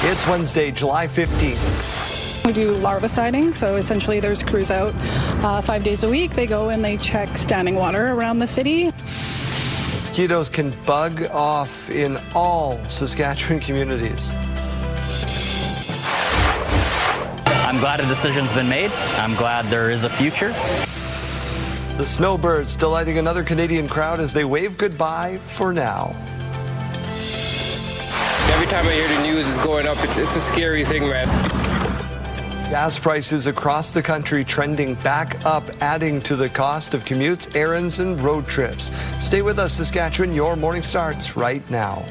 It's Wednesday, July 15th. We do larviciding, so essentially there's crews out 5 days a week. They go and they check standing water around the city. Mosquitoes can bug off in all Saskatchewan communities. I'm glad a decision's been made. I'm glad there is a future. The snowbirds delighting another Canadian crowd as they wave goodbye for now. Every time I hear the news is going up, it's a scary thing, man. Gas prices across the country trending back up, adding to the cost of commutes, errands, and road trips. Stay with us, Saskatchewan. Your morning starts right now.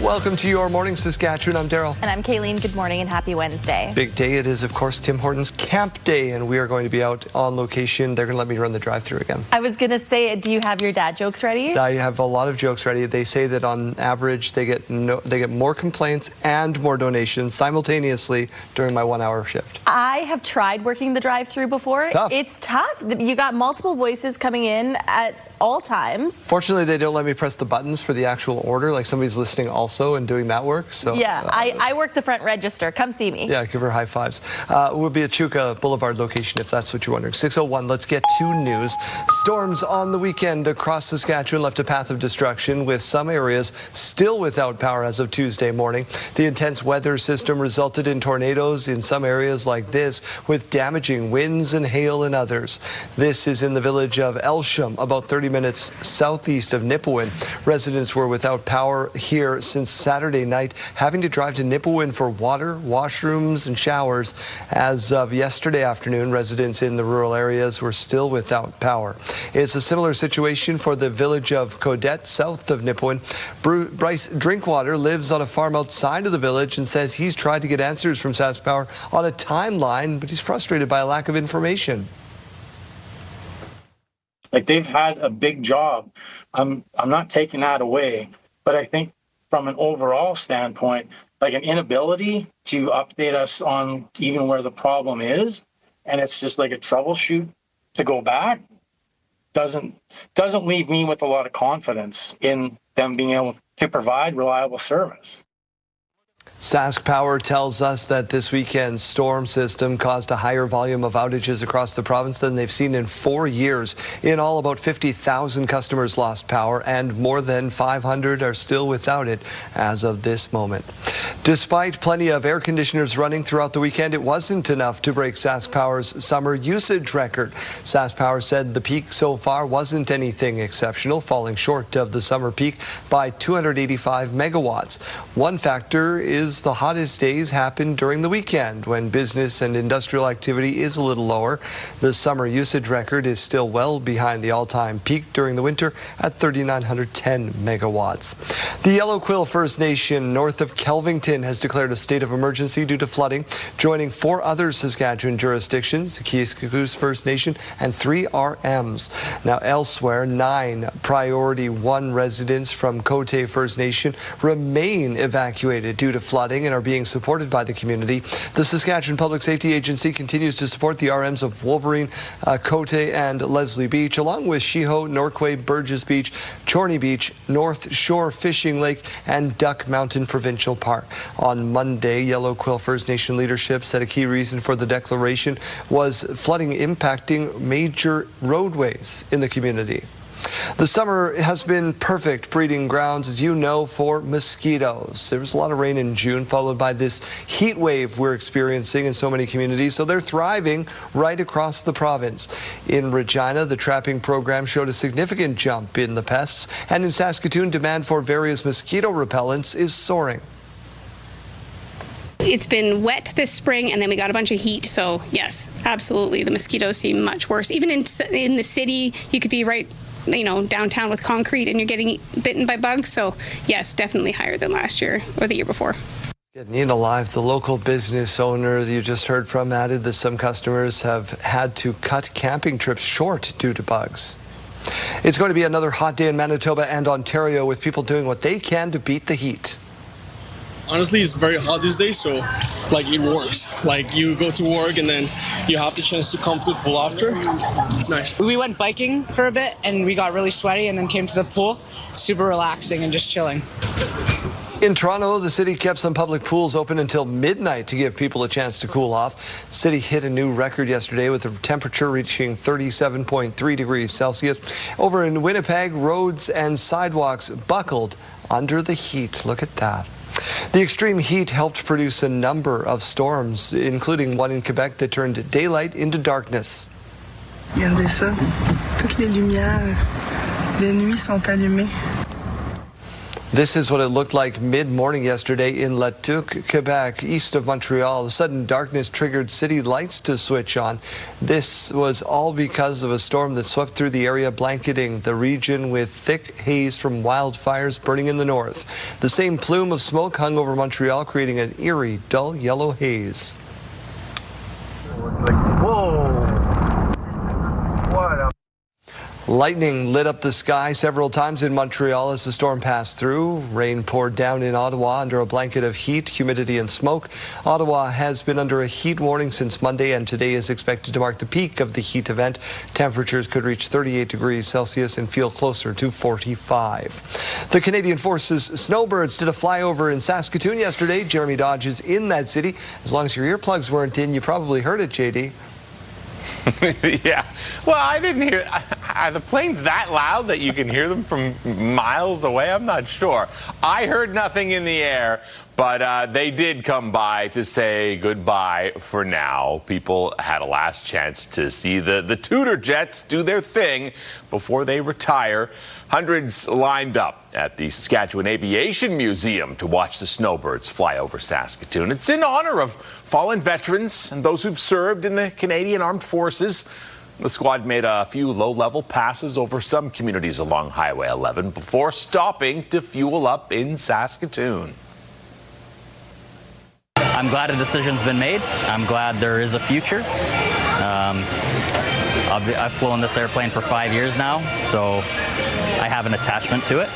Welcome to Your Morning Saskatchewan. I'm Daryl. And I'm Kayleen. Good morning and happy Wednesday. Big day. It is, of course, Tim Hortons Camp Day, and we are going to be out on location. They're going to let me run the drive-thru again. I was going to say, do you have your dad jokes ready? I have a lot of jokes ready. They say that on average they get more complaints and more donations simultaneously during my 1 hour shift. I have tried working the drive-thru before. It's tough. It's tough. You got multiple voices coming in at all times. Fortunately, they don't let me press the buttons for the actual order, like somebody's listening also and doing that work. So yeah, I work the front register. Come see me. Yeah, give her high fives. We'll be at Chuka Boulevard location if that's what you're wondering. 6:01, let's get to news. Storms on the weekend across Saskatchewan left a path of destruction, with some areas still without power as of Tuesday morning. The intense weather system resulted in tornadoes in some areas like this, with damaging winds and hail in others. This is in the village of Elsham, about 30 minutes southeast of Nipawin. Residents were without power here since Saturday night, having to drive to Nipawin for water, washrooms, and showers. As of yesterday afternoon, residents in the rural areas were still without power. It's a similar situation for the village of Codet, south of Nipawin. Bryce Drinkwater lives on a farm outside of the village and says he's tried to get answers from Sask Power on a timeline, but he's frustrated by a lack of information. Like, they've had a big job. I'm not taking that away, but I think from an overall standpoint, like an inability to update us on even where the problem is, and it's just like a troubleshoot to go back, doesn't leave me with a lot of confidence in them being able to provide reliable service. Sask Power tells us that this weekend's storm system caused a higher volume of outages across the province than they've seen in 4 years. In all, about 50,000 customers lost power, and more than 500 are still without it as of this moment. Despite plenty of air conditioners running throughout the weekend, it wasn't enough to break Sask Power's summer usage record. Sask Power said the peak so far wasn't anything exceptional, falling short of the summer peak by 285 megawatts. One factor is the hottest days happen during the weekend, when business and industrial activity is a little lower. The summer usage record is still well behind the all-time peak during the winter at 3,910 megawatts. The Yellow Quill First Nation north of Kelvington has declared a state of emergency due to flooding, joining 4 other Saskatchewan jurisdictions, the Kiiskikous First Nation and 3 RMs. Now elsewhere, 9 Priority 1 residents from Cote First Nation remain evacuated due to flooding and are being supported by the community. The Saskatchewan Public Safety Agency continues to support the RMs of Wolverine, Cote, and Leslie Beach, along with Sheeho, Norquay, Burgess Beach, Chorney Beach, North Shore Fishing Lake, and Duck Mountain Provincial Park. On Monday, Yellow Quill First Nation leadership said a key reason for the declaration was flooding impacting major roadways in the community. The summer has been perfect breeding grounds, as you know, for mosquitoes. There was a lot of rain in June, followed by this heat wave we're experiencing in so many communities, so they're thriving right across the province. In Regina, the trapping program showed a significant jump in the pests, and in Saskatoon, demand for various mosquito repellents is soaring. It's been wet this spring, and then we got a bunch of heat, so yes, absolutely, the mosquitoes seem much worse. Even in the city, you could be right downtown with concrete and you're getting bitten by bugs. So yes, definitely higher than last year or the year before. Nina Live, the local business owner you just heard from, added that some customers have had to cut camping trips short due to bugs. It's going to be another hot day in Manitoba and Ontario, with people doing what they can to beat the heat. Honestly, it's very hot these days, so like it works. Like you go to work and then you have the chance to come to the pool after. It's nice. We went biking for a bit and we got really sweaty and then came to the pool. Super relaxing and just chilling. In Toronto, the city kept some public pools open until midnight to give people a chance to cool off. The city hit a new record yesterday with the temperature reaching 37.3 degrees Celsius. Over in Winnipeg, roads and sidewalks buckled under the heat. Look at that. The extreme heat helped produce a number of storms, including one in Quebec that turned daylight into darkness. Regardez ça. Toutes les lumières de nuit sont allumées. This is what it looked like mid-morning yesterday in La Tuque, Quebec, east of Montreal. The sudden darkness triggered city lights to switch on. This was all because of a storm that swept through the area, blanketing the region with thick haze from wildfires burning in the north. The same plume of smoke hung over Montreal, creating an eerie, dull yellow haze. Whoa! What a... Lightning lit up the sky several times in Montreal as the storm passed through. Rain poured down in Ottawa under a blanket of heat, humidity and smoke. Ottawa has been under a heat warning since Monday, and today is expected to mark the peak of the heat event. Temperatures could reach 38 degrees Celsius and feel closer to 45. The Canadian Forces Snowbirds did a flyover in Saskatoon yesterday. Jeremy Dodge is in that city. As long as your earplugs weren't in, you probably heard it, JD. Yeah. Well, I didn't hear. Are the planes that loud that you can hear them from miles away? I'm not sure. I heard nothing in the air, but they did come by to say goodbye for now. People had a last chance to see the Tudor jets do their thing before they retire. Hundreds lined up at the Saskatchewan Aviation Museum to watch the snowbirds fly over Saskatoon. It's in honor of fallen veterans and those who've served in the Canadian Armed Forces. The squad made a few low-level passes over some communities along Highway 11 before stopping to fuel up in Saskatoon. I'm glad a decision's been made. I'm glad there is a future. I've flown this airplane for 5 years now, so I have an attachment to it.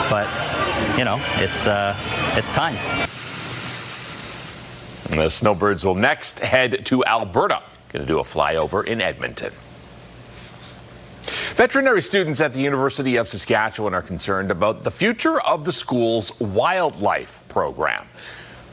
But, you know, it's time. The snowbirds will next head to Alberta. Going to do a flyover in Edmonton. Veterinary students at the University of Saskatchewan are concerned about the future of the school's wildlife program.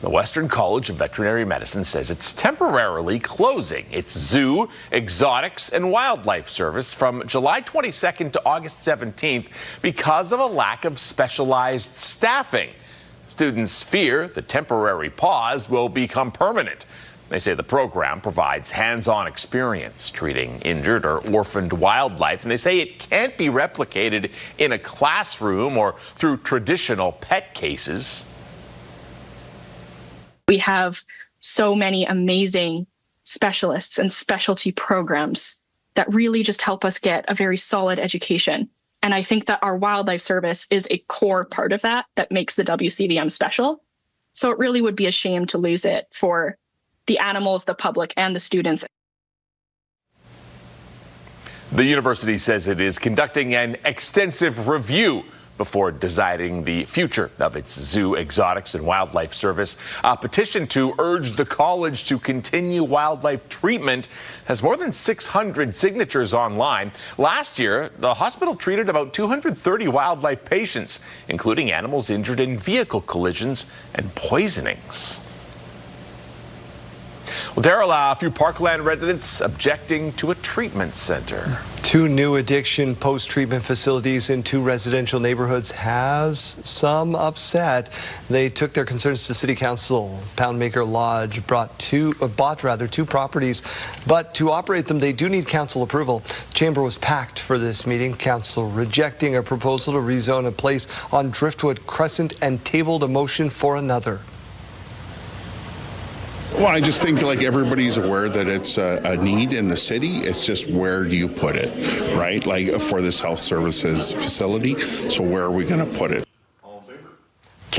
The Western College of Veterinary Medicine says it's temporarily closing its zoo, exotics, and wildlife service from July 22nd to August 17th because of a lack of specialized staffing. Students fear the temporary pause will become permanent. They say the program provides hands-on experience treating injured or orphaned wildlife, and they say it can't be replicated in a classroom or through traditional pet cases. We have so many amazing specialists and specialty programs that really just help us get a very solid education. And I think that our wildlife service is a core part of that makes the WCVM special. So it really would be a shame to lose it for the animals, the public, and the students. The university says it is conducting an extensive review before deciding the future of its zoo, exotics, and wildlife service. A petition to urge the college to continue wildlife treatment has more than 600 signatures online. Last year, the hospital treated about 230 wildlife patients, including animals injured in vehicle collisions and poisonings. Well, Daryl, a few Parkland residents objecting to a treatment center. 2 new addiction post-treatment facilities in 2 residential neighborhoods has some upset. They took their concerns to City Council. Poundmaker Lodge bought 2 properties, but to operate them, they do need council approval. The chamber was packed for this meeting. Council rejecting a proposal to rezone a place on Driftwood Crescent and tabled a motion for another. Well, I just think like everybody's aware that it's a need in the city. It's just where do you put it, right? Like for this health services facility. So where are we going to put it?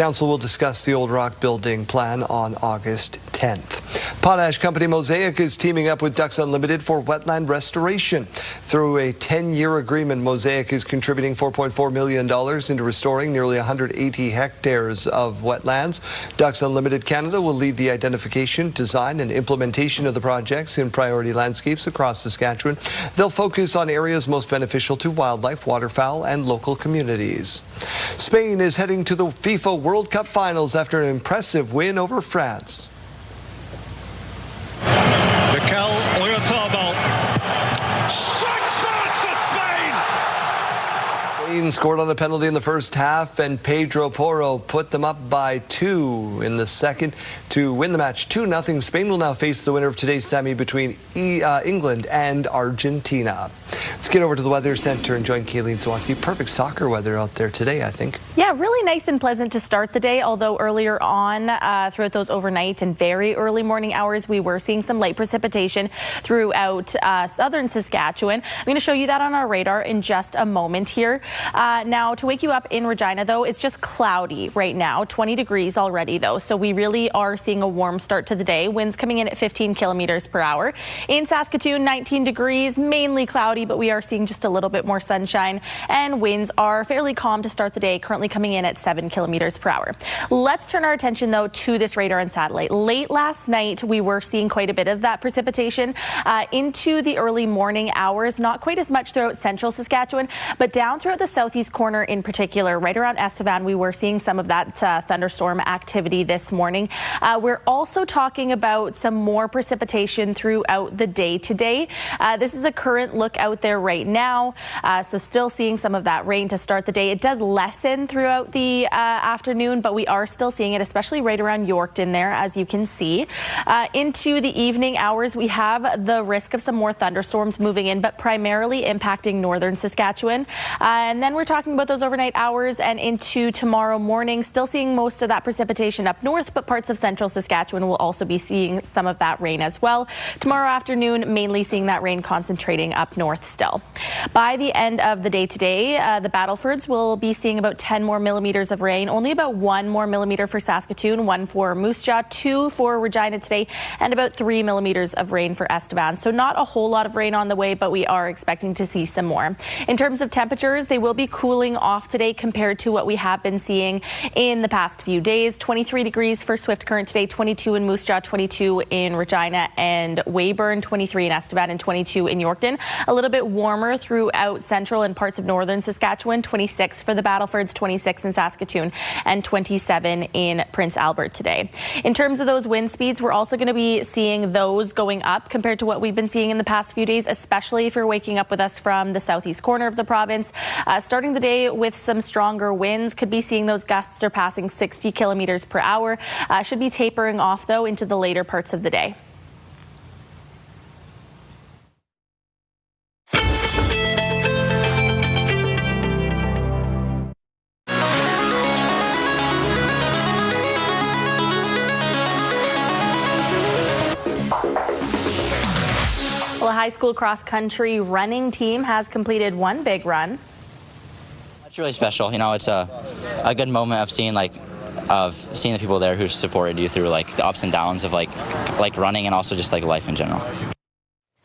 Council will discuss the Old Rock building plan on August 10th. Potash company Mosaic is teaming up with Ducks Unlimited for wetland restoration. Through a 10-year agreement, Mosaic is contributing $4.4 million into restoring nearly 180 hectares of wetlands. Ducks Unlimited Canada will lead the identification, design, and implementation of the projects in priority landscapes across Saskatchewan. They'll focus on areas most beneficial to wildlife, waterfowl, and local communities. Spain is heading to the FIFA World Cup finals after an impressive win over France. Mikel Oyarzabal strikes first for Spain. Spain scored on a penalty in the first half, and Pedro Porro put them up by 2 in the second to win the match 2-0. Spain will now face the winner of today's semi between England and Argentina. Let's get over to the Weather Center and join Kayleen Sawatsky. Perfect soccer weather out there today, I think. Yeah, really nice and pleasant to start the day, although earlier on throughout those overnight and very early morning hours, we were seeing some light precipitation throughout southern Saskatchewan. I'm going to show you that on our radar in just a moment here. Now, to wake you up in Regina, though, it's just cloudy right now, 20 degrees already, though, so we really are seeing a warm start to the day. Winds coming in at 15 kilometers per hour. In Saskatoon, 19 degrees, mainly cloudy, but we are seeing just a little bit more sunshine, and winds are fairly calm to start the day, currently coming in at 7 kilometers per hour. Let's turn our attention, though, to this radar and satellite. Late last night, we were seeing quite a bit of that precipitation into the early morning hours. Not quite as much throughout central Saskatchewan, but down throughout the southeast corner in particular, right around Estevan, we were seeing some of that thunderstorm activity this morning. We're also talking about some more precipitation throughout the day today. This is a current look out there right now, so still seeing some of that rain to start the day. It does lessen throughout the afternoon, but we are still seeing it, especially right around Yorkton there, as you can see. Into the evening hours, we have the risk of some more thunderstorms moving in, but primarily impacting northern Saskatchewan. And then we're talking about those overnight hours and into tomorrow morning, still seeing most of that precipitation up north, but parts of central Saskatchewan will also be seeing some of that rain as well. Tomorrow afternoon, mainly seeing that rain concentrating up north still. By the end of the day today, the Battlefords will be seeing about 10 more millimeters of rain, only about 1 more millimeter for Saskatoon, 1 for Moose Jaw, 2 for Regina today, and about 3 millimeters of rain for Estevan. So not a whole lot of rain on the way, but we are expecting to see some more. In terms of temperatures, they will be cooling off today compared to what we have been seeing in the past few days. 23 degrees for Swift Current today, 22 in Moose Jaw, 22 in Regina and Weyburn, 23 in Estevan, and 22 in Yorkton. A little bit warmer throughout central and parts of northern Saskatchewan, 26 for the Battlefords, 26 in Saskatoon, and 27 in Prince Albert today. In terms of those wind speeds, we're also going to be seeing those going up compared to what we've been seeing in the past few days, especially if you're waking up with us from the southeast corner of the province. Starting the day with some stronger winds, could be seeing those gusts surpassing 60 kilometers per hour. Should be tapering off, though, into the later parts of the day. Well, a high school cross-country running team has completed one big run. It's really special. You know, it's a good moment of seeing the people there who supported you through like the ups and downs of like running and also just like life in general.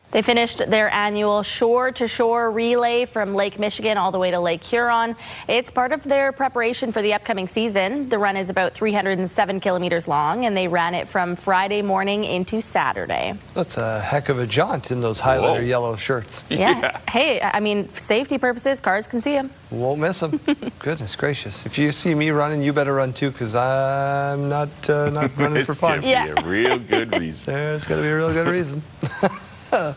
They finished their annual shore-to-shore relay from Lake Michigan all the way to Lake Huron. It's part of their preparation for the upcoming season. The run is about 307 kilometers long, and they ran it from Friday morning into Saturday. That's a heck of a jaunt in those highlighter yellow shirts. Yeah. Hey, I mean, for safety purposes, cars can see them. Won't miss them. Goodness gracious. If you see me running, you better run too, because I'm not running for fun. It's going to be a real good reason. There's going to be a real good reason. On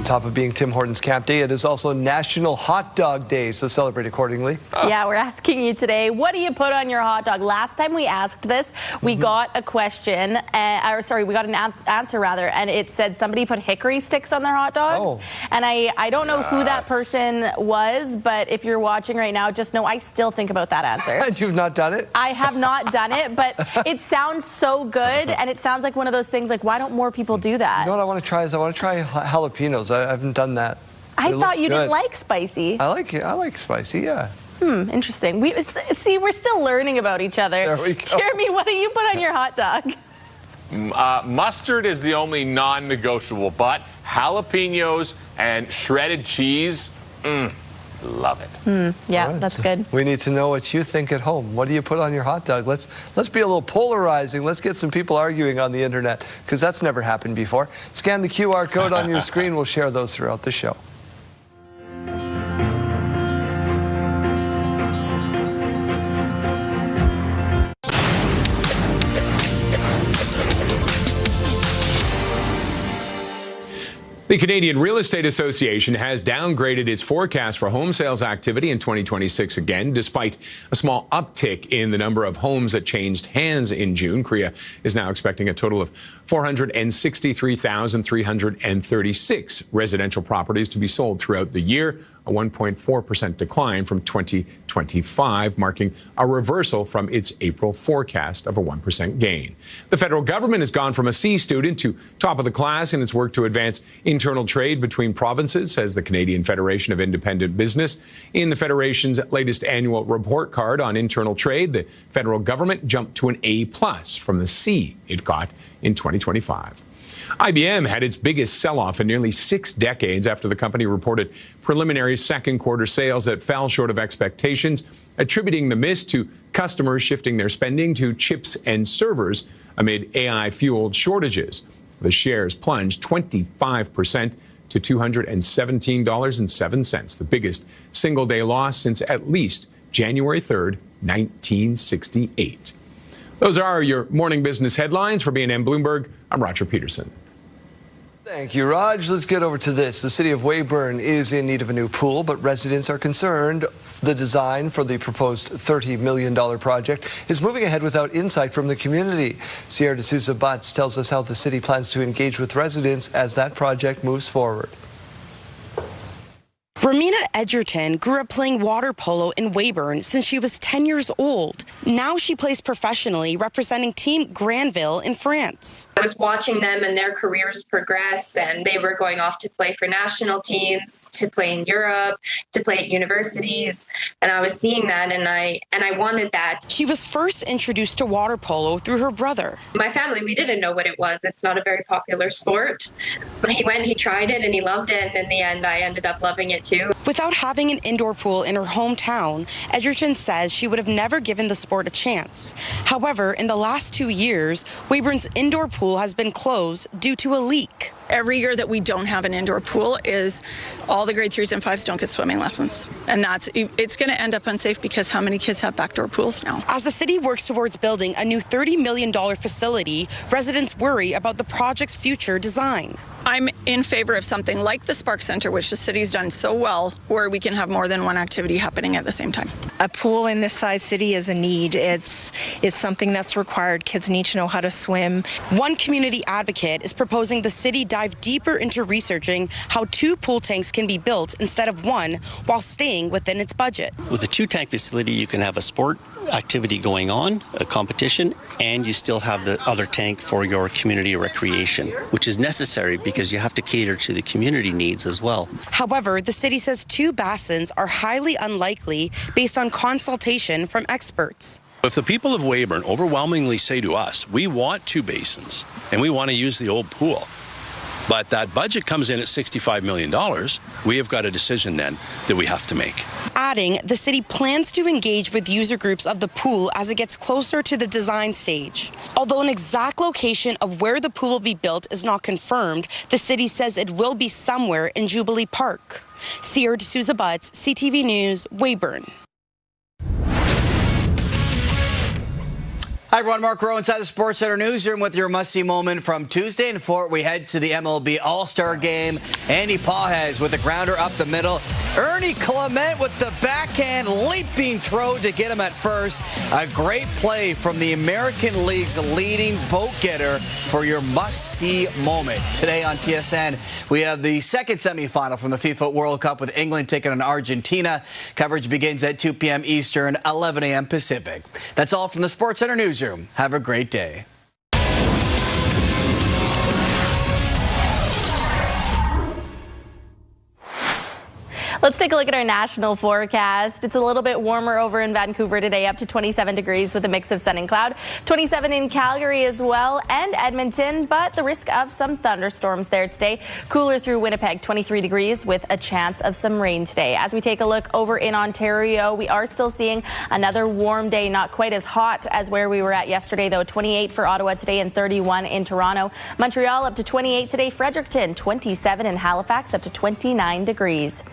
top top of being Tim Hortons Camp Day, it is also National Hot Dog Day, so celebrate accordingly. Yeah, we're asking you today, what do you put on your hot dog? Last time we asked this, we got a question, we got an answer rather, and it said somebody put hickory sticks on their hot dogs. And I don't know who that person was, but if you're watching right now, just know I still think about that answer. You've not done it? I have not done it, but it sounds so good, and it sounds like one of those things, like, why don't more people do that? You know what I want to try is jalapenos. I haven't done that. I thought you didn't like spicy. I like it. I like spicy, yeah. Interesting. We're still learning about each other. There we go. Jeremy, what do you put on your hot dog? Mustard is the only non-negotiable, but jalapenos and shredded cheese, love it. Yeah, that's good. We need to know what you think at home. What do you put on your hot dog? Let's be a little polarizing. Let's get some people arguing on the internet, because that's never happened before. Scan the QR code on your screen. We'll share those throughout the show. The Canadian Real Estate Association has downgraded its forecast for home sales activity in 2026 again, despite a small uptick in the number of homes that changed hands in June. CREA is now expecting a total of 463,336 residential properties to be sold throughout the year, a 1.4% decline from 2025, marking a reversal from its April forecast of a 1% gain. The federal government has gone from a C student to top of the class in its work to advance internal trade between provinces, says the Canadian Federation of Independent Business. In the Federation's latest annual report card on internal trade, the federal government jumped to an A+ from the C it got in 2025. IBM had its biggest sell-off in nearly 6 decades after the company reported preliminary second quarter sales that fell short of expectations, attributing the miss to customers shifting their spending to chips and servers amid AI-fueled shortages. The shares plunged 25% to $217.07, the biggest single-day loss since at least January 3rd, 1968. Those are your morning business headlines. For B&M Bloomberg, I'm Roger Peterson. Thank you, Raj. Let's get over to this. The city of Weyburn is in need of a new pool, but residents are concerned the design for the proposed $30 million project is moving ahead without insight from the community. Sierra D'Souza Butts tells us how the city plans to engage with residents as that project moves forward. Romina Edgerton grew up playing water polo in Weyburn since she was 10 years old. Now she plays professionally, representing Team Granville in France. I was watching them and their careers progress, and they were going off to play for national teams, to play in Europe, to play at universities, and I was seeing that, and I wanted that. She was first introduced to water polo through her brother. My family, we didn't know what it was. It's not a very popular sport. But he went, he tried it, and he loved it, and in the end, I ended up loving it too. Without having an indoor pool in her hometown, Edgerton says she would have never given the sport a chance. However, in the last 2 years, Weyburn's indoor pool has been closed due to a leak. Every year that we don't have an indoor pool is all the grade 3s and 5s don't get swimming lessons. And it's going to end up unsafe because how many kids have backdoor pools now? As the city works towards building a new $30 million facility, residents worry about the project's future design. I'm in favor of something like the Spark Center, which the city's done so well, where we can have more than one activity happening at the same time. A pool in this size city is a need. It's something that's required. Kids need to know how to swim. One community advocate is proposing the city dive deeper into researching how 2 pool tanks can be built instead of 1 while staying within its budget. With a 2-tank facility, you can have a sport activity going on, a competition, and you still have the other tank for your community recreation, which is necessary because you have to cater to the community needs as well. However, the city says 2 basins are highly unlikely based on consultation from experts. If the people of Weyburn overwhelmingly say to us, we want 2 basins and we want to use the old pool, but that budget comes in at $65 million, we have got a decision then that we have to make. Adding, the city plans to engage with user groups of the pool as it gets closer to the design stage. Although an exact location of where the pool will be built is not confirmed, the city says it will be somewhere in Jubilee Park. Sierra D'Souza Butts, CTV News, Weyburn. Hi, everyone. Mark Rowe inside the Sports Center newsroom with your must-see moment from Tuesday. And before we head to the MLB All-Star Game, Andy Pages with the grounder up the middle. Ernie Clement with the backhand leaping throw to get him at first. A great play from the American League's leading vote-getter for your must-see moment. Today on TSN, we have the second semifinal from the FIFA World Cup with England taking on Argentina. Coverage begins at 2 p.m. Eastern, 11 a.m. Pacific. That's all from the Sports Center newsroom. Have a great day. Let's take a look at our national forecast. It's a little bit warmer over in Vancouver today, up to 27 degrees with a mix of sun and cloud. 27 in Calgary as well, and Edmonton, but the risk of some thunderstorms there today. Cooler through Winnipeg, 23 degrees with a chance of some rain today. As we take a look over in Ontario, we are still seeing another warm day, not quite as hot as where we were at yesterday, though. 28 for Ottawa today and 31 in Toronto. Montreal up to 28 today. Fredericton, 27 in Halifax, up to 29 degrees.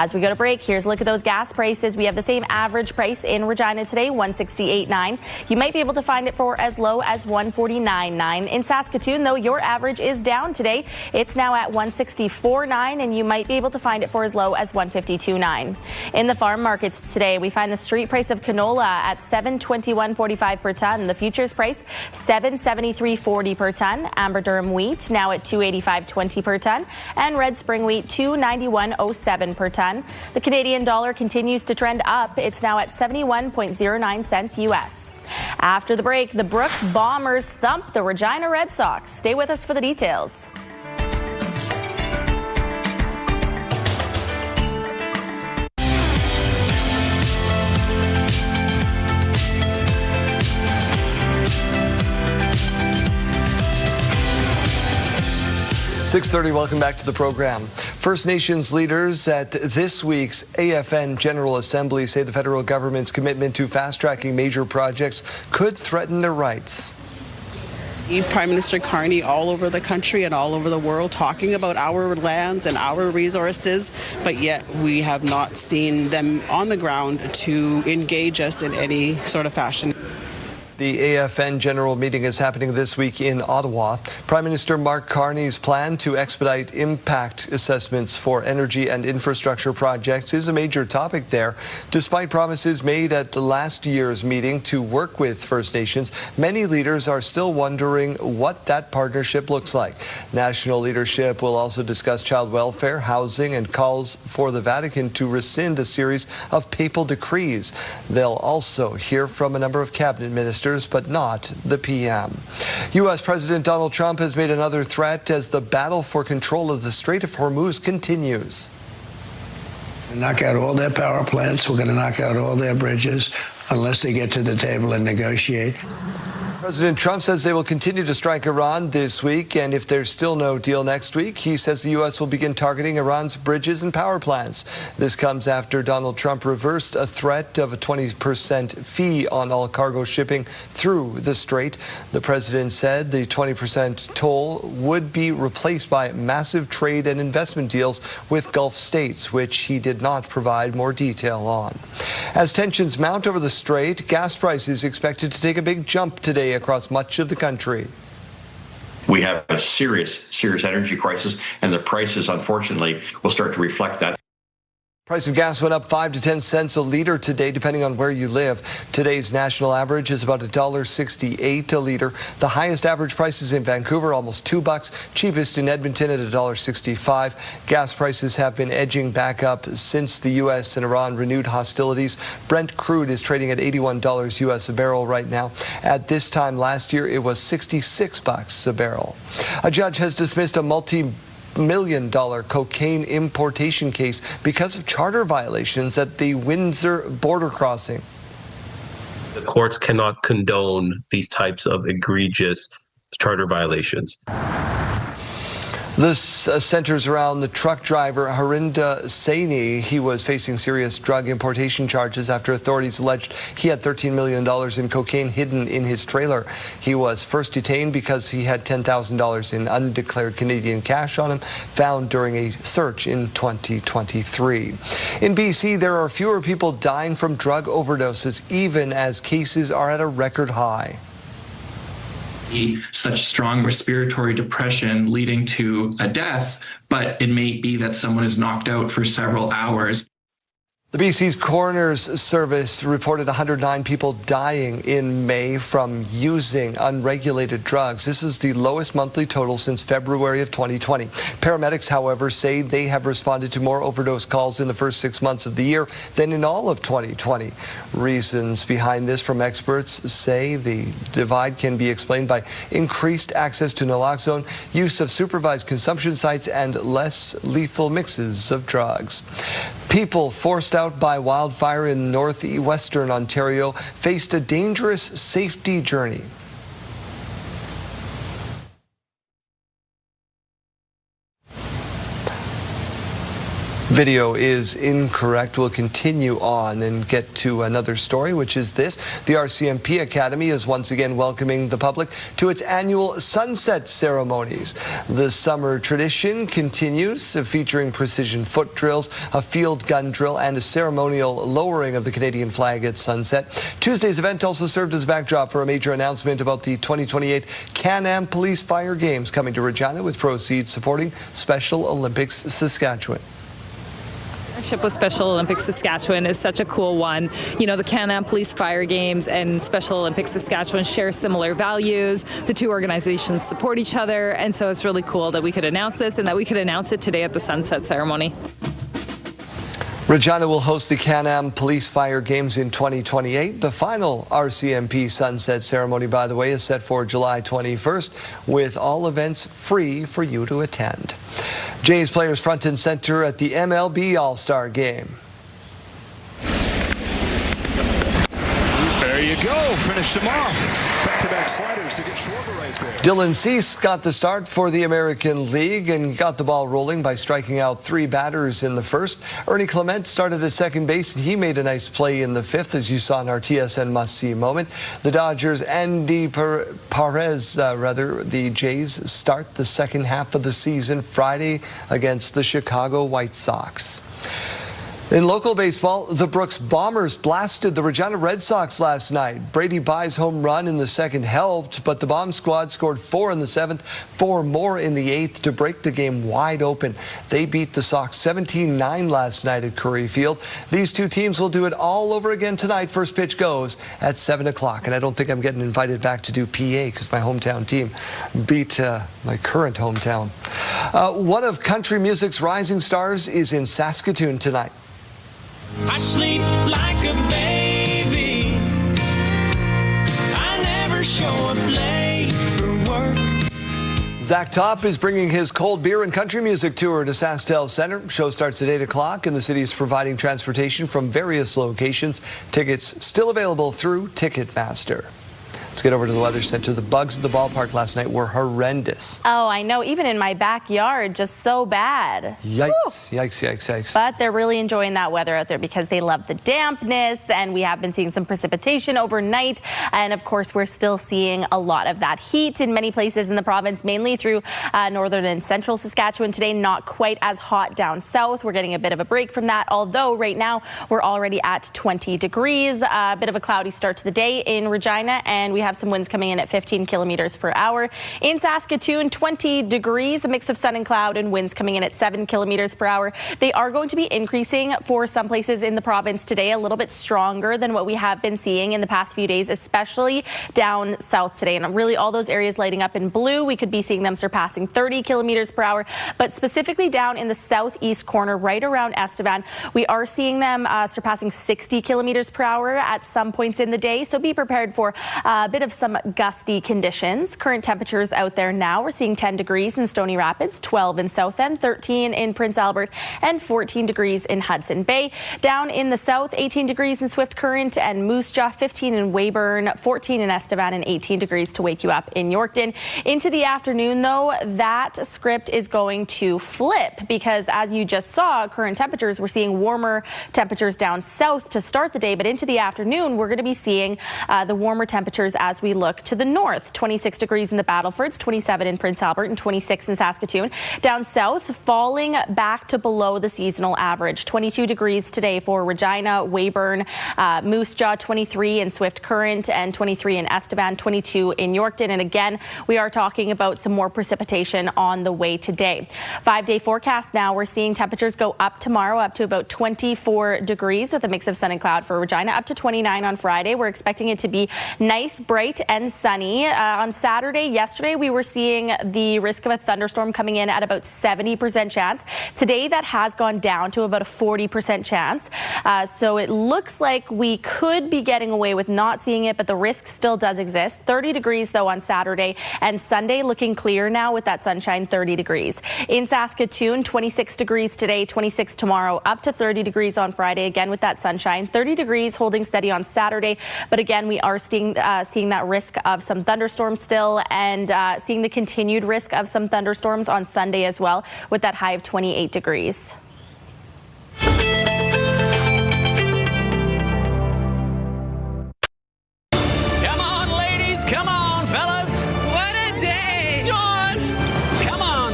As we go to break, here's a look at those gas prices. We have the same average price in Regina today, $168.9. You might be able to find it for as low as $149.9. In Saskatoon, though, your average is down today. It's now at $164.9, and you might be able to find it for as low as $152.9. In the farm markets today, we find the street price of canola at $721.45 per ton. The futures price, $773.40 per ton. Amber durum wheat now at $285.20 per ton, and red spring wheat $291.07 per ton. The Canadian dollar continues to trend up. It's now at 71.09 cents U.S. After the break, the Brooks Bombers thump the Regina Red Sox. Stay with us for the details. .30, welcome back to the program. First Nations leaders at this week's AFN General Assembly say the federal government's commitment to fast-tracking major projects could threaten their rights. Prime Minister Carney all over the country and all over the world talking about our lands and our resources, but yet we have not seen them on the ground to engage us in any sort of fashion. The AFN General Meeting is happening this week in Ottawa. Prime Minister Mark Carney's plan to expedite impact assessments for energy and infrastructure projects is a major topic there. Despite promises made at last year's meeting to work with First Nations, many leaders are still wondering what that partnership looks like. National leadership will also discuss child welfare, housing, and calls for the Vatican to rescind a series of papal decrees. They'll also hear from a number of cabinet ministers, but not the PM. U.S. President Donald Trump has made another threat as the battle for control of the Strait of Hormuz continues. Knock out all their power plants. We're going to knock out all their bridges unless they get to the table and negotiate. President Trump says they will continue to strike Iran this week, and if there's still no deal next week, he says the U.S. will begin targeting Iran's bridges and power plants. This comes after Donald Trump reversed a threat of a 20% fee on all cargo shipping through the strait. The president said the 20% toll would be replaced by massive trade and investment deals with Gulf states, which he did not provide more detail on. As tensions mount over the strait, gas prices expected to take a big jump today across much of the country. We have a serious energy crisis, and the prices, unfortunately, will start to reflect that. Price of gas went up 5 to 10 cents a liter today, depending on where you live. Today's national average is about $1.68 a liter. The highest average prices in Vancouver, almost $2. Cheapest in Edmonton at $1.65. Gas prices have been edging back up since the U.S. and Iran renewed hostilities. Brent crude is trading at $81 U.S. a barrel right now. At this time last year, it was $66 a barrel. A judge has dismissed a multi-million-dollar cocaine importation case because of charter violations at the Windsor border crossing. The courts cannot condone these types of egregious charter violations. This centers around the truck driver Harinder Saini. He was facing serious drug importation charges after authorities alleged he had $13 million in cocaine hidden in his trailer. He was first detained because he had $10,000 in undeclared Canadian cash on him, found during a search in 2023. In BC, there are fewer people dying from drug overdoses, even as cases are at a record high. be such strong respiratory depression leading to a death, but it may be that someone is knocked out for several hours. The BC's Coroner's Service reported 109 people dying in May from using unregulated drugs. This is the lowest monthly total since February of 2020. Paramedics, however, say they have responded to more overdose calls in the first 6 months of the year than in all of 2020. Reasons behind this from experts say the divide can be explained by increased access to naloxone, use of supervised consumption sites, and less lethal mixes of drugs. People forced out by wildfire in northwestern Ontario faced a dangerous safety journey. Video is incorrect. We'll continue on and get to another story, which is this. The RCMP Academy is once again welcoming the public to its annual sunset ceremonies. The summer tradition continues, featuring precision foot drills, a field gun drill, and a ceremonial lowering of the Canadian flag at sunset. Tuesday's event also served as a backdrop for a major announcement about the 2028 Can-Am Police Fire Games coming to Regina, with proceeds supporting Special Olympics Saskatchewan. Partnership with Special Olympics Saskatchewan is such a cool one. You know, the Can-Am Police Fire Games and Special Olympics Saskatchewan share similar values. The two organizations support each other, and so it's really cool that we could announce this and that we could announce it today at the sunset ceremony. Regina will host the Can-Am Police Fire Games in 2028. The final RCMP sunset ceremony, by the way, is set for July 21st, with all events free for you to attend. Jays players front and center at the MLB All-Star Game. There you go. Finished him off. Back-to-back sliders to get Schwarber right there. Dylan Sask got the start for the American League and got the ball rolling by striking out 3 batters in the first. Ernie Clement started at second base, and he made a nice play in the 5th, as you saw in our TSN must-see moment. The Dodgers, Andy Perez, the Jays start the second half of the season Friday against the Chicago White Sox. In local baseball, the Brooks Bombers blasted the Regina Red Sox last night. Brady Bye's home run in the second helped, but the Bomb squad scored 4 in the 7th, 4 more in the 8th to break the game wide open. They beat the Sox 17-9 last night at Curry Field. These two teams will do it all over again tonight. First pitch goes at 7 o'clock, and I don't think I'm getting invited back to do PA because my hometown team beat my current hometown. One of country music's rising stars is in Saskatoon tonight. I sleep like a baby. I never show up late for work. Zach Top is bringing his cold beer and country music tour to SaskTel Center. Show starts at 8 o'clock, and the city is providing transportation from various locations. Tickets still available through Ticketmaster. Let's get over to the Weather Center. The bugs at the ballpark last night were horrendous. Oh, I know. Even in my backyard, just so bad. Yikes, yikes, yikes, yikes. But they're really enjoying that weather out there because they love the dampness, and we have been seeing some precipitation overnight. And of course, we're still seeing a lot of that heat in many places in the province, mainly through northern and central Saskatchewan today. Not quite as hot down south. We're getting a bit of a break from that, although right now we're already at 20 degrees. A bit of a cloudy start to the day in Regina, and we have some winds coming in at 15 kilometers per hour. In Saskatoon, 20 degrees, a mix of sun and cloud, and winds coming in at 7 kilometers per hour. They are going to be increasing for some places in the province today, a little bit stronger than what we have been seeing in the past few days, especially down south today. And really all those areas lighting up in blue, we could be seeing them surpassing 30 kilometers per hour. But specifically down in the southeast corner, right around Estevan, we are seeing them surpassing 60 kilometers per hour at some points in the day. So be prepared for a bit of some gusty conditions. Current temperatures out there now, we're seeing 10 degrees in Stony Rapids, 12 in South End, 13 in Prince Albert, and 14 degrees in Hudson Bay. Down in the south, 18 degrees in Swift Current and Moose Jaw, 15 in Weyburn, 14 in Estevan, and 18 degrees to wake you up in Yorkton. Into the afternoon, though, that script is going to flip because, as you just saw, current temperatures, we're seeing warmer temperatures down south to start the day, but into the afternoon, we're going to be seeing the warmer temperatures as we look to the north. 26 degrees in the Battlefords, 27 in Prince Albert, and 26 in Saskatoon. Down south, falling back to below the seasonal average. 22 degrees today for Regina, Weyburn, Moose Jaw, 23 in Swift Current, and 23 in Estevan, 22 in Yorkton. And again, we are talking about some more precipitation on the way today. 5-day forecast now. We're seeing temperatures go up tomorrow, up to about 24 degrees with a mix of sun and cloud for Regina, up to 29 on Friday. We're expecting it to be nice, bright, and sunny. On Saturday, yesterday, we were seeing the risk of a thunderstorm coming in at about 70% chance. Today, that has gone down to about a 40% chance. So it looks like we could be getting away with not seeing it, but the risk still does exist. 30 degrees, though, on Saturday, and Sunday looking clear now with that sunshine, 30 degrees. In Saskatoon, 26 degrees today, 26 tomorrow, up to 30 degrees on Friday, again with that sunshine. 30 degrees holding steady on Saturday, but again, we are seeing that risk of some thunderstorms still, and seeing the continued risk of some thunderstorms on Sunday as well, with that high of 28 degrees. Come on, ladies. Come on, fellas. What a day. John. Come on.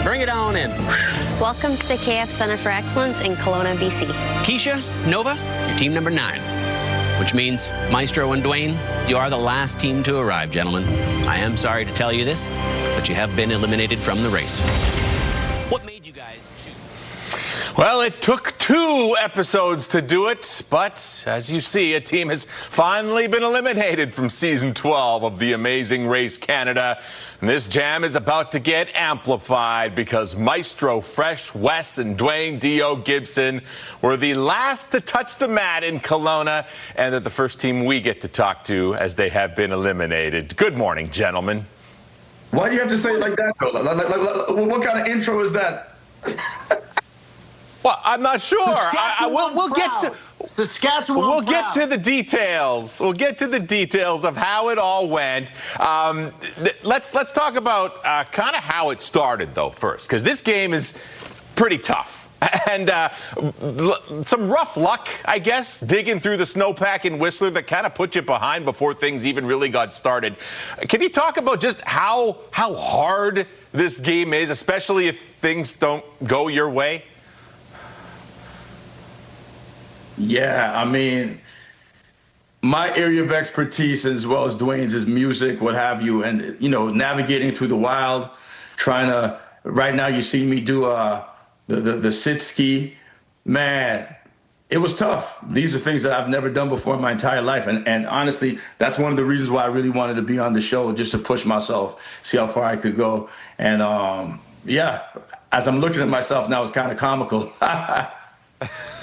Bring it on in. Welcome to the KF Center for Excellence in Kelowna, BC. Keisha, Nova, you're team number 9, which means Maestro and Dwayne, you are the last team to arrive, gentlemen. I am sorry to tell you this, but you have been eliminated from the race. What made you guys choose? Well, it took 2 episodes to do it, but as you see, a team has finally been eliminated from Season 12 of The Amazing Race Canada. And this jam is about to get amplified because Maestro Fresh, Wes, and Dwayne D.O. Gibson were the last to touch the mat in Kelowna, and they're the first team we get to talk to as they have been eliminated. Good morning, gentlemen. Why do you have to say it like that, though? What kind of intro is that? Well, I'm not sure. We'll get to Saskatchewan. We'll get to the details. We'll get to the details of how it all went. Let's talk about kind of how it started, though, first, because this game is pretty tough. And some rough luck, I guess, digging through the snowpack in Whistler that kind of put you behind before things even really got started. Can you talk about just how hard this game is, especially if things don't go your way? Yeah, I mean, my area of expertise, as well as Dwayne's, is music, what have you, and, navigating through the wild, trying to, right now you see me do the sit ski. Man, it was tough. These are things that I've never done before in my entire life, and honestly, that's one of the reasons why I really wanted to be on the show, just to push myself, see how far I could go, and yeah, as I'm looking at myself now, it's kind of comical.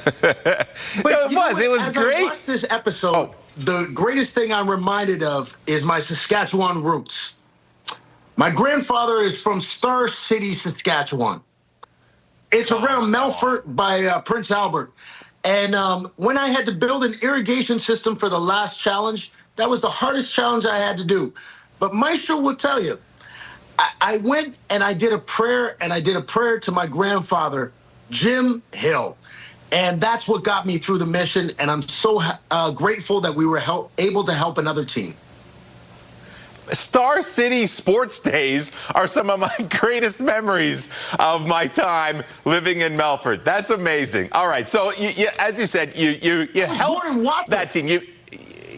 But it was as great. I watched this episode, the greatest thing I'm reminded of is my Saskatchewan roots. My grandfather is from Star City, Saskatchewan. It's around Melfort by Prince Albert. And when I had to build an irrigation system for the last challenge, that was the hardest challenge I had to do. But Maestro will tell you, I went and I did a prayer, to my grandfather, Jim Hill. And that's what got me through the mission, and I'm so grateful that we were able to help another team. Star City sports days are some of my greatest memories of my time living in Melfort. That's amazing. All right, so as you said, you helped that team.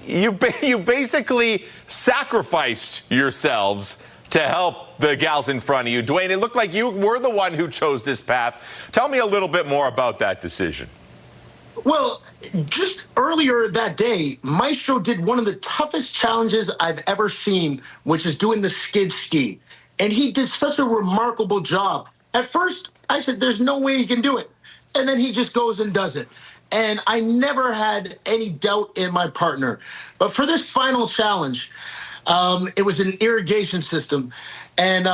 You basically sacrificed yourselves to help the gals in front of you. Dwayne, it looked like you were the one who chose this path. Tell me a little bit more about that decision. Well, just earlier that day, Maestro did one of the toughest challenges I've ever seen, which is doing the skid ski. And he did such a remarkable job. At first, I said, there's no way he can do it. And then he just goes and does it. And I never had any doubt in my partner. But for this final challenge, it was an irrigation system. And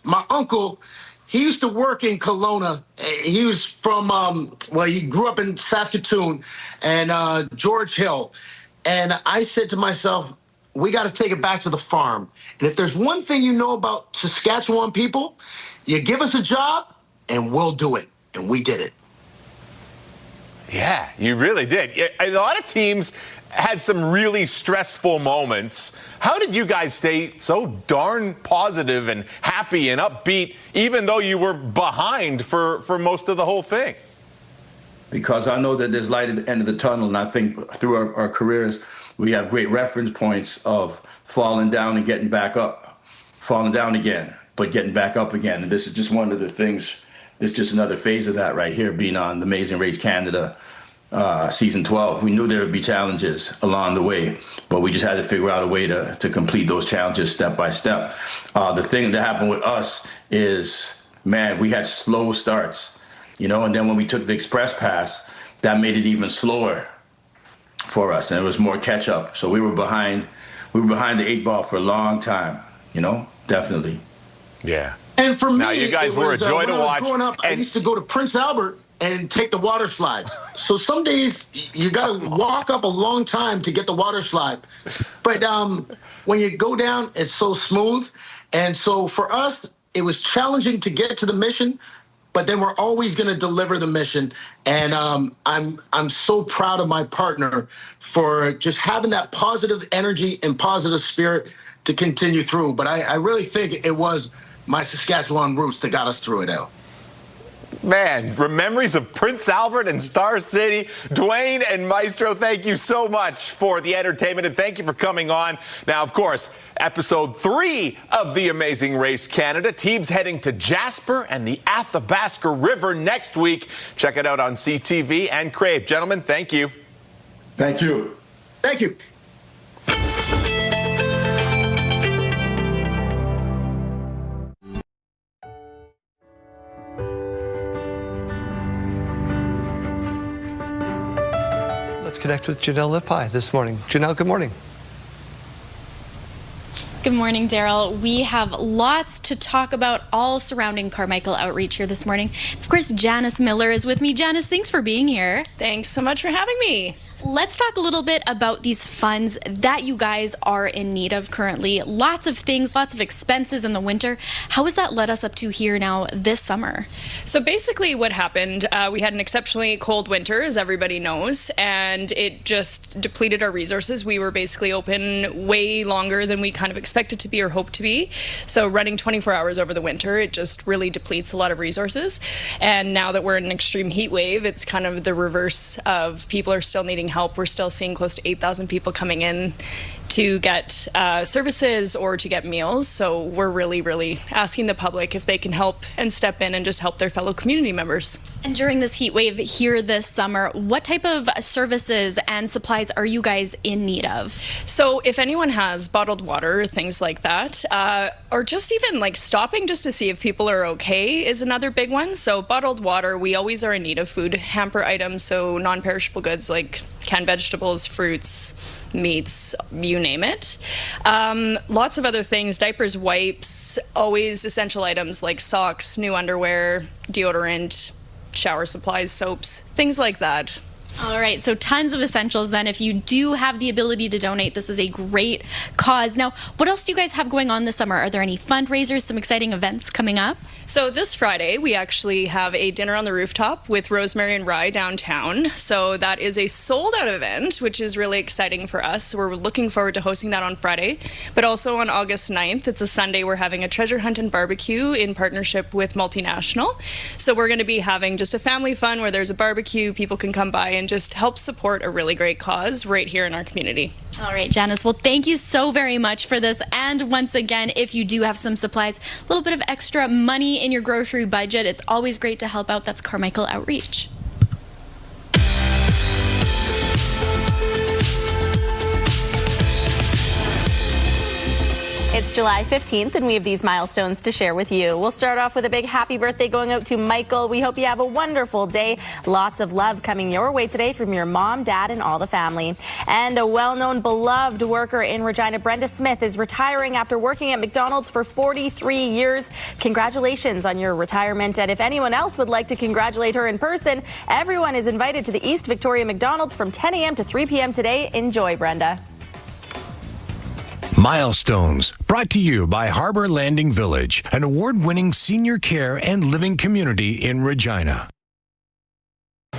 my uncle, he used to work in Kelowna. He was from, he grew up in Saskatoon and George Hill. And I said to myself, we got to take it back to the farm. And if there's one thing you know about Saskatchewan people, you give us a job and we'll do it. And we did it. Yeah, you really did. A lot of teams had some really stressful moments. How did you guys stay so darn positive and happy and upbeat, even though you were behind for most of the whole thing? Because I know that there's light at the end of the tunnel, and I think through our careers, we have great reference points of falling down and getting back up, falling down again, but getting back up again. And this is just one of the things. This is just another phase of that right here, being on the Amazing Race Canada season 12. We knew there would be challenges along the way, but we just had to figure out a way to complete those challenges step by step. The thing that happened with us is, man, we had slow starts, and then when we took the express pass, that made it even slower for us, and it was more catch up. So we were behind the 8 ball for a long time, definitely. Yeah. And for me, now you guys were a joy to watch. Growing up, I used to go to Prince Albert and take the water slides. So some days you got to walk up a long time to get the water slide. But when you go down, it's so smooth. And so for us, it was challenging to get to the mission, but then we're always going to deliver the mission. And I'm so proud of my partner for just having that positive energy and positive spirit to continue through. But I really think it was my Saskatchewan roots that got us through it out. Man, memories of Prince Albert and Star City. Dwayne and Maestro, thank you so much for the entertainment, and thank you for coming on. Now, of course, episode 3 of The Amazing Race Canada. Teams heading to Jasper and the Athabasca River next week. Check it out on CTV and Crave. Gentlemen, thank you. Thank you. Thank you. Let's connect with Janelle Lippi this morning. Janelle, good morning. Good morning, Daryl. We have lots to talk about, all surrounding Carmichael Outreach here this morning. Of course, Janice Miller is with me. Janice, thanks for being here. Thanks so much for having me. Let's talk a little bit about these funds that you guys are in need of currently. Lots of things, lots of expenses in the winter. How has that led us up to here now this summer? So basically what happened, we had an exceptionally cold winter, as everybody knows, and it just depleted our resources. We were basically open way longer than we kind of expected to be or hoped to be. So running 24 hours over the winter, it just really depletes a lot of resources. And now that we're in an extreme heat wave, it's kind of the reverse of people are still needing help. We're still seeing close to 8,000 people coming in to get services or to get meals. So we're really asking the public if they can help and step in and just help their fellow community members. And during this heat wave here this summer, what type of services and supplies are you guys in need of? So if anyone has bottled water, things like that, or just even like stopping just to see if people are okay is another big one. So bottled water, we always are in need of food hamper items, so non-perishable goods like canned vegetables, fruits, meats, you name it. Lots of other things, diapers, wipes, always essential items like socks, new underwear, deodorant, shower supplies, soaps, things like that. All right, so tons of essentials then. If you do have the ability to donate, this is a great cause. Now, what else do you guys have going on this summer? Are there any fundraisers, some exciting events coming up? So this Friday, we actually have a dinner on the rooftop with Rosemary and Rye downtown. So that is a sold-out event, which is really exciting for us. We're looking forward to hosting that on Friday. But also on August 9th, it's a Sunday, we're having a treasure hunt and barbecue in partnership with Multinational. So we're going to be having just a family fun where there's a barbecue, people can come by and just help support a really great cause right here in our community. All right, Janice. Well, thank you so very much for this. And once again, if you do have some supplies, a little bit of extra money in your grocery budget, it's always great to help out. That's Carmichael Outreach. It's July 15th, and we have these milestones to share with you. We'll start off with a big happy birthday going out to Michael. We hope you have a wonderful day. Lots of love coming your way today from your mom, dad, and all the family. And a well-known, beloved worker in Regina, Brenda Smith, is retiring after working at McDonald's for 43 years. Congratulations on your retirement. And if anyone else would like to congratulate her in person, everyone is invited to the East Victoria McDonald's from 10 a.m. to 3 p.m. today. Enjoy, Brenda. Milestones, brought to you by Harbor Landing Village, an award-winning senior care and living community in Regina.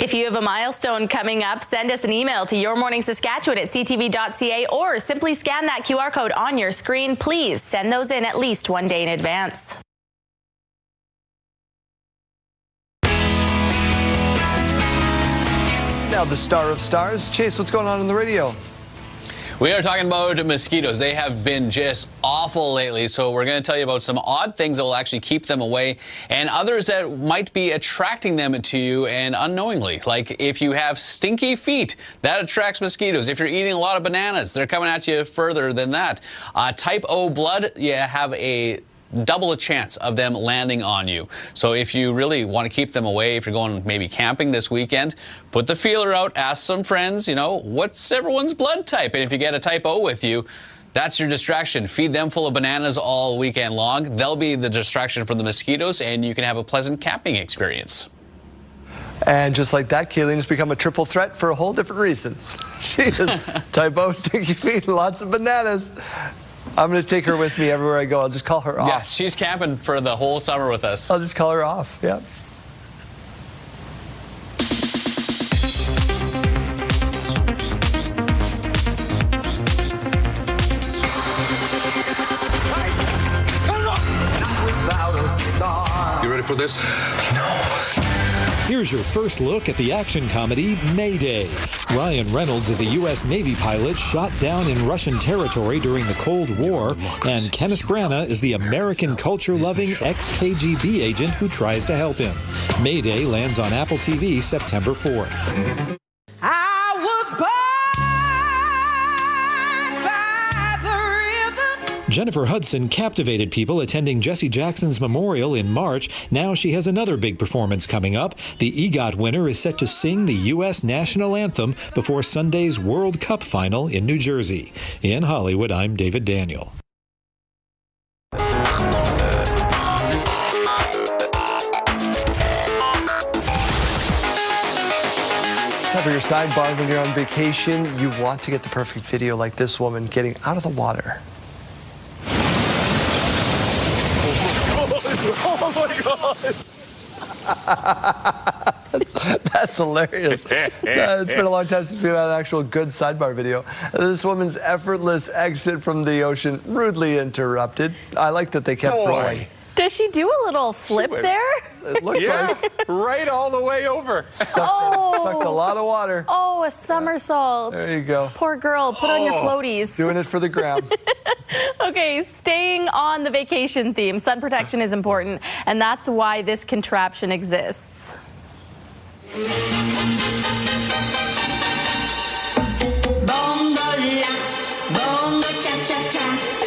If you have a milestone coming up, send us an email to yourmorningsaskatchewan@ctv.ca or simply scan that QR code on your screen. Please send those in at least one day in advance. Now the star of stars. Chase, what's going on in the radio? We are talking about mosquitoes. They have been just awful lately, so we're going to tell you about some odd things that will actually keep them away and others that might be attracting them to you and unknowingly. Like if you have stinky feet, that attracts mosquitoes. If you're eating a lot of bananas, they're coming at you further than that. Type O blood, you have a double a chance of them landing on you. So if you really want to keep them away, if you're going maybe camping this weekend, put the feeler out, ask some friends, you know, what's everyone's blood type? And if you get a type O with you, that's your distraction. Feed them full of bananas all weekend long. They'll be the distraction from the mosquitoes, and you can have a pleasant camping experience. And just like that, Kayleen has become a triple threat for a whole different reason. She is type O, stinky feet, and lots of bananas. I'm going to take her with me everywhere I go. I'll just call her off. Yeah, she's camping for the whole summer with us. I'll just call her off, yeah. You ready for this? No. Here's your first look at the action comedy Mayday. Ryan Reynolds is a U.S. Navy pilot shot down in Russian territory during the Cold War, and Kenneth Branagh is the American culture-loving ex-KGB agent who tries to help him. Mayday lands on Apple TV September 4th. Jennifer Hudson captivated people attending Jesse Jackson's memorial in March. Now she has another big performance coming up. The EGOT winner is set to sing the U.S. national anthem before Sunday's World Cup final in New Jersey. In Hollywood, I'm David Daniel. Cover your sidebar when you're on vacation. You want to get the perfect video like this woman getting out of the water. Oh my God! That's hilarious. It's been a long time since we've had an actual good sidebar video. This woman's effortless exit from the ocean rudely interrupted. I like that they kept rolling. Does she do a little flip there? It looked like right all the way over. Sucked a lot of water. Oh, a somersault. There you go. Poor girl. Put on your floaties. Doing it for the gram. Okay, staying on the vacation theme, sun protection is important, and that's why this contraption exists.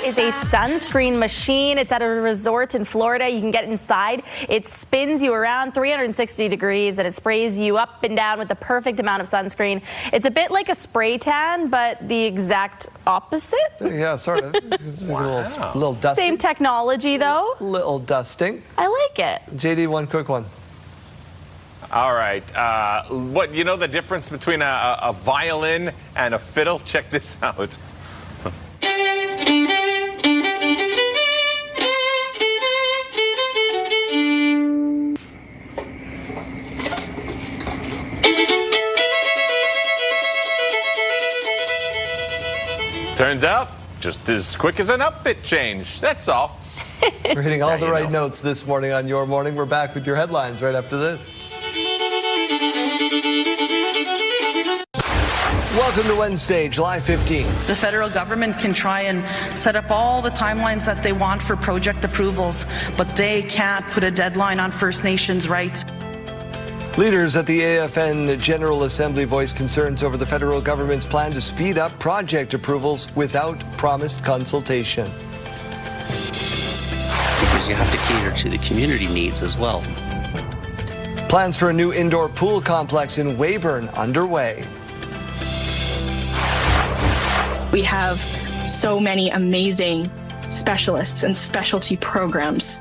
Is a sunscreen machine. It's at a resort in Florida. You can get inside. It spins you around 360 degrees and it sprays you up and down with the perfect amount of sunscreen. It's a bit like a spray tan, but the exact opposite. Yeah, sort of. Wow. A little dusting. Same technology, though. Little dusting. I like it. JD, one quick one. All right. What, you know the difference between a violin and a fiddle? Check this out. Turns out, just as quick as an outfit change. That's all. We're hitting all the right notes this morning on Your Morning. We're back with your headlines right after this. Welcome to Wednesday, July 15th. The federal government can try and set up all the timelines that they want for project approvals, but they can't put a deadline on First Nations rights. Leaders at the AFN General Assembly voiced concerns over the federal government's plan to speed up project approvals without promised consultation. Because you have to cater to the community needs as well. Plans for a new indoor pool complex in Weyburn underway. We have so many amazing specialists and specialty programs.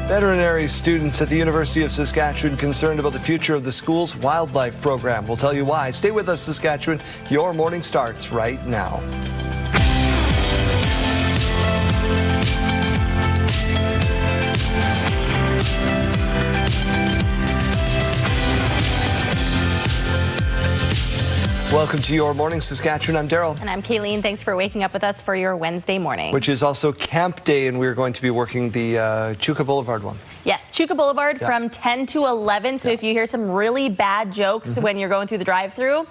Veterinary students at the University of Saskatchewan concerned about the future of the school's wildlife program. We'll tell you why. Stay with us, Saskatchewan. Your morning starts right now. Welcome to Your Morning Saskatchewan. I'm Daryl. And I'm Kayleen. Thanks for waking up with us for your Wednesday morning. Which is also Camp Day, and we're going to be working the Chuka Boulevard one. Yes, Chuka Boulevard from 10 to 11. So if you hear some really bad jokes when you're going through the drive-thru.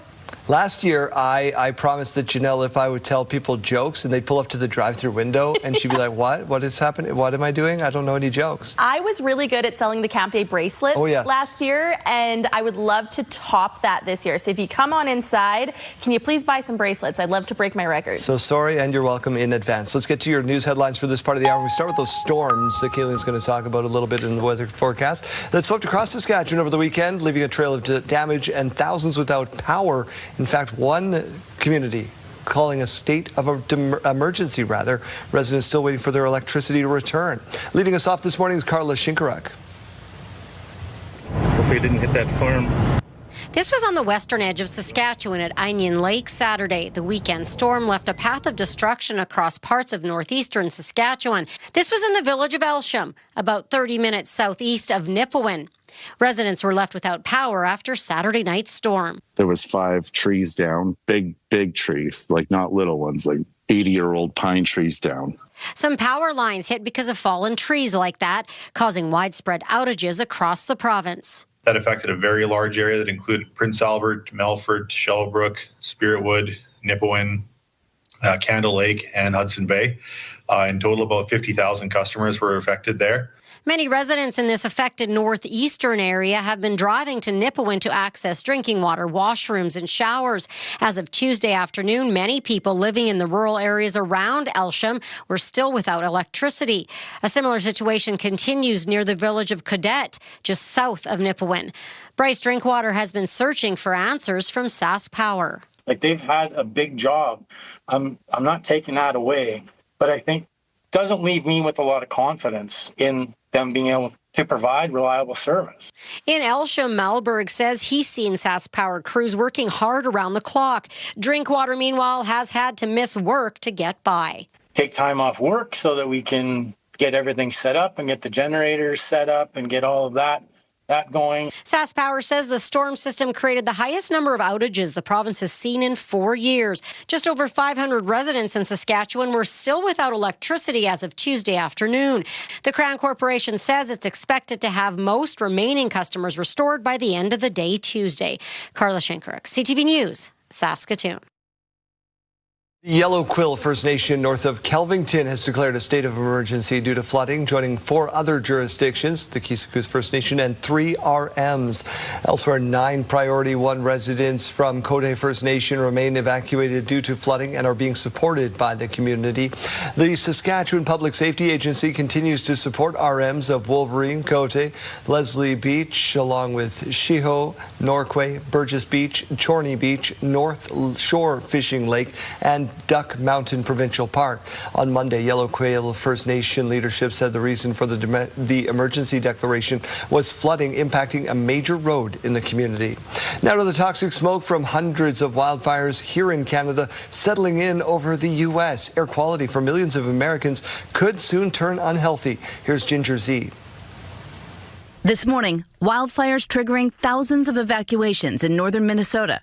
Last year, I promised that Janelle, if I would tell people jokes, and they'd pull up to the drive-thru window, and she'd be like, what? What is happening? What am I doing? I don't know any jokes. I was really good at selling the Camp Day bracelets last year, and I would love to top that this year. So if you come on inside, can you please buy some bracelets? I'd love to break my record. So sorry, and you're welcome in advance. Let's get to your news headlines for this part of the hour. We start with those storms that Kayleen's going to talk about a little bit in the weather forecast that swept across Saskatchewan over the weekend, leaving a trail of damage and thousands without power. In fact, one community calling a state of emergency, rather. Residents still waiting for their electricity to return. Leading us off this morning is Carla Shinkaruk. Hopefully it didn't hit that farm. This was on the western edge of Saskatchewan at Onion Lake Saturday. The weekend storm left a path of destruction across parts of northeastern Saskatchewan. This was in the village of Elsham, about 30 minutes southeast of Nipawin. Residents were left without power after Saturday night's storm. There was 5 trees down, big trees, like not little ones, like 80-year-old pine trees down. Some power lines hit because of fallen trees like that, causing widespread outages across the province. That affected a very large area that included Prince Albert, Melfort, Shellbrook, Spiritwood, Nipawin, Candle Lake, and Hudson Bay. In total, about 50,000 customers were affected there. Many residents in this affected northeastern area have been driving to Nipawin to access drinking water, washrooms, and showers. As of Tuesday afternoon, many people living in the rural areas around Elsham were still without electricity. A similar situation continues near the village of Cadet, just south of Nipawin. Bryce Drinkwater has been searching for answers from Sask Power. Like, they've had a big job. I'm not taking that away, but I think doesn't leave me with a lot of confidence in them being able to provide reliable service. In Elsham, Malberg says he's seen Sask Power crews working hard around the clock. Drinkwater, meanwhile, has had to miss work to get by. Take time off work so that we can get everything set up and get the generators set up and get all of that going. Sask Power says the storm system created the highest number of outages the province has seen in 4 years. Just over 500 residents in Saskatchewan were still without electricity as of Tuesday afternoon. The Crown Corporation says it's expected to have most remaining customers restored by the end of the day Tuesday. Carla Shinkaruk, CTV News, Saskatoon. Yellow Quill First Nation north of Kelvington has declared a state of emergency due to flooding, joining 4 other jurisdictions, the Kisakous First Nation and 3 RMs. Elsewhere, 9 Priority 1 residents from Cote First Nation remain evacuated due to flooding and are being supported by the community. The Saskatchewan Public Safety Agency continues to support RMs of Wolverine, Cote, Leslie Beach, along with Shiho, Norquay, Burgess Beach, Chorney Beach, North Shore Fishing Lake, and Duck Mountain Provincial Park. On Monday, Yellow Quill First Nation leadership said the reason for the emergency declaration was flooding impacting a major road in the community. Now to the toxic smoke from hundreds of wildfires here in Canada settling in over the U.S. Air quality for millions of Americans could soon turn unhealthy. Here's Ginger Z. This morning, wildfires triggering thousands of evacuations in northern Minnesota.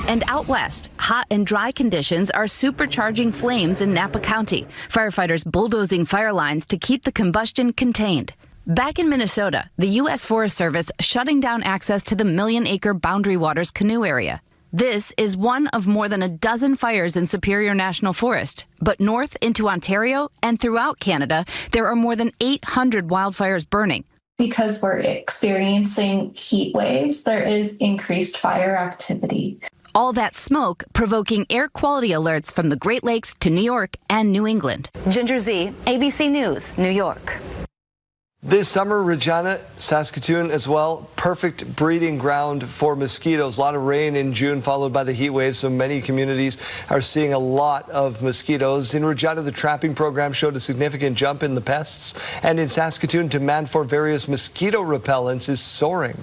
And out west, hot and dry conditions are supercharging flames in Napa County. Firefighters bulldozing fire lines to keep the combustion contained. Back in Minnesota, the U.S. Forest Service shutting down access to the million-acre Boundary Waters canoe area. This is one of more than a dozen fires in Superior National Forest. But north into Ontario and throughout Canada, there are more than 800 wildfires burning. Because we're experiencing heat waves, there is increased fire activity. All that smoke provoking air quality alerts from the Great Lakes to New York and New England. Ginger Z, ABC News, New York. This summer, Regina, Saskatoon as well, perfect breeding ground for mosquitoes. A lot of rain in June followed by the heat wave, so many communities are seeing a lot of mosquitoes. In Regina, the trapping program showed a significant jump in the pests, and in Saskatoon, demand for various mosquito repellents is soaring.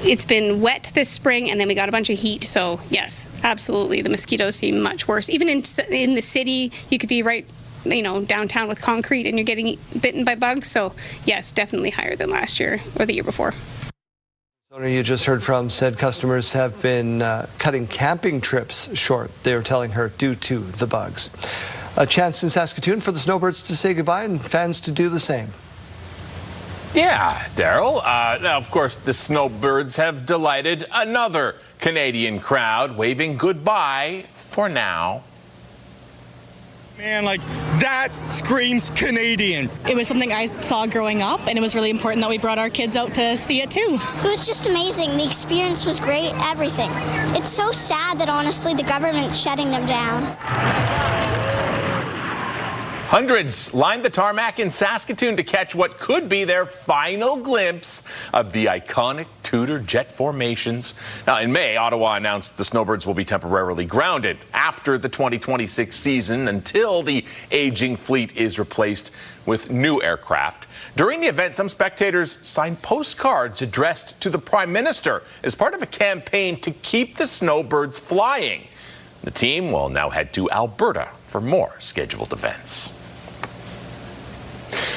It's been wet this spring, and then we got a bunch of heat, so yes, absolutely, the mosquitoes seem much worse. Even in the city, you could be right, downtown with concrete and you're getting bitten by bugs, so yes, definitely higher than last year or the year before. Owner you just heard from said customers have been cutting camping trips short, they were telling her, due to the bugs. A chance in Saskatoon for the snowbirds to say goodbye and fans to do the same. Yeah, Daryl. Now, of course, the snowbirds have delighted another Canadian crowd, waving goodbye for now. Man, like, that screams Canadian. It was something I saw growing up, and it was really important that we brought our kids out to see it too. It was just amazing. The experience was great, everything. It's so sad that, honestly, the government's shutting them down. Hundreds lined the tarmac in Saskatoon to catch what could be their final glimpse of the iconic Tudor jet formations. Now, in May, Ottawa announced the snowbirds will be temporarily grounded after the 2026 season until the aging fleet is replaced with new aircraft. During the event, some spectators signed postcards addressed to the Prime Minister as part of a campaign to keep the snowbirds flying. The team will now head to Alberta for more scheduled events.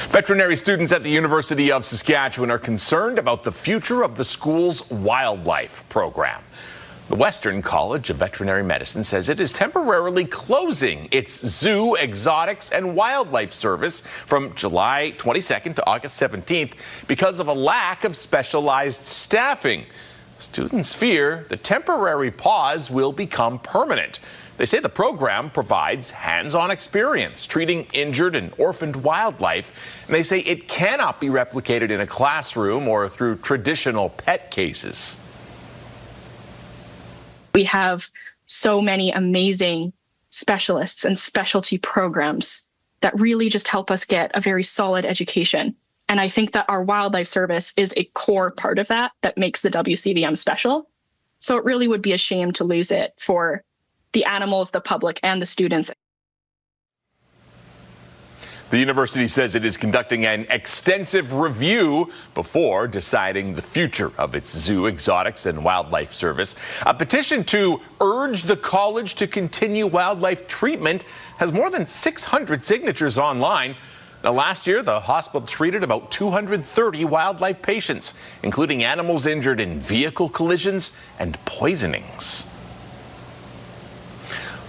Veterinary students at the University of Saskatchewan are concerned about the future of the school's wildlife program. The Western College of Veterinary Medicine says it is temporarily closing its zoo, exotics, and wildlife service from July 22nd to August 17th because of a lack of specialized staffing. Students fear the temporary pause will become permanent. They say the program provides hands-on experience treating injured and orphaned wildlife, and they say it cannot be replicated in a classroom or through traditional pet cases. We have so many amazing specialists and specialty programs that really just help us get a very solid education. And I think that our wildlife service is a core part of that makes the WCVM special. So it really would be a shame to lose it for the animals, the public, and the students. The university says it is conducting an extensive review before deciding the future of its zoo, exotics, and wildlife service. A petition to urge the college to continue wildlife treatment has more than 600 signatures online. Now, last year, the hospital treated about 230 wildlife patients, including animals injured in vehicle collisions and poisonings.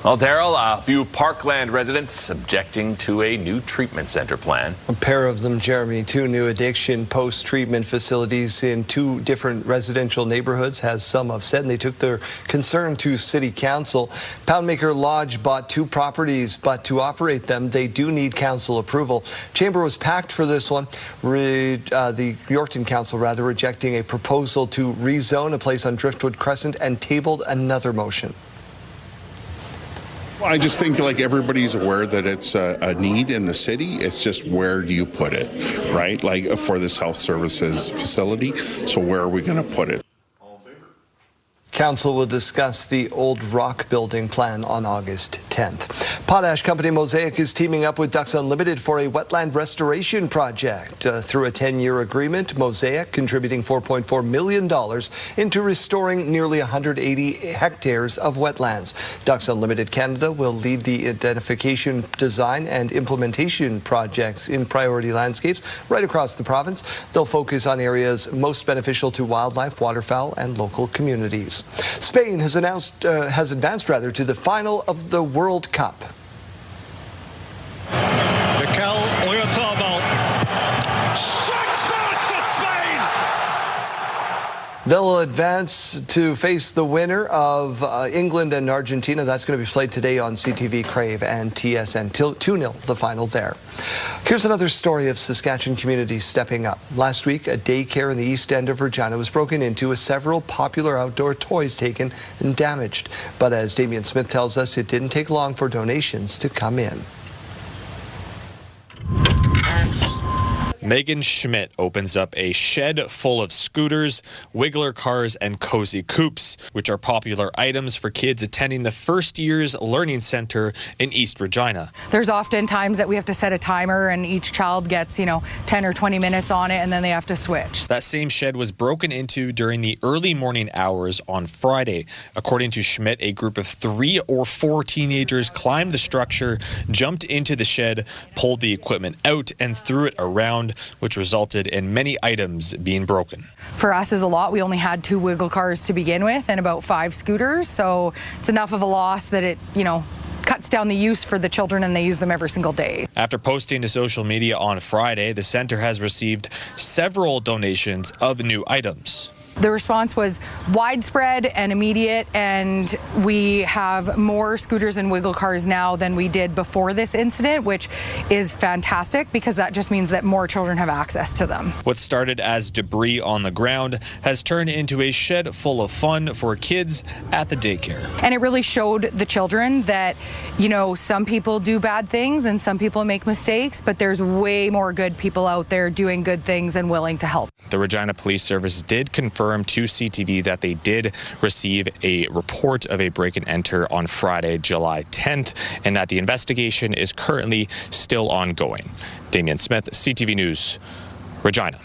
Well, Daryl, a few Parkland residents objecting to a new treatment center plan. A pair of them, Jeremy, 2 new addiction post-treatment facilities in 2 different residential neighborhoods, as some have said, and they took their concern to City Council. Poundmaker Lodge bought 2 properties, but to operate them, they do need council approval. Chamber was packed for this one. The Yorkton Council, rejecting a proposal to rezone a place on Driftwood Crescent and tabled another motion. Well, I just think like everybody's aware that it's a need in the city. It's just where do you put it, right? Like for this health services facility. So where are we going to put it? Council will discuss the Old Rock building plan on August 10th. Potash company Mosaic is teaming up with Ducks Unlimited for a wetland restoration project. Through a 10-year agreement, Mosaic contributing $4.4 million into restoring nearly 180 hectares of wetlands. Ducks Unlimited Canada will lead the identification, design, and implementation projects in priority landscapes right across the province. They'll focus on areas most beneficial to wildlife, waterfowl, and local communities. Spain has advanced to the final of the World Cup. They'll advance to face the winner of England and Argentina. That's going to be played today on CTV, Crave, and TSN. 2-0, the final there. Here's another story of Saskatchewan communities stepping up. Last week, a daycare in the east end of Regina was broken into with several popular outdoor toys taken and damaged. But as Damien Smith tells us, it didn't take long for donations to come in. Megan Schmidt opens up a shed full of scooters, Wiggler cars, and cozy coupes, which are popular items for kids attending the First Years Learning Center in East Regina. There's often times that we have to set a timer and each child gets, 10 or 20 minutes on it and then they have to switch. That same shed was broken into during the early morning hours on Friday. According to Schmidt, a group of 3 or 4 teenagers climbed the structure, jumped into the shed, pulled the equipment out, and threw it around. which resulted in many items being broken. For us is a lot. We only had 2 wiggle cars to begin with and about 5 scooters, so it's enough of a loss that it, cuts down the use for the children, and they use them every single day. After posting to social media on Friday, the center has received several donations of new items. The response was widespread and immediate, and we have more scooters and wiggle cars now than we did before this incident, which is fantastic because that just means that more children have access to them. What started as debris on the ground has turned into a shed full of fun for kids at the daycare. And it really showed the children that, some people do bad things and some people make mistakes, but there's way more good people out there doing good things and willing to help. The Regina Police Service did confirm to CTV that they did receive a report of a break and enter on Friday, July 10th, and that the investigation is currently still ongoing. Damian Smith, CTV News, Regina.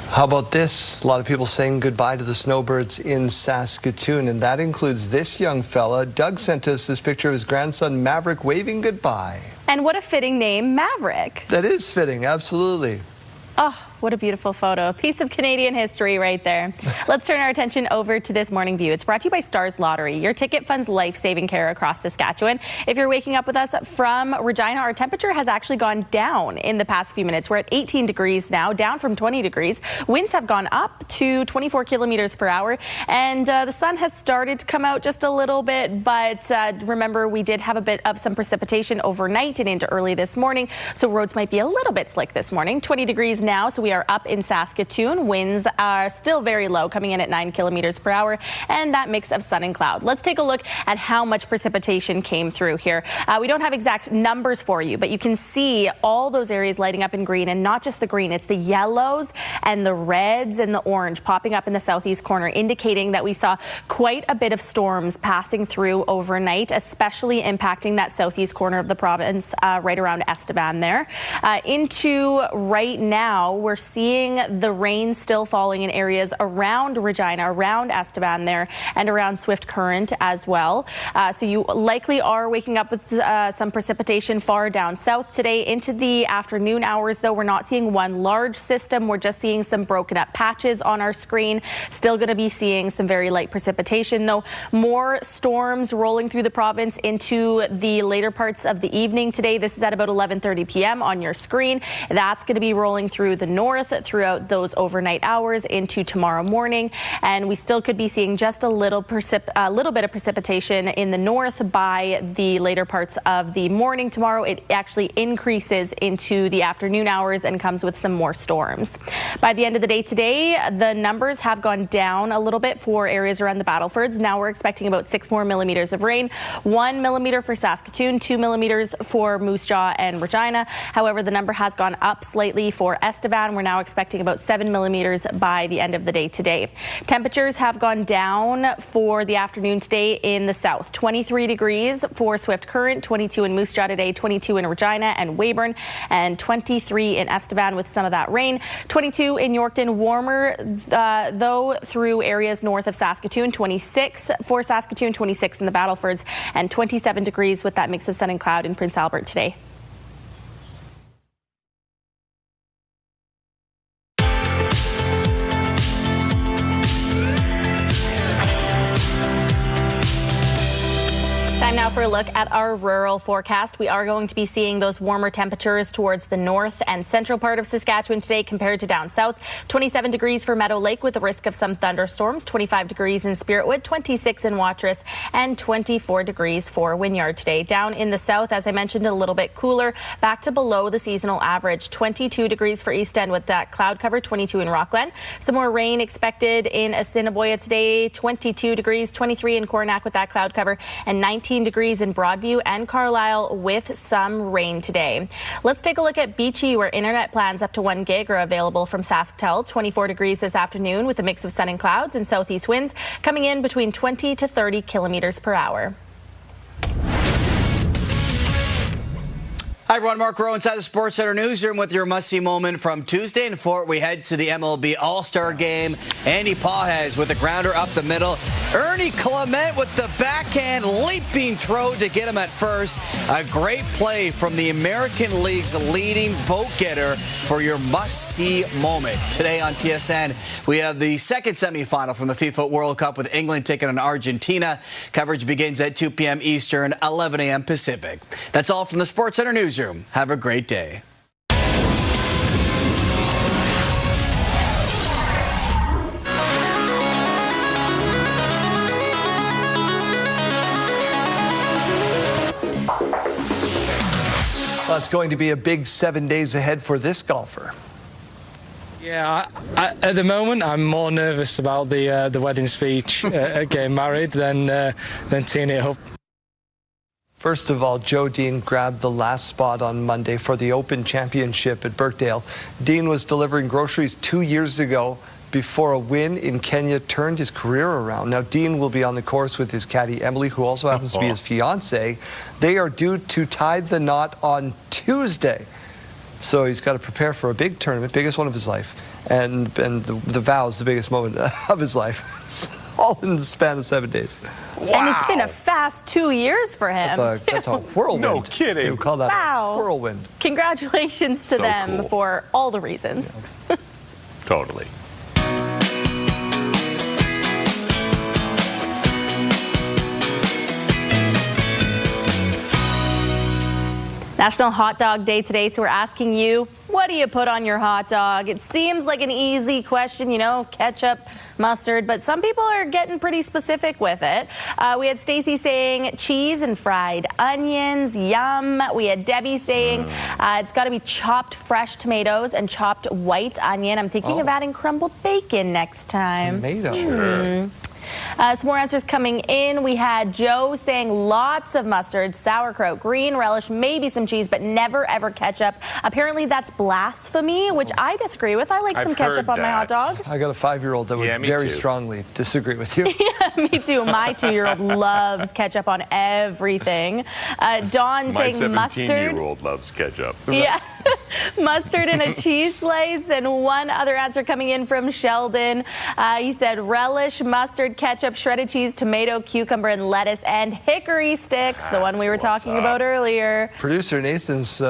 How about this? A lot of people saying goodbye to the snowbirds in Saskatoon, and that includes this young fella. Doug sent us this picture of his grandson Maverick waving goodbye. And what a fitting name, Maverick. That is fitting, absolutely. Oh, what a beautiful photo. A piece of Canadian history right there. Let's turn our attention over to This Morning View. It's brought to you by Stars Lottery. Your ticket funds life-saving care across Saskatchewan. If you're waking up with us from Regina, our temperature has actually gone down in the past few minutes. We're at 18 degrees now, down from 20 degrees. Winds have gone up to 24 kilometers per hour, and the sun has started to come out just a little bit, but remember, we did have a bit of some precipitation overnight and into early this morning, so roads might be a little bit slick this morning. 20 degrees now, so we are up in Saskatoon. Winds are still very low, coming in at 9 kilometers per hour, and that mix of sun and cloud. Let's take a look at how much precipitation came through here. We don't have exact numbers for you, but you can see all those areas lighting up in green, and not just the green, it's the yellows and the reds and the orange popping up in the southeast corner, indicating that we saw quite a bit of storms passing through overnight, especially impacting that southeast corner of the province, right around Estevan there. Into right now, we're seeing the rain still falling in areas around Regina, around Estevan there, and around Swift Current as well. So you likely are waking up with some precipitation far down south today. Into the afternoon hours, though, we're not seeing one large system. We're just seeing some broken up patches on our screen. Still going to be seeing some very light precipitation, though. More storms rolling through the province into the later parts of the evening today. This is at about 11:30 p.m. on your screen. That's going to be rolling through the north throughout those overnight hours into tomorrow morning, and we still could be seeing just a little bit of precipitation in the north by the later parts of the morning tomorrow. It actually increases into the afternoon hours and comes with some more storms. By the end of the day today, the numbers have gone down a little bit for areas around the Battlefords. Now we're expecting about 6 more millimeters of rain, 1 millimeter for Saskatoon, 2 millimeters for Moose Jaw and Regina. However, the number has gone up slightly for Estevan. We're now expecting about 7 millimeters by the end of the day today. Temperatures have gone down for the afternoon today in the south. 23 degrees for Swift Current, 22 in Moose Jaw today, 22 in Regina and Weyburn, and 23 in Estevan with some of that rain. 22 in Yorkton, warmer though through areas north of Saskatoon. 26 for Saskatoon, 26 in the Battlefords, and 27 degrees with that mix of sun and cloud in Prince Albert today. Time now for a look at our rural forecast. We are going to be seeing those warmer temperatures towards the north and central part of Saskatchewan today compared to down south. 27 degrees for Meadow Lake with the risk of some thunderstorms, 25 degrees in Spiritwood, 26 in Watrous, and 24 degrees for Wynyard today. Down in the south, as I mentioned, a little bit cooler, back to below the seasonal average. 22 degrees for East End with that cloud cover, 22 in Rockland. Some more rain expected in Assiniboia today, 22 degrees, 23 in Coronach with that cloud cover, and 19 degrees in Broadview and Carlisle with some rain today. Let's take a look at Beachy, where internet plans up to 1 gig are available from SaskTel. 24 degrees this afternoon with a mix of sun and clouds, and southeast winds coming in between 20 to 30 kilometers per hour. Hi, everyone. Mark Rowe inside the Sports Center newsroom with your must-see moment from Tuesday. And before we head to the MLB All-Star Game, Andy Pages with the grounder up the middle. Ernie Clement with the backhand leaping throw to get him at first. A great play from the American League's leading vote-getter for your must-see moment. Today on TSN, we have the second semifinal from the FIFA World Cup with England taking on Argentina. Coverage begins at 2 p.m. Eastern, 11 a.m. Pacific. That's all from the Sports Center newsroom. Have a great day. Well, it's going to be a big 7 days ahead for this golfer. Yeah, at the moment, I'm more nervous about the wedding speech getting married than teeing it up. First of all, Joe Dean grabbed the last spot on Monday for the Open Championship at Birkdale. Dean was delivering groceries 2 years ago before a win in Kenya turned his career around. Now, Dean will be on the course with his caddy, Emily, who also happens to be his fiancée. They are due to tie the knot on Tuesday. So he's got to prepare for a big tournament, biggest one of his life. And the vows, the biggest moment of his life. All in the span of 7 days. Wow. And it's been a fast 2 years for him. That's a whirlwind. No kidding. You call that wow. a whirlwind. Congratulations to So them cool. for all the reasons. Yeah. Totally. National Hot Dog Day today, so we're asking you, what do you put on your hot dog? It seems like an easy question, you know, ketchup, mustard, but some people are getting pretty specific with it. We had Stacy saying cheese and fried onions, yum. We had Debbie saying it's got to be chopped fresh tomatoes and chopped white onion. I'm thinking of adding crumbled bacon next time. Tomato. Sure. Some more answers coming in. We had Joe saying lots of mustard, sauerkraut, green relish, maybe some cheese, but never ever ketchup. Apparently that's blasphemy, which I disagree with. I like some ketchup on my hot dog. I got a 5-year-old that would very strongly disagree with you. Yeah, me too. My 2-year-old loves ketchup on everything. Dawn saying mustard. My 17-year-old loves ketchup. Yeah. Mustard and a cheese slice. And one other answer coming in from Sheldon. He said relish, mustard, ketchup, shredded cheese, tomato, cucumber, and lettuce, and hickory sticks, the one we were talking about earlier. Producer Nathan's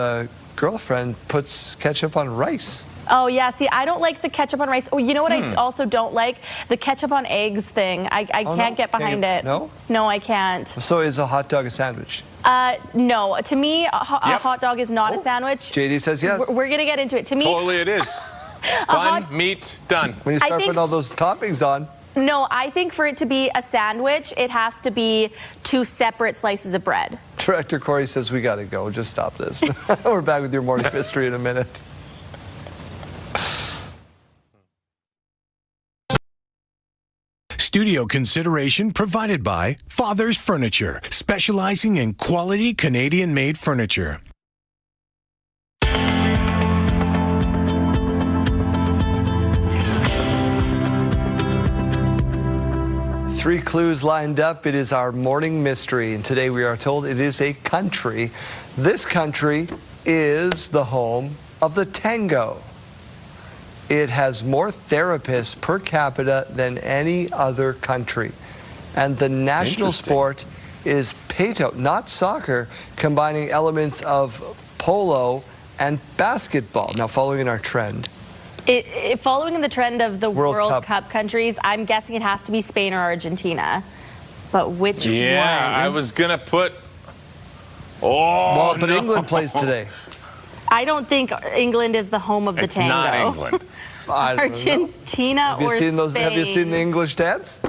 girlfriend puts ketchup on rice. Oh, yeah. See, I don't like the ketchup on rice. Oh, you know what I also don't like? The ketchup on eggs thing. I can't get behind it. No? No, I can't. So is a hot dog a sandwich? No. To me, a hot dog is not a sandwich. JD says yes. We're going to get into it. To me, Totally it is. Bun, meat, done. When you start putting all those toppings on. No, I think for it to be a sandwich, it has to be 2 separate slices of bread. Director Corey says we got to go. Just stop this. We're back with your morning mystery in a minute. Studio consideration provided by Father's Furniture, specializing in quality Canadian-made furniture. Three clues lined up. It is our morning mystery, and today we are told it is a country. This country is the home of the tango. It has more therapists per capita than any other country. And the national sport is pato, not soccer, combining elements of polo and basketball. Now, following our trend. Following the trend of the World Cup countries, I'm guessing it has to be Spain or Argentina. But which one? Yeah, I was going to put... Well, but England plays today. I don't think England is the home of the tango. It's not England. Argentina or Spain? Have you seen the English dance?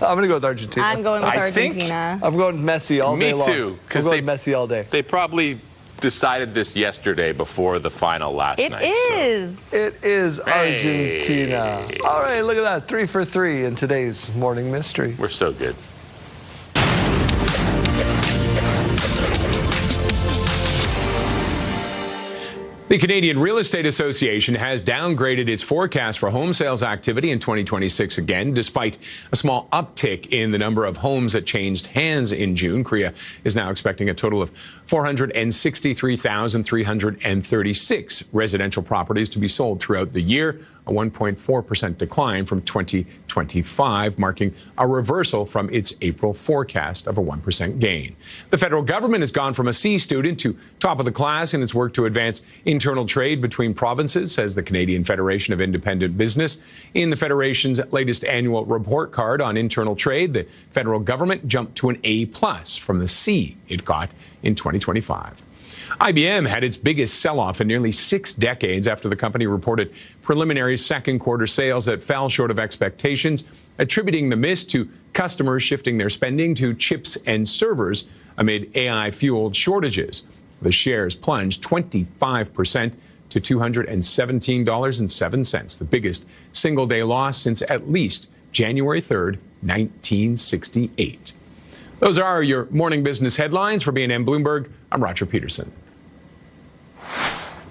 I'm going to go with Argentina. I'm going with Argentina. I'm going Messi all day long. Me too. I'm going Messi all day. They probably decided this yesterday before the final last night. It is Argentina. All right, look at that. 3 for 3 in today's morning mystery. We're so good. The Canadian Real Estate Association has downgraded its forecast for home sales activity in 2026 again, despite a small uptick in the number of homes that changed hands in June. CREA is now expecting a total of 463,336 residential properties to be sold throughout the year, a 1.4% decline from 2025, marking a reversal from its April forecast of a 1% gain. The federal government has gone from a C student to top of the class in its work to advance internal trade between provinces, says the Canadian Federation of Independent Business. In the Federation's latest annual report card on internal trade, the federal government jumped to an A+ from the C it got in 2025. IBM had its biggest sell-off in nearly 6 decades after the company reported preliminary second quarter sales that fell short of expectations, attributing the miss to customers shifting their spending to chips and servers amid AI-fueled shortages. The shares plunged 25% to $217.07, the biggest single-day loss since at least January 3rd, 1968. Those are your morning business headlines. For B&M Bloomberg, I'm Roger Peterson.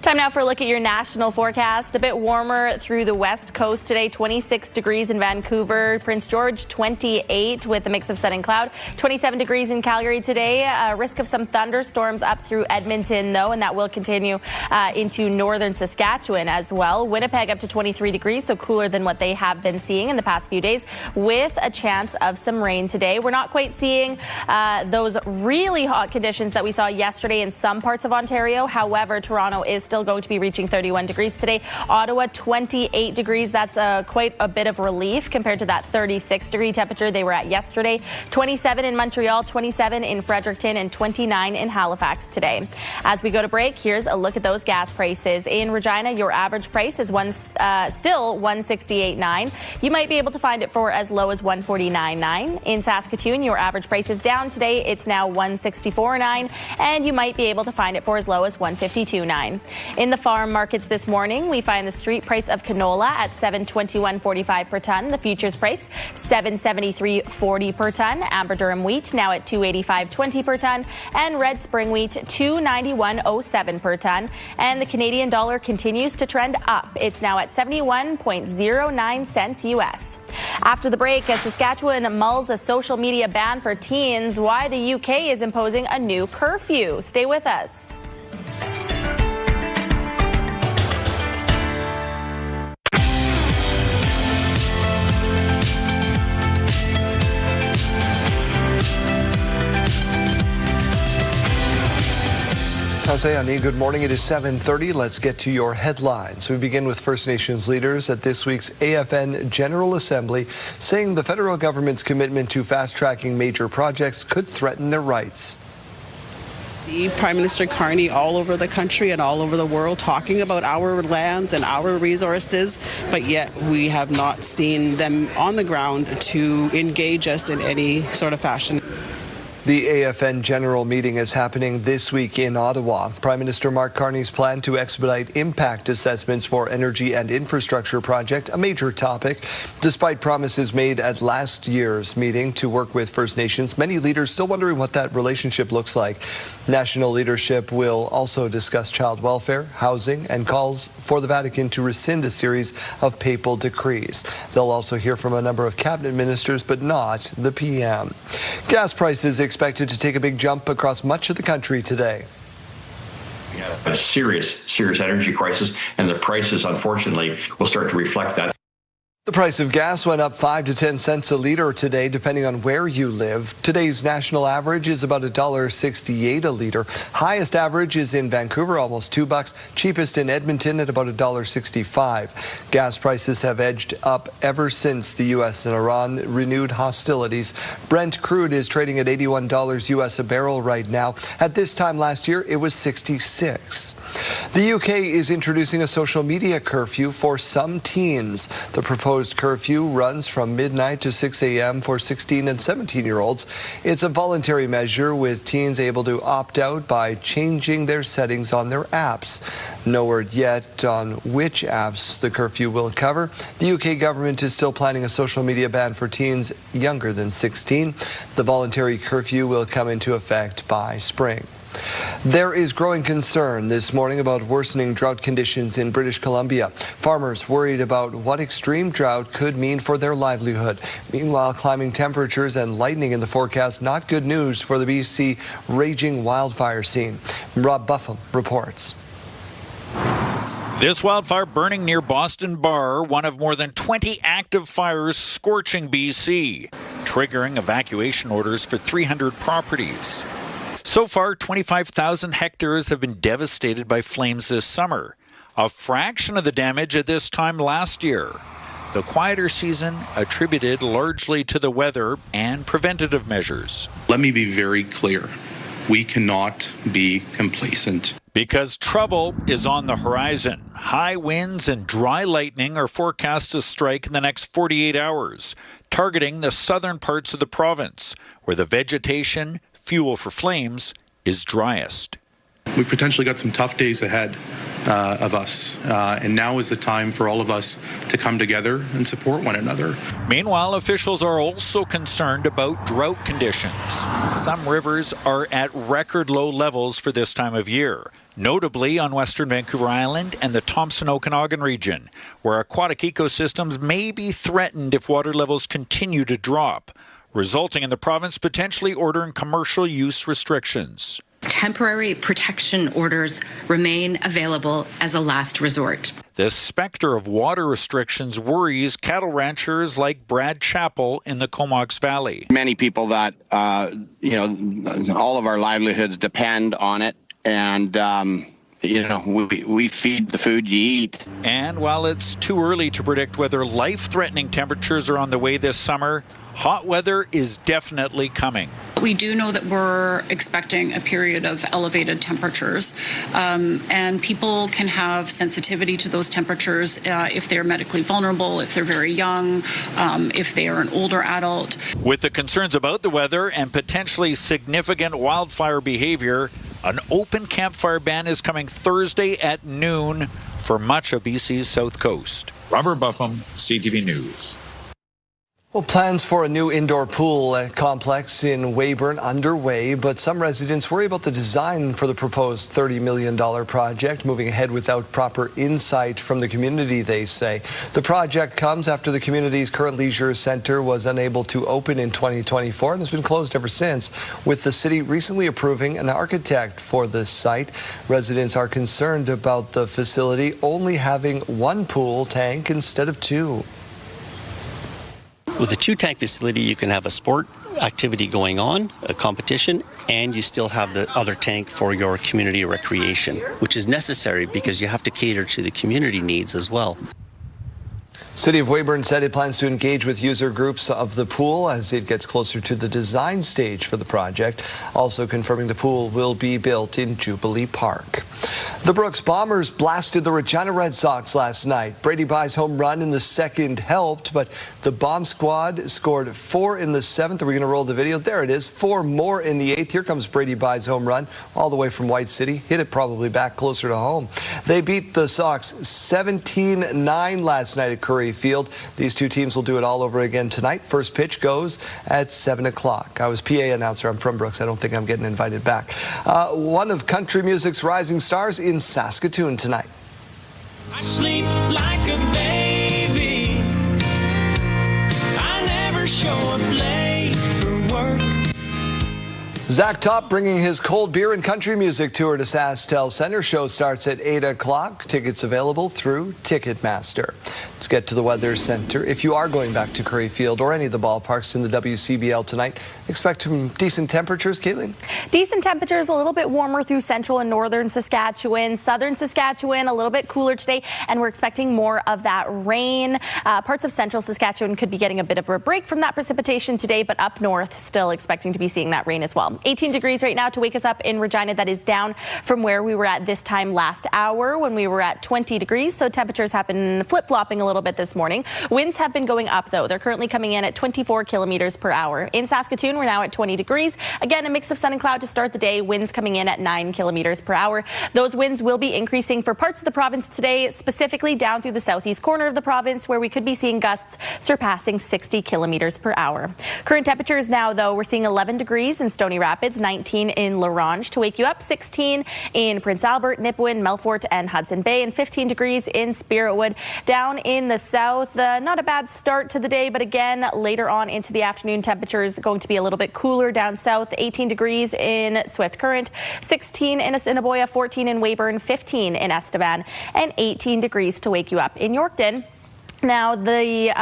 Time now for a look at your national forecast. A bit warmer through the west coast today, 26 degrees in Vancouver. Prince George, 28 with a mix of sun and cloud. 27 degrees in Calgary today. Risk of some thunderstorms up through Edmonton, though, and that will continue into northern Saskatchewan as well. Winnipeg up to 23 degrees, so cooler than what they have been seeing in the past few days, with a chance of some rain today. We're not quite seeing those really hot conditions that we saw yesterday in some parts of Ontario. However, Toronto is still going to be reaching 31 degrees today. Ottawa, 28 degrees. That's quite a bit of relief compared to that 36-degree temperature they were at yesterday. 27 in Montreal, 27 in Fredericton, and 29 in Halifax today. As we go to break, here's a look at those gas prices. In Regina, your average price is still $168.9. You might be able to find it for as low as $149.9. In Saskatoon, your average price is down today. It's now $164.9, and you might be able to find it for as low as $152.9. In the farm markets this morning, we find the street price of canola at $721.45 per ton. The futures price, $773.40 per ton. Amber Durum wheat now at $285.20 per ton. And red spring wheat, $291.07 per ton. And the Canadian dollar continues to trend up. It's now at 71.09 cents US. After the break, as Saskatchewan mulls a social media ban for teens, why the UK is imposing a new curfew. Stay with us. Good morning. It is 7:30. Let's get to your headlines. We begin with First Nations leaders at this week's AFN General Assembly, saying the federal government's commitment to fast-tracking major projects could threaten their rights. See Prime Minister Carney all over the country and all over the world talking about our lands and our resources, but yet we have not seen them on the ground to engage us in any sort of fashion. The AFN General Meeting is happening this week in Ottawa. Prime Minister Mark Carney's plan to expedite impact assessments for energy and infrastructure project, a major topic. Despite promises made at last year's meeting to work with First Nations, many leaders still wondering what that relationship looks like. National leadership will also discuss child welfare, housing, and calls for the Vatican to rescind a series of papal decrees. They'll also hear from a number of cabinet ministers, but not the PM. Gas prices expected to take a big jump across much of the country today. We have a serious energy crisis, and the prices, unfortunately, will start to reflect that. The price of gas went up 5 to 10 cents a liter today, depending on where you live. Today's national average is about $1.68 a liter. Highest average is in Vancouver, almost $2. Cheapest in Edmonton at about $1.65. Gas prices have edged up ever since the U.S. and Iran renewed hostilities. Brent crude is trading at $81 U.S. a barrel right now. At this time last year, it was $66. The UK is introducing a social media curfew for some teens. The proposed curfew runs from midnight to 6 a.m. for 16 and 17-year-olds. It's a voluntary measure with teens able to opt out by changing their settings on their apps. No word yet on which apps the curfew will cover. The UK government is still planning a social media ban for teens younger than 16. The voluntary curfew will come into effect by spring. There is growing concern this morning about worsening drought conditions in British Columbia. Farmers worried about what extreme drought could mean for their livelihood. Meanwhile, climbing temperatures and lightning in the forecast, not good news for the BC raging wildfire scene. Rob Buffum reports. This wildfire burning near Boston Bar, one of more than 20 active fires scorching BC, triggering evacuation orders for 300 properties. So far, 25,000 hectares have been devastated by flames this summer, a fraction of the damage at this time last year. The quieter season attributed largely to the weather and preventative measures. Let me be very clear. We cannot be complacent. Because trouble is on the horizon. High winds and dry lightning are forecast to strike in the next 48 hours, targeting the southern parts of the province, where the vegetation, fuel for flames, is driest. We potentially got some tough days ahead of us, and now is the time for all of us to come together and support one another. Meanwhile, officials are also concerned about drought conditions. Some rivers are at record low levels for this time of year, notably on Western Vancouver Island and the Thompson-Okanagan region, where aquatic ecosystems may be threatened if water levels continue to drop, resulting in the province potentially ordering commercial use restrictions. Temporary protection orders remain available as a last resort. The specter of water restrictions worries cattle ranchers like Brad Chappell in the Comox Valley. Many people that, all of our livelihoods depend on it. And, we feed the food you eat. And while it's too early to predict whether life-threatening temperatures are on the way this summer, hot weather is definitely coming. We do know that we're expecting a period of elevated temperatures, and people can have sensitivity to those temperatures if they're medically vulnerable, if they're very young, if they are an older adult. With the concerns about the weather and potentially significant wildfire behavior, an open campfire ban is coming Thursday at noon for much of BC's south coast. Robert Buffum, CTV News. Well, plans for a new indoor pool complex in Weyburn underway, but some residents worry about the design for the proposed $30 million project, moving ahead without proper insight from the community, they say. The project comes after the community's current leisure center was unable to open in 2024 and has been closed ever since, with the city recently approving an architect for the site. Residents are concerned about the facility only having one pool tank instead of two. With a two-tank facility, you can have a sport activity going on, a competition, and you still have the other tank for your community recreation, which is necessary because you have to cater to the community needs as well. City of Weyburn said it plans to engage with user groups of the pool as it gets closer to the design stage for the project, also confirming the pool will be built in Jubilee Park. The Brooks Bombers blasted the Regina Red Sox last night. Brady Bye's home run in the second helped, but the Bomb Squad scored 4 in the 7th. Are we going to roll the video? There it is. 4 more in the 8th. Here comes Brady Bye's home run all the way from White City. Hit it probably back closer to home. They beat the Sox 17-9 last night at Curry Field. These two teams will do it all over again tonight. First pitch goes at 7 o'clock. I was PA announcer. I'm from Brooks. I don't think I'm getting invited back. One of country music's rising stars in Saskatoon tonight. I sleep like a baby. I never show up late for work. Zach Top bringing his cold beer and country music tour to SaskTel Center. Show starts at 8 o'clock. Tickets available through Ticketmaster. Let's get to the Weather Center. If you are going back to Curry Field or any of the ballparks in the WCBL tonight, expect some decent temperatures, Caitlin? Decent temperatures, a little bit warmer through central and northern Saskatchewan. Southern Saskatchewan, a little bit cooler today, and we're expecting more of that rain. Parts of central Saskatchewan could be getting a bit of a break from that precipitation today, but up north, still expecting to be seeing that rain as well. 18 degrees right now to wake us up in Regina. That is down from where we were at this time last hour when we were at 20 degrees. So temperatures have been flip-flopping a little bit this morning. Winds have been going up, though. They're currently coming in at 24 kilometers per hour. In Saskatoon, we're now at 20 degrees. Again, a mix of sun and cloud to start the day. Winds coming in at 9 kilometers per hour. Those winds will be increasing for parts of the province today, specifically down through the southeast corner of the province, where we could be seeing gusts surpassing 60 kilometers per hour. Current temperatures now, though, we're seeing 11 degrees in Stony Rapids. Rapids, 19 in La Ronge to wake you up, 16 in Prince Albert, Nipawin, Melfort, and Hudson Bay, and 15 degrees in Spiritwood. Down in the south, not a bad start to the day, but again, later on into the afternoon, temperatures going to be a little bit cooler down south, 18 degrees in Swift Current, 16 in Assiniboia, 14 in Weyburn, 15 in Estevan, and 18 degrees to wake you up in Yorkton. Now, the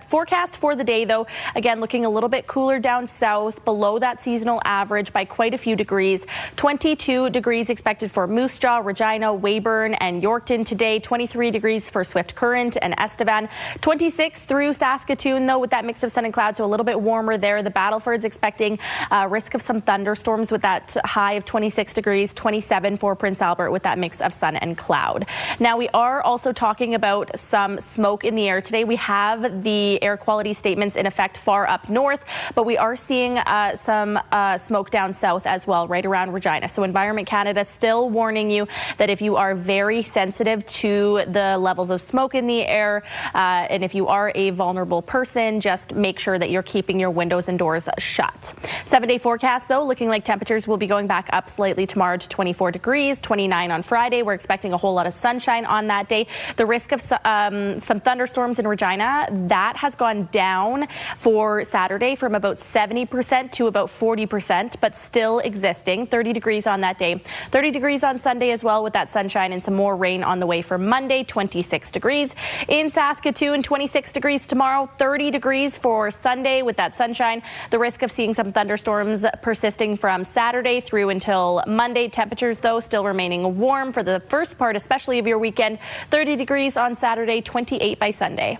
forecast for the day, though, again, looking a little bit cooler down south, below that seasonal average by quite a few degrees. 22 degrees expected for Moose Jaw, Regina, Weyburn, and Yorkton today. 23 degrees for Swift Current and Estevan. 26 through Saskatoon, though, with that mix of sun and cloud, so a little bit warmer there. The Battleford's expecting risk of some thunderstorms with that high of 26 degrees. 27 for Prince Albert with that mix of sun and cloud. Now, we are also talking about some smoke in the air today. We have the air quality statements in effect far up north, but we are seeing some smoke down south as well, right around Regina. So Environment Canada still warning you that if you are very sensitive to the levels of smoke in the air, and if you are a vulnerable person, just make sure that you're keeping your windows and doors shut. 7-day forecast, though, looking like temperatures will be going back up slightly tomorrow to 24 degrees, 29 on Friday. We're expecting a whole lot of sunshine on that day. The risk of some thunderstorms in Regina, that has gone down for Saturday from about 70% to about 40%, but still existing. 30 degrees on that day. 30 degrees on Sunday as well with that sunshine and some more rain on the way for Monday. 26 degrees in Saskatoon, 26 degrees tomorrow, 30 degrees for Sunday with that sunshine. The risk of seeing some thunderstorms persisting from Saturday through until Monday. Temperatures, though, still remaining warm for the first part, especially of your weekend. 30 degrees on Saturday, 28 by Sunday.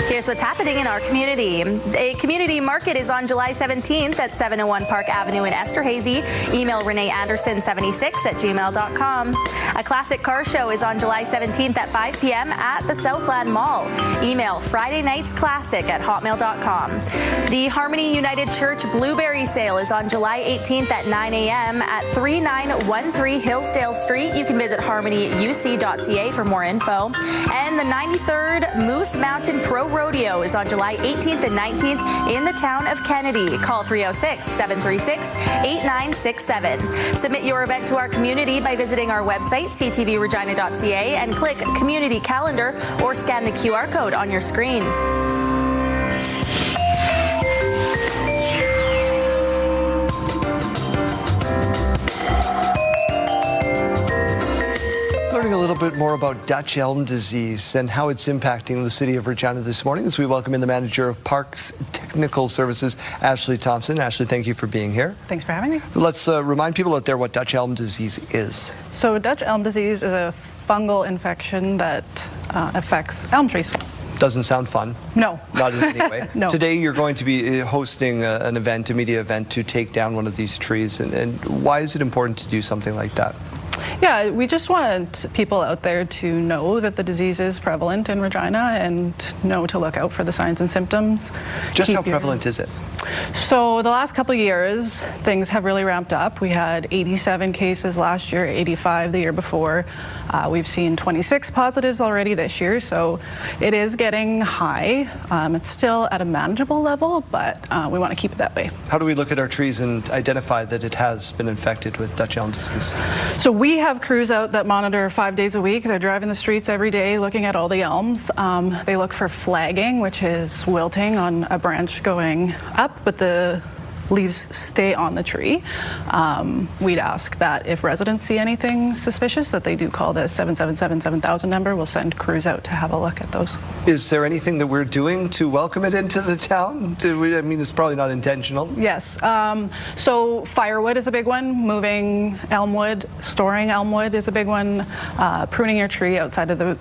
Here's what's happening in our community. A community market is on July 17th at 701 Park Avenue in Esterhazy. Email reneeanderson76@gmail.com. A classic car show is on July 17th at 5 p.m. at the Southland Mall. Email FridayNightsClassic@hotmail.com. The Harmony United Church Blueberry Sale is on July 18th at 9 a.m. at 3913 Hillsdale Street. You can visit harmonyuc.ca for more info. And the 93rd Moose Mountain Pro Rodeo is on July 18th and 19th in the town of Kennedy. Call 306-736-8967. Submit your event to our community by visiting our website, ctvregina.ca, and click Community Calendar or scan the QR code on your screen. Learning a little bit more about Dutch elm disease and how it's impacting the city of Regina this morning as we welcome in the manager of Parks Technical Services, Ashley Thompson. Ashley, thank you for being here. Thanks for having me. Let's remind people out there what Dutch elm disease is. So Dutch elm disease is a fungal infection that affects elm trees. Doesn't sound fun. No. Not in any way. No. Today you're going to be hosting an event, a media event, to take down one of these trees. And why is it important to do something like that? Yeah, we just want people out there to know that the disease is prevalent in Regina and know to look out for the signs and symptoms. Just how prevalent is it? So the last couple of years, things have really ramped up. We had 87 cases last year, 85 the year before. We've seen 26 positives already this year, so it is getting high. It's still at a manageable level, but we want to keep it that way. How do we look at our trees and identify that it has been infected with Dutch elm disease? So we have crews out that monitor 5 days a week. They're driving the streets every day looking at all the elms. They look for flagging, which is wilting on a branch going up, but the leaves stay on the tree. We'd ask that if residents see anything suspicious, that they do call the 777-7000 number. We'll send crews out to have a look at those. Is there anything that we're doing to welcome it into the town? I mean, it's probably not intentional. Yes. So firewood is a big one. Moving elm wood, storing elm wood is a big one. Pruning your tree outside of the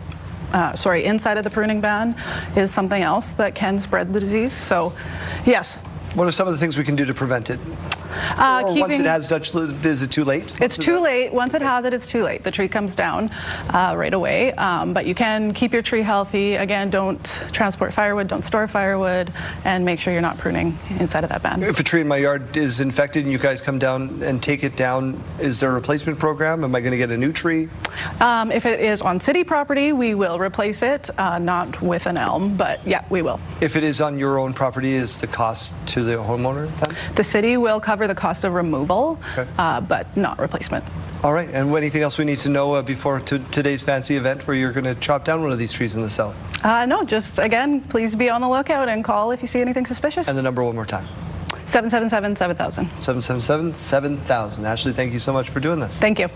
inside of the pruning ban is something else that can spread the disease. So, yes. What are some of the things we can do to prevent it? Or once it has Dutch, is it too late? It's too late. Once it has it, it's too late. The tree comes down right away. But you can keep your tree healthy. Again, don't transport firewood, don't store firewood, and make sure you're not pruning inside of that band. If a tree in my yard is infected and you guys come down and take it down, is there a replacement program? Am I going to get a new tree? If it is on city property, we will replace it, not with an elm, but yeah, we will. If it is on your own property, is the cost to the homeowner then? The city will cover the cost of removal, but not replacement. All right, and anything else we need to know before today's fancy event where you're going to chop down one of these trees in the south? No, just again, please be on the lookout and call if you see anything suspicious. And the number one more time. 777-7000. 777-7000. Ashley, thank you so much for doing this. Thank you.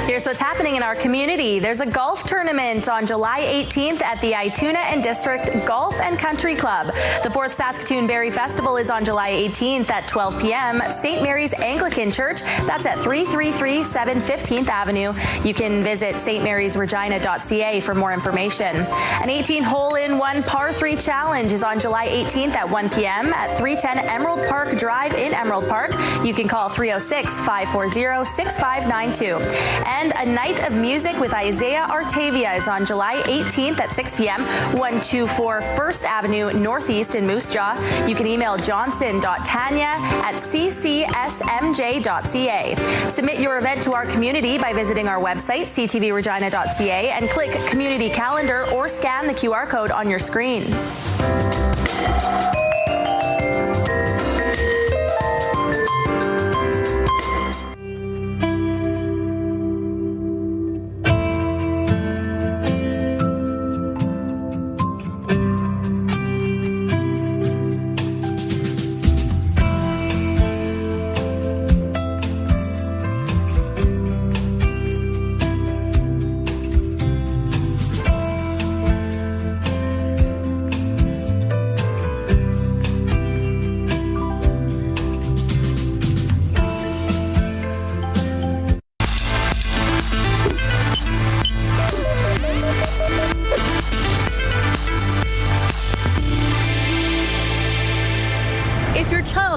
Here's what's happening in our community. There's a golf tournament on July 18th at the Ituna and District Golf and Country Club. The 4th Saskatoon Berry Festival is on July 18th at 12 p.m. St. Mary's Anglican Church, that's at 333 7 15th Avenue. You can visit stmarysregina.ca for more information. An 18-hole-in-one par 3 challenge is on July 18th at 1 p.m. at 310 Emerald Park Drive in Emerald Park. You can call 306-540-6592. And a night of music with Isaiah Artavia is on July 18th at 6 p.m. 124 1st Avenue Northeast in Moose Jaw. You can email johnson.tanya@ccsmj.ca. Submit your event to our community by visiting our website, ctvregina.ca, and click Community Calendar or scan the QR code on your screen.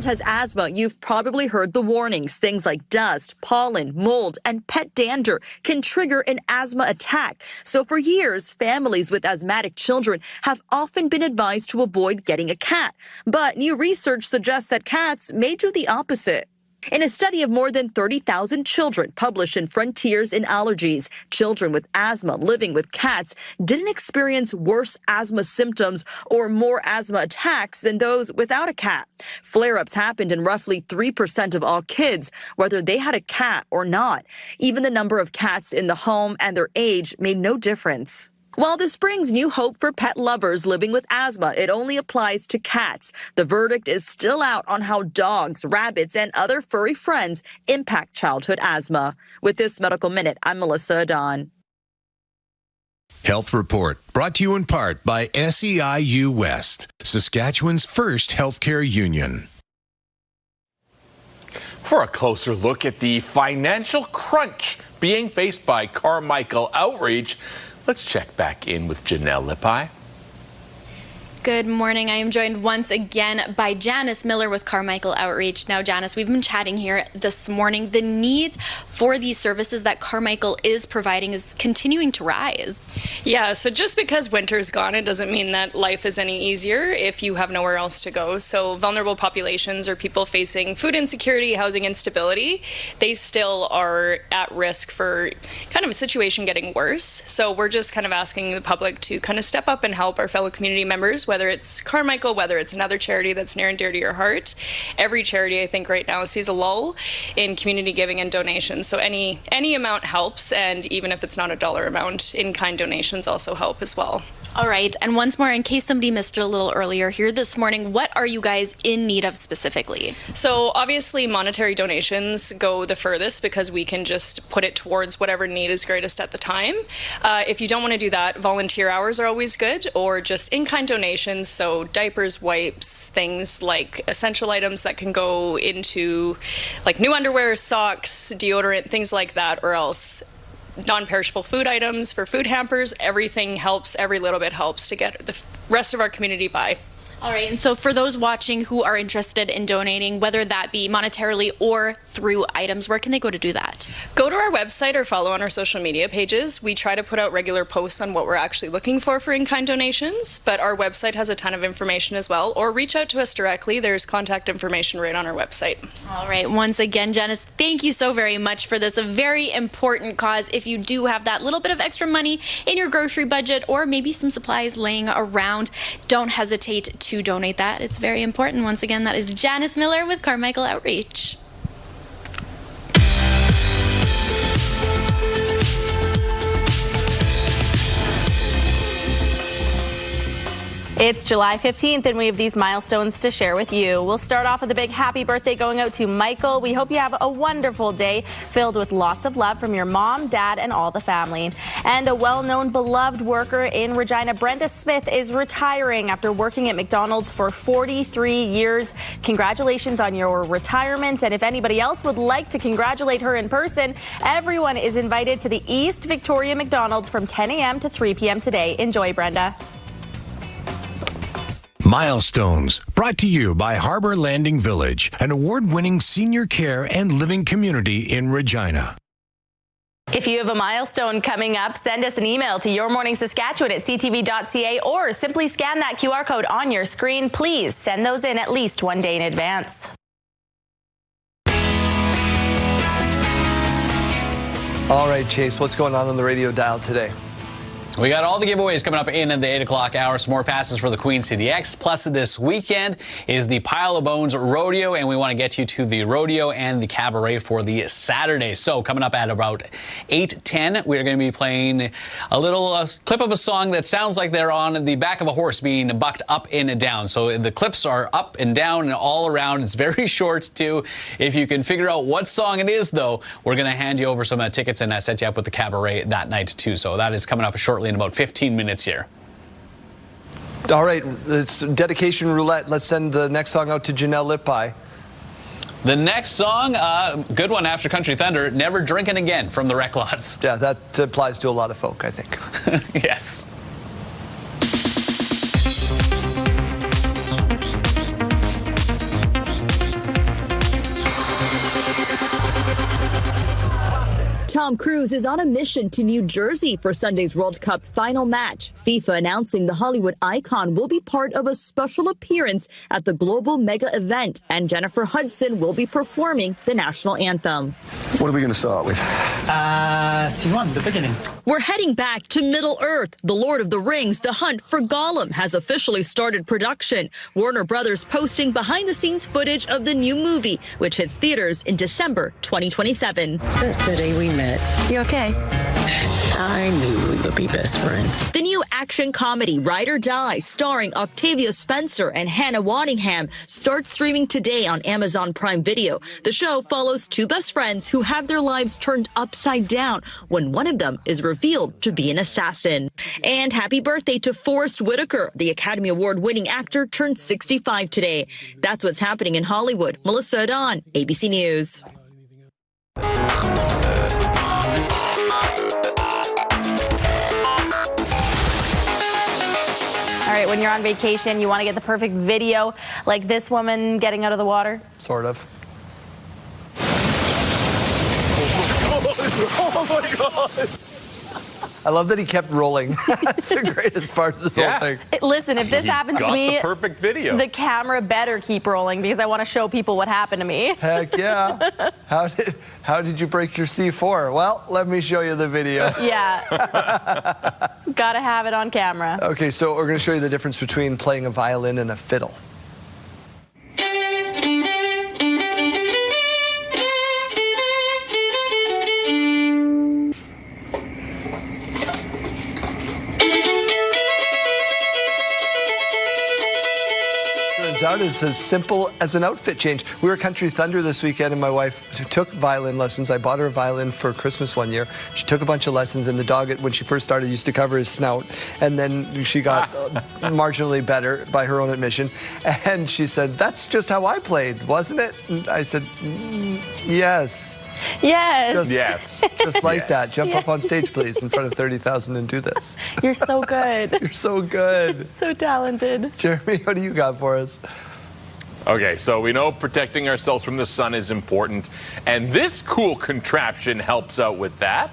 Has asthma, you've probably heard the warnings. Things like dust, pollen, mold, and pet dander can trigger an asthma attack. So for years, families with asthmatic children have often been advised to avoid getting a cat. But new research suggests that cats may do the opposite. In a study of more than 30,000 children published in Frontiers in Allergies, children with asthma living with cats didn't experience worse asthma symptoms or more asthma attacks than those without a cat. Flare-ups happened in roughly 3% of all kids, whether they had a cat or not. Even the number of cats in the home and their age made no difference. While this brings new hope for pet lovers living with asthma, it only applies to cats. The verdict is still out on how dogs, rabbits, and other furry friends impact childhood asthma. With this Medical Minute, I'm Melissa Adon. Health Report, brought to you in part by SEIU West, Saskatchewan's first healthcare union. For a closer look at the financial crunch being faced by Carmichael Outreach, let's check back in with Janelle Lippi. Good morning. I am joined once again by Janice Miller with Carmichael Outreach. Now, Janice, we've been chatting here this morning. The need for these services that Carmichael is providing is continuing to rise. Yeah, so just because winter's gone, it doesn't mean that life is any easier if you have nowhere else to go. So vulnerable populations or people facing food insecurity, housing instability, they still are at risk for kind of a situation getting worse. So we're just kind of asking the public to kind of step up and help our fellow community members, whether it's Carmichael, whether it's another charity that's near and dear to your heart. Every charity, I think, right now sees a lull in community giving and donations. So any amount helps, and even if it's not a dollar amount, in-kind donations also help as well. All right, and once more, in case somebody missed it a little earlier here this morning, what are you guys in need of specifically? So obviously monetary donations go the furthest because we can just put it towards whatever need is greatest at the time. If you don't want to do that, volunteer hours are always good, or just in-kind donations, so diapers, wipes, things like essential items that can go into like new underwear, socks, deodorant, things like that, or else non-perishable food items for food hampers. Everything helps, every little bit helps to get the rest of our community by. All right, and so for those watching who are interested in donating, whether that be monetarily or through items, where can they go to do that? Go to our website or follow on our social media pages. We try to put out regular posts on what we're actually looking for in-kind donations, but our website has a ton of information as well, or reach out to us directly. There's contact information right on our website. All right, once again, Janice, thank you so very much for this, a very important cause. If you do have that little bit of extra money in your grocery budget or maybe some supplies laying around, don't hesitate to donate that. It's very important. Once again, that is Janice Miller with Carmichael Outreach. It's July 15th, and we have these milestones to share with you. We'll start off with a big happy birthday going out to Michael. We hope you have a wonderful day filled with lots of love from your mom, dad, and all the family. And a well-known, beloved worker in Regina, Brenda Smith, is retiring after working at McDonald's for 43 years. Congratulations on your retirement. And if anybody else would like to congratulate her in person, everyone is invited to the East Victoria McDonald's from 10 a.m. to 3 p.m. today. Enjoy, Brenda. Milestones, brought to you by Harbor Landing Village, an award-winning senior care and living community in Regina. If you have a milestone coming up, send us an email to yourmorningsaskatchewan@ctv.ca or simply scan that QR code on your screen. Please send those in at least one day in advance. All right, Chase, what's going on the radio dial today? We got all the giveaways coming up in the 8 o'clock hour. Some more passes for the Queen City X. Plus, this weekend is the Pile of Bones Rodeo, and we want to get you to the rodeo and the cabaret for the Saturday. So, coming up at about 8:10, we're going to be playing a little clip of a song that sounds like they're on the back of a horse being bucked up and down. So, the clips are up and down and all around. It's very short, too. If you can figure out what song it is, though, we're going to hand you over some tickets and set you up with the cabaret that night, too. So, that is coming up shortly in about 15 minutes here. All right, it's dedication roulette. Let's send the next song out to Janelle Lippi. The next song, good one after Country Thunder, Never Drinking Again from the Reclaws. Yeah, that applies to a lot of folk, I think. Yes. Tom Cruise is on a mission to New Jersey for Sunday's World Cup final match. FIFA announcing the Hollywood icon will be part of a special appearance at the global mega event, and Jennifer Hudson will be performing the national anthem. What are we going to start with? C1, the beginning. We're heading back to Middle-earth. The Lord of the Rings, The Hunt for Gollum, has officially started production. Warner Brothers posting behind-the-scenes footage of the new movie, which hits theaters in December 2027. Since the day we met. You okay? I knew we would be best friends. The new action comedy Ride or Die, starring Octavia Spencer and Hannah Waddingham, starts streaming today on Amazon Prime Video. The show follows two best friends who have their lives turned upside down when one of them is revealed to be an assassin. And happy birthday to Forrest Whitaker. The Academy Award-winning actor turned 65 today. That's what's happening in Hollywood. Melissa Adon, ABC News. All right, when you're on vacation, you want to get the perfect video like this woman getting out of the water? Sort of. Oh my God! I love that he kept rolling. That's the greatest part of this whole thing. Listen, if this happens to me, the perfect video. The camera better keep rolling because I want to show people what happened to me. Heck yeah. How did you break your C4? Well, let me show you the video. Yeah. Gotta have it on camera. Okay, so we're going to show you the difference between playing a violin and a fiddle. Out is as simple as an outfit change. We were at Country Thunder this weekend and my wife took violin lessons. I bought her a violin for Christmas one year. She took a bunch of lessons and the dog, when she first started, used to cover his snout, and then she got marginally better by her own admission, and she said, "That's just how I played, wasn't it?" And I said, "Yes." Yes. Yes. Just like that. Jump up on stage, please, in front of 30,000 and do this. You're so good. You're so good. So talented. Jeremy, what do you got for us? Okay, so we know protecting ourselves from the sun is important, and this cool contraption helps out with that.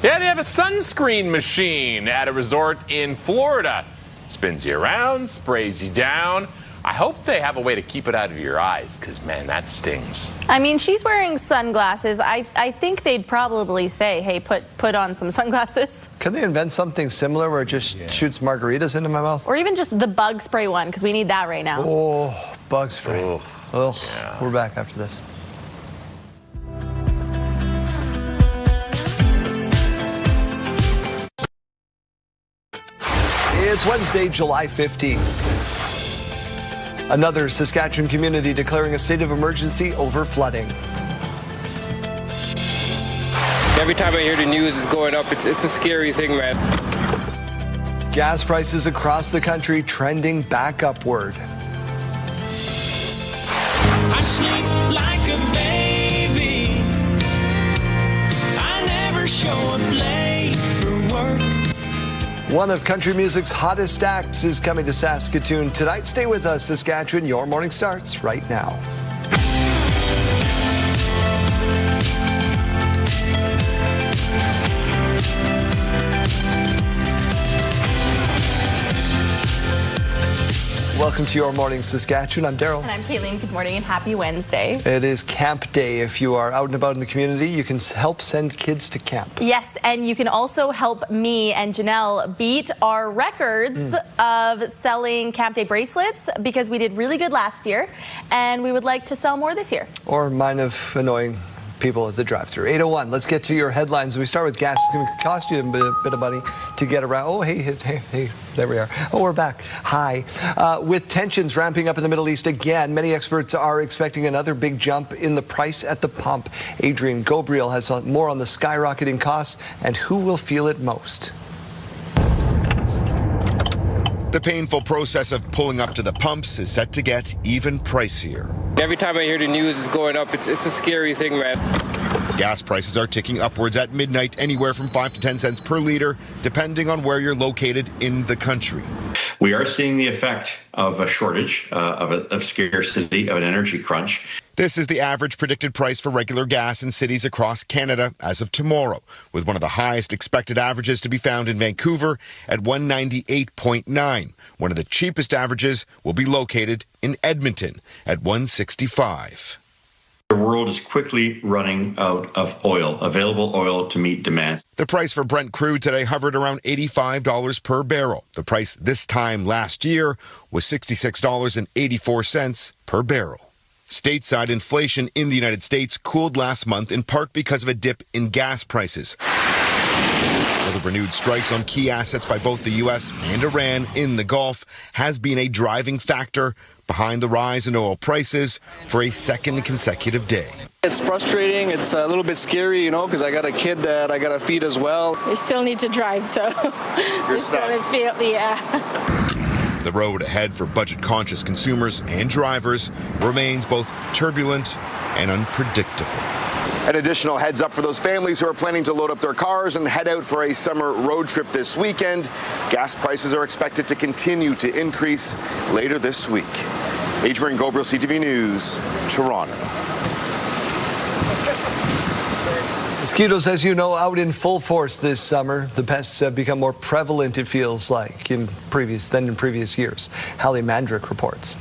Yeah, they have a sunscreen machine at a resort in Florida. Spins you around, sprays you down. I hope they have a way to keep it out of your eyes, because, man, that stings. I mean, she's wearing sunglasses. I think they'd probably say, hey, put on some sunglasses. Can they invent something similar where it just shoots margaritas into my mouth? Or even just the bug spray one, because we need that right now. Oh, bug spray. Oh, yeah. We're back after this. It's Wednesday, July 15th. Another Saskatchewan community declaring a state of emergency over flooding. Every time I hear the news is going up, it's a scary thing, man. Gas prices across the country trending back upward. I sleep like a baby. I never show up late for work. One of country music's hottest acts is coming to Saskatoon tonight. Stay with us, Saskatchewan. Your morning starts right now. Welcome to Your Morning Saskatchewan. I'm Daryl. And I'm Kayleen. Good morning and happy Wednesday. It is Camp Day. If you are out and about in the community, you can help send kids to camp. Yes, and you can also help me and Janelle beat our records of selling Camp Day bracelets, because we did really good last year and we would like to sell more this year. Or mine of annoying people at the drive-thru. 8:01. Let's get to your headlines. We start with gas. It's going to cost you a bit of money to get around. Oh, hey, there we are. Oh, we're back. Hi. With tensions ramping up in the Middle East again, many experts are expecting another big jump in the price at the pump. Adrian Gabriel has more on the skyrocketing costs and who will feel it most. The painful process of pulling up to the pumps is set to get even pricier. Every time I hear the news is going up, it's a scary thing, man. Gas prices are ticking upwards at midnight, anywhere from 5 to 10 cents per liter, depending on where you're located in the country. We are seeing the effect of a shortage, of scarcity, of an energy crunch. This is the average predicted price for regular gas in cities across Canada as of tomorrow, with one of the highest expected averages to be found in Vancouver at 198.9. One of the cheapest averages will be located in Edmonton at 165. The world is quickly running out of oil, available oil to meet demand. The price for Brent crude today hovered around $85 per barrel. The price this time last year was $66.84 per barrel. Stateside inflation in the United States cooled last month in part because of a dip in gas prices. While the renewed strikes on key assets by both the U.S. and Iran in the Gulf has been a driving factor behind the rise in oil prices for a second consecutive day. It's frustrating. It's a little bit scary, because I got a kid that I got to feed as well. I still need to drive, so you're stuck. Yeah. The road ahead for budget-conscious consumers and drivers remains both turbulent and unpredictable. An additional heads up for those families who are planning to load up their cars and head out for a summer road trip this weekend. Gas prices are expected to continue to increase later this week. Adrian Gabriel, CTV News, Toronto. Mosquitoes, as you know, out in full force this summer. The pests have become more prevalent, it feels like, than in previous years. Hallie Mandrick reports.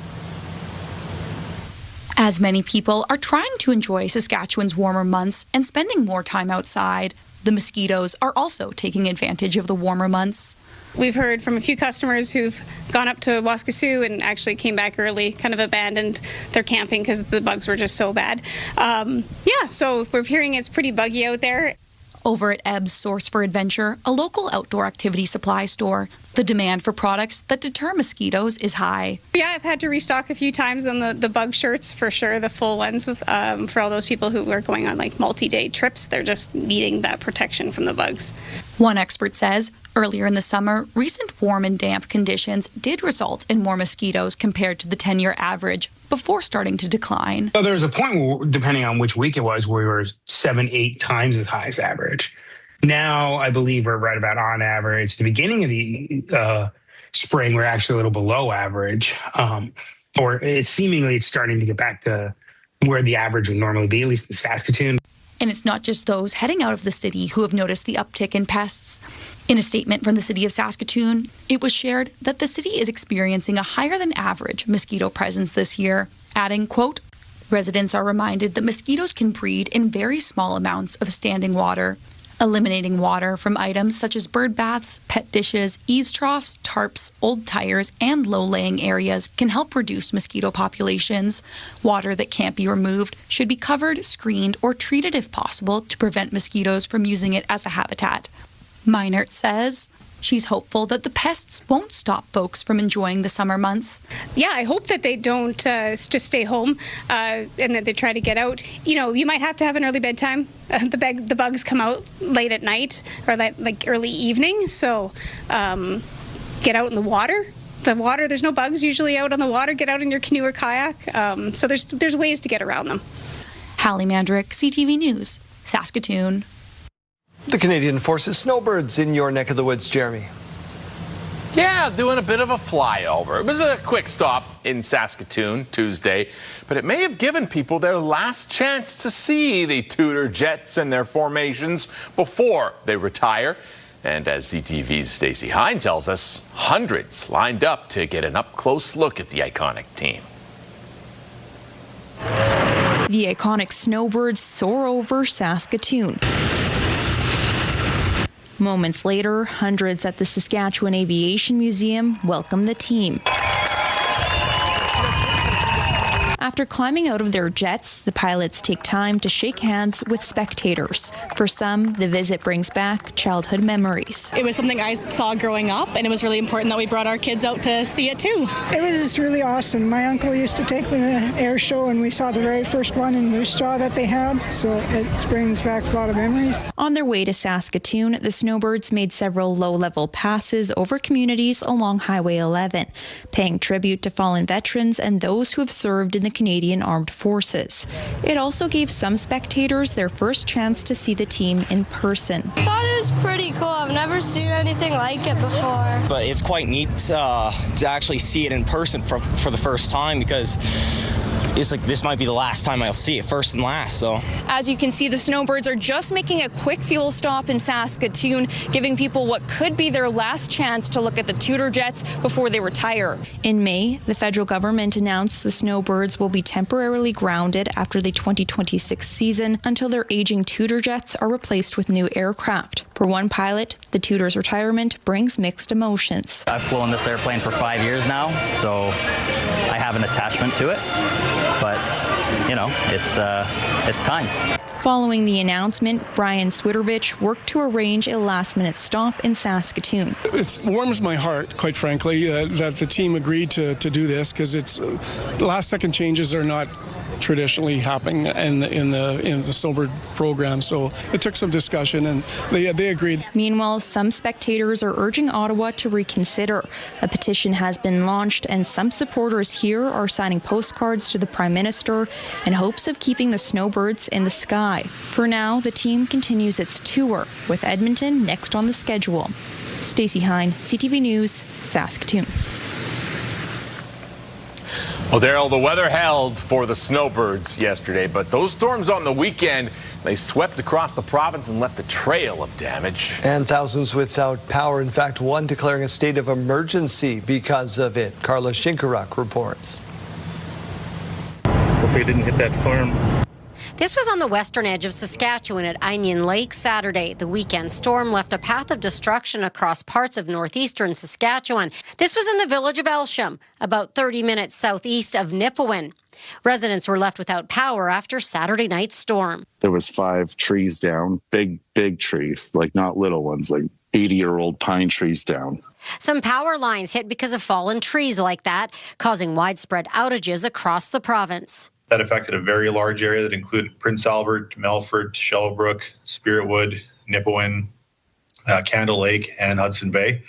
As many people are trying to enjoy Saskatchewan's warmer months and spending more time outside, the mosquitoes are also taking advantage of the warmer months. We've heard from a few customers who've gone up to Waskesiu and actually came back early, kind of abandoned their camping because the bugs were just so bad. So we're hearing it's pretty buggy out there. Over at Ebb's Source for Adventure, a local outdoor activity supply store, the demand for products that deter mosquitoes is high. Yeah, I've had to restock a few times on the bug shirts for sure, the full ones for all those people who are going on like multi-day trips. They're just needing that protection from the bugs. One expert says Earlier in the summer, recent warm and damp conditions did result in more mosquitoes compared to the 10-year average before starting to decline. So there was a point, where, depending on which week it was, where we were 7-8 times as high as average. Now, I believe we're right about on average. The beginning of the spring, we're actually a little below average, or it's starting to get back to where the average would normally be, at least in Saskatoon. And it's not just those heading out of the city who have noticed the uptick in pests. In a statement from the city of Saskatoon, it was shared that the city is experiencing a higher than average mosquito presence this year, adding, quote, residents are reminded that mosquitoes can breed in very small amounts of standing water. Eliminating water from items such as bird baths, pet dishes, eaves troughs, tarps, old tires, and low-laying areas can help reduce mosquito populations. Water that can't be removed should be covered, screened, or treated if possible to prevent mosquitoes from using it as a habitat. Meinert says she's hopeful that the pests won't stop folks from enjoying the summer months. Yeah, I hope that they don't just stay home and that they try to get out. You know, you might have to have an early bedtime. The bugs come out late at night or like early evening. So get out in the water. There's no bugs usually out on the water. Get out in your canoe or kayak. So there's ways to get around them. Hallie Mandrick, CTV News, Saskatoon. The Canadian Forces snowbirds in your neck of the woods, Jeremy. Yeah, doing a bit of a flyover. It was a quick stop in Saskatoon Tuesday, but it may have given people their last chance to see the Tudor jets and their formations before they retire. And as CTV's Stacey Hine tells us, hundreds lined up to get an up-close look at the iconic team. The iconic snowbirds soar over Saskatoon. Moments later, hundreds at the Saskatchewan Aviation Museum welcome the team. After climbing out of their jets, the pilots take time to shake hands with spectators. For some, the visit brings back childhood memories. It was something I saw growing up, and it was really important that we brought our kids out to see it too. It was really awesome. My uncle used to take me to an air show, and we saw the very first one in Moose Jaw that they had, so it brings back a lot of memories. On their way to Saskatoon, the snowbirds made several low-level passes over communities along Highway 11, paying tribute to fallen veterans and those who have served in the Canadian Armed Forces. It also gave some spectators their first chance to see the team in person. I thought it was pretty cool. I've never seen anything like it before. But it's quite neat to actually see it in person for the first time, because it's like this might be the last time I'll see it, first and last. So, as you can see, the snowbirds are just making a quick fuel stop in Saskatoon, giving people what could be their last chance to look at the Tudor jets before they retire. In May, the federal government announced the snowbirds will be temporarily grounded after the 2026 season until their aging Tudor jets are replaced with new aircraft. For one pilot, the Tudor's retirement brings mixed emotions. I've flown this airplane for 5 years now, so I have an attachment to it. But, you know, it's time. Following the announcement, Brian Swittervich worked to arrange a last-minute stop in Saskatoon. It warms my heart, quite frankly, that the team agreed to do this, because it's last-second changes are not traditionally happening in the snowbird program. So it took some discussion, and they agreed. Meanwhile, some spectators are urging Ottawa to reconsider. A petition has been launched, and some supporters here are signing postcards to the Prime Minister in hopes of keeping the snowbirds in the sky. For now, the team continues its tour, with Edmonton next on the schedule. Stacey Hine, CTV News, Saskatoon. Well, Daryl, the weather held for the snowbirds yesterday, but those storms on the weekend, they swept across the province and left a trail of damage. And thousands without power. In fact, one declaring a state of emergency because of it. Carla Shinkaruk reports. Hopefully it didn't hit that farm. This was on the western edge of Saskatchewan at Onion Lake Saturday. The weekend storm left a path of destruction across parts of northeastern Saskatchewan. This was in the village of Elsham, about 30 minutes southeast of Nipawin. Residents were left without power after Saturday night's storm. There was 5 trees down, big trees, like not little ones, like 80-year-old pine trees down. Some power lines hit because of fallen trees like that, causing widespread outages across the province. That affected a very large area that included Prince Albert, Melfort, Shellbrook, Spiritwood, Nipawin, Candle Lake and Hudson Bay.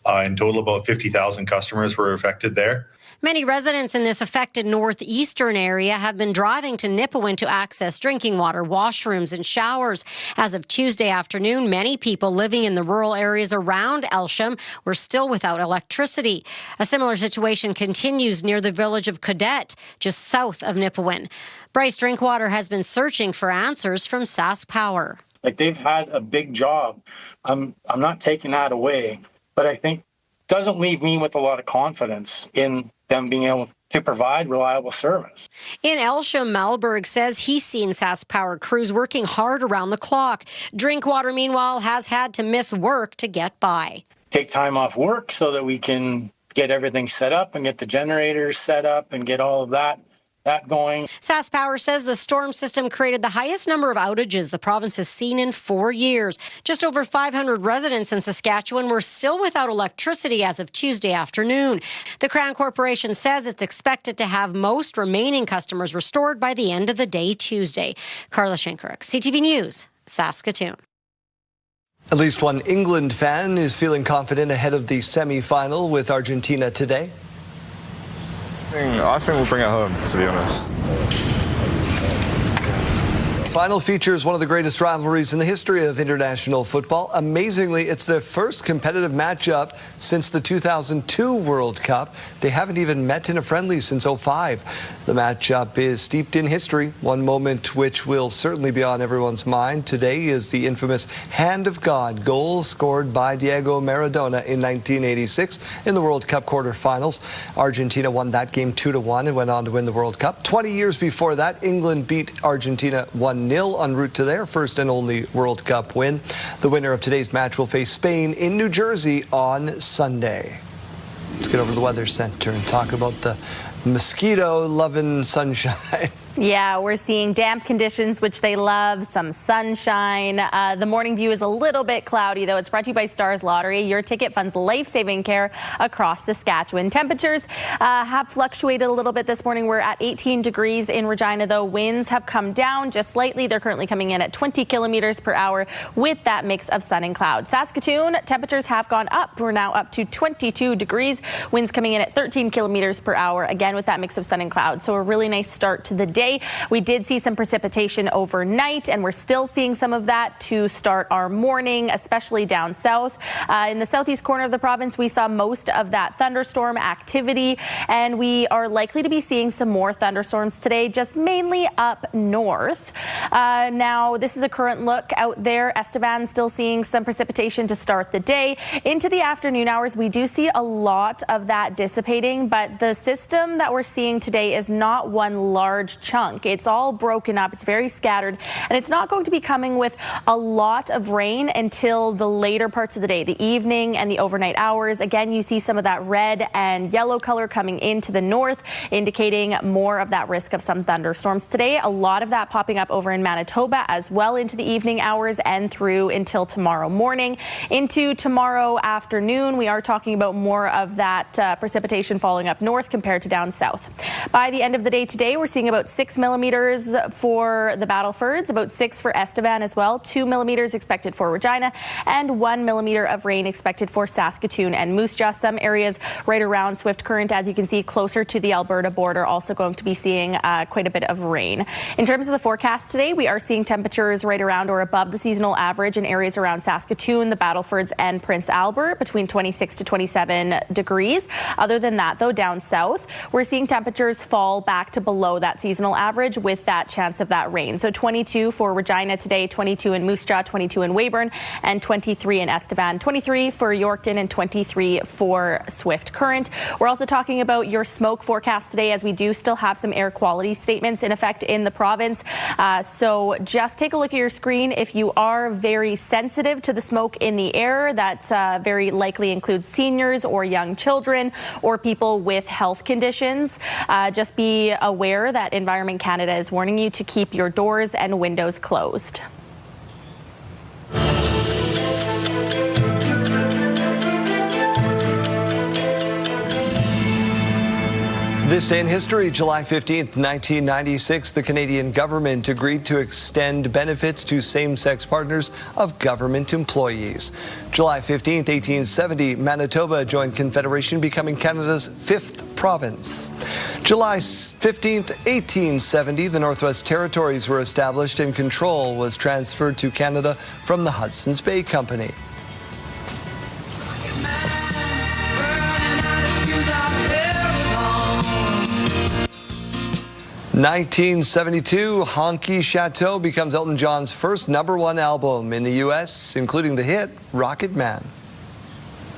In total, about 50,000 customers were affected there. Many residents in this affected northeastern area have been driving to Nipawin to access drinking water, washrooms, and showers. As of Tuesday afternoon, many people living in the rural areas around Elsham were still without electricity. A similar situation continues near the village of Cadet, just south of Nipawin. Bryce Drinkwater has been searching for answers from Sask Power. Like, they've had a big job. I'm not taking that away, but I think it doesn't leave me with a lot of confidence in them being able to provide reliable service. In Elsham, Malberg says he's seen Sask Power crews working hard around the clock. Drinkwater, meanwhile, has had to miss work to get by. Take time off work so that we can get everything set up and get the generators set up and get all of that going. Sask Power says the storm system created the highest number of outages the province has seen in 4 years. Just over 500 residents in Saskatchewan were still without electricity as of Tuesday afternoon. The Crown Corporation says it's expected to have most remaining customers restored by the end of the day Tuesday. Carla Shinkaruk, CTV News, Saskatoon. At least one England fan is feeling confident ahead of the semi-final with Argentina today. I think we'll bring it home, to be honest. Final features one of the greatest rivalries in the history of international football. Amazingly, it's their first competitive matchup since the 2002 World Cup. They haven't even met in a friendly since '05. The matchup is steeped in history. One moment which will certainly be on everyone's mind today is the infamous Hand of God goal scored by Diego Maradona in 1986 in the World Cup quarterfinals. Argentina won that game 2-1 and went on to win the World Cup. 20 years before that, England beat Argentina 1-0 en route to their first and only World Cup win. The winner of today's match will face Spain in New Jersey on Sunday. Let's get over to the Weather Center and talk about the mosquito-loving sunshine. Yeah, we're seeing damp conditions, which they love, some sunshine. The morning view is a little bit cloudy, though. It's brought to you by Stars Lottery. Your ticket funds life-saving care across Saskatchewan. Temperatures have fluctuated a little bit this morning. We're at 18 degrees in Regina, though. Winds have come down just slightly. They're currently coming in at 20 kilometers per hour with that mix of sun and cloud. Saskatoon, temperatures have gone up. We're now up to 22 degrees. Winds coming in at 13 kilometers per hour, again with that mix of sun and cloud. So a really nice start to the day. We did see some precipitation overnight, and we're still seeing some of that to start our morning, especially down south. In the southeast corner of the province, we saw most of that thunderstorm activity, and we are likely to be seeing some more thunderstorms today, just mainly up north. Now, this is a current look out there. Estevan still seeing some precipitation to start the day. Into the afternoon hours, we do see a lot of that dissipating, but the system that we're seeing today is not one large chunk. It's all broken up. It's very scattered, and it's not going to be coming with a lot of rain until the later parts of the day, the evening and the overnight hours. Again, you see some of that red and yellow color coming into the north, indicating more of that risk of some thunderstorms today. A lot of that popping up over in Manitoba as well into the evening hours and through until tomorrow morning. Into tomorrow afternoon, we are talking about more of that precipitation falling up north compared to down south. By the end of the day today, we're seeing about 6 millimeters for the Battlefords, about 6 for Estevan as well, 2 millimeters expected for Regina, and 1 millimeter of rain expected for Saskatoon and Moose Jaw. Some areas right around Swift Current, as you can see, closer to the Alberta border, also going to be seeing quite a bit of rain. In terms of the forecast today, we are seeing temperatures right around or above the seasonal average in areas around Saskatoon, the Battlefords, and Prince Albert, between 26 to 27 degrees. Other than that, though, down south, we're seeing temperatures fall back to below that seasonal average with that chance of that rain. So 22 for Regina today, 22 in Moose Jaw, 22 in Weyburn, and 23 in Estevan, 23 for Yorkton, and 23 for Swift Current. We're also talking about your smoke forecast today, as we do still have some air quality statements in effect in the province. So just take a look at your screen. If you are very sensitive to the smoke in the air, that very likely includes seniors or young children or people with health conditions. Just be aware that Environment Canada is warning you to keep your doors and windows closed. This day in history, July 15th, 1996, the Canadian government agreed to extend benefits to same-sex partners of government employees. July 15th, 1870, Manitoba joined Confederation, becoming Canada's 5th province. July 15th, 1870, the Northwest Territories were established and control was transferred to Canada from the Hudson's Bay Company. 1972, Honky Chateau becomes Elton John's first #1 album in the U.S., including the hit Rocket Man.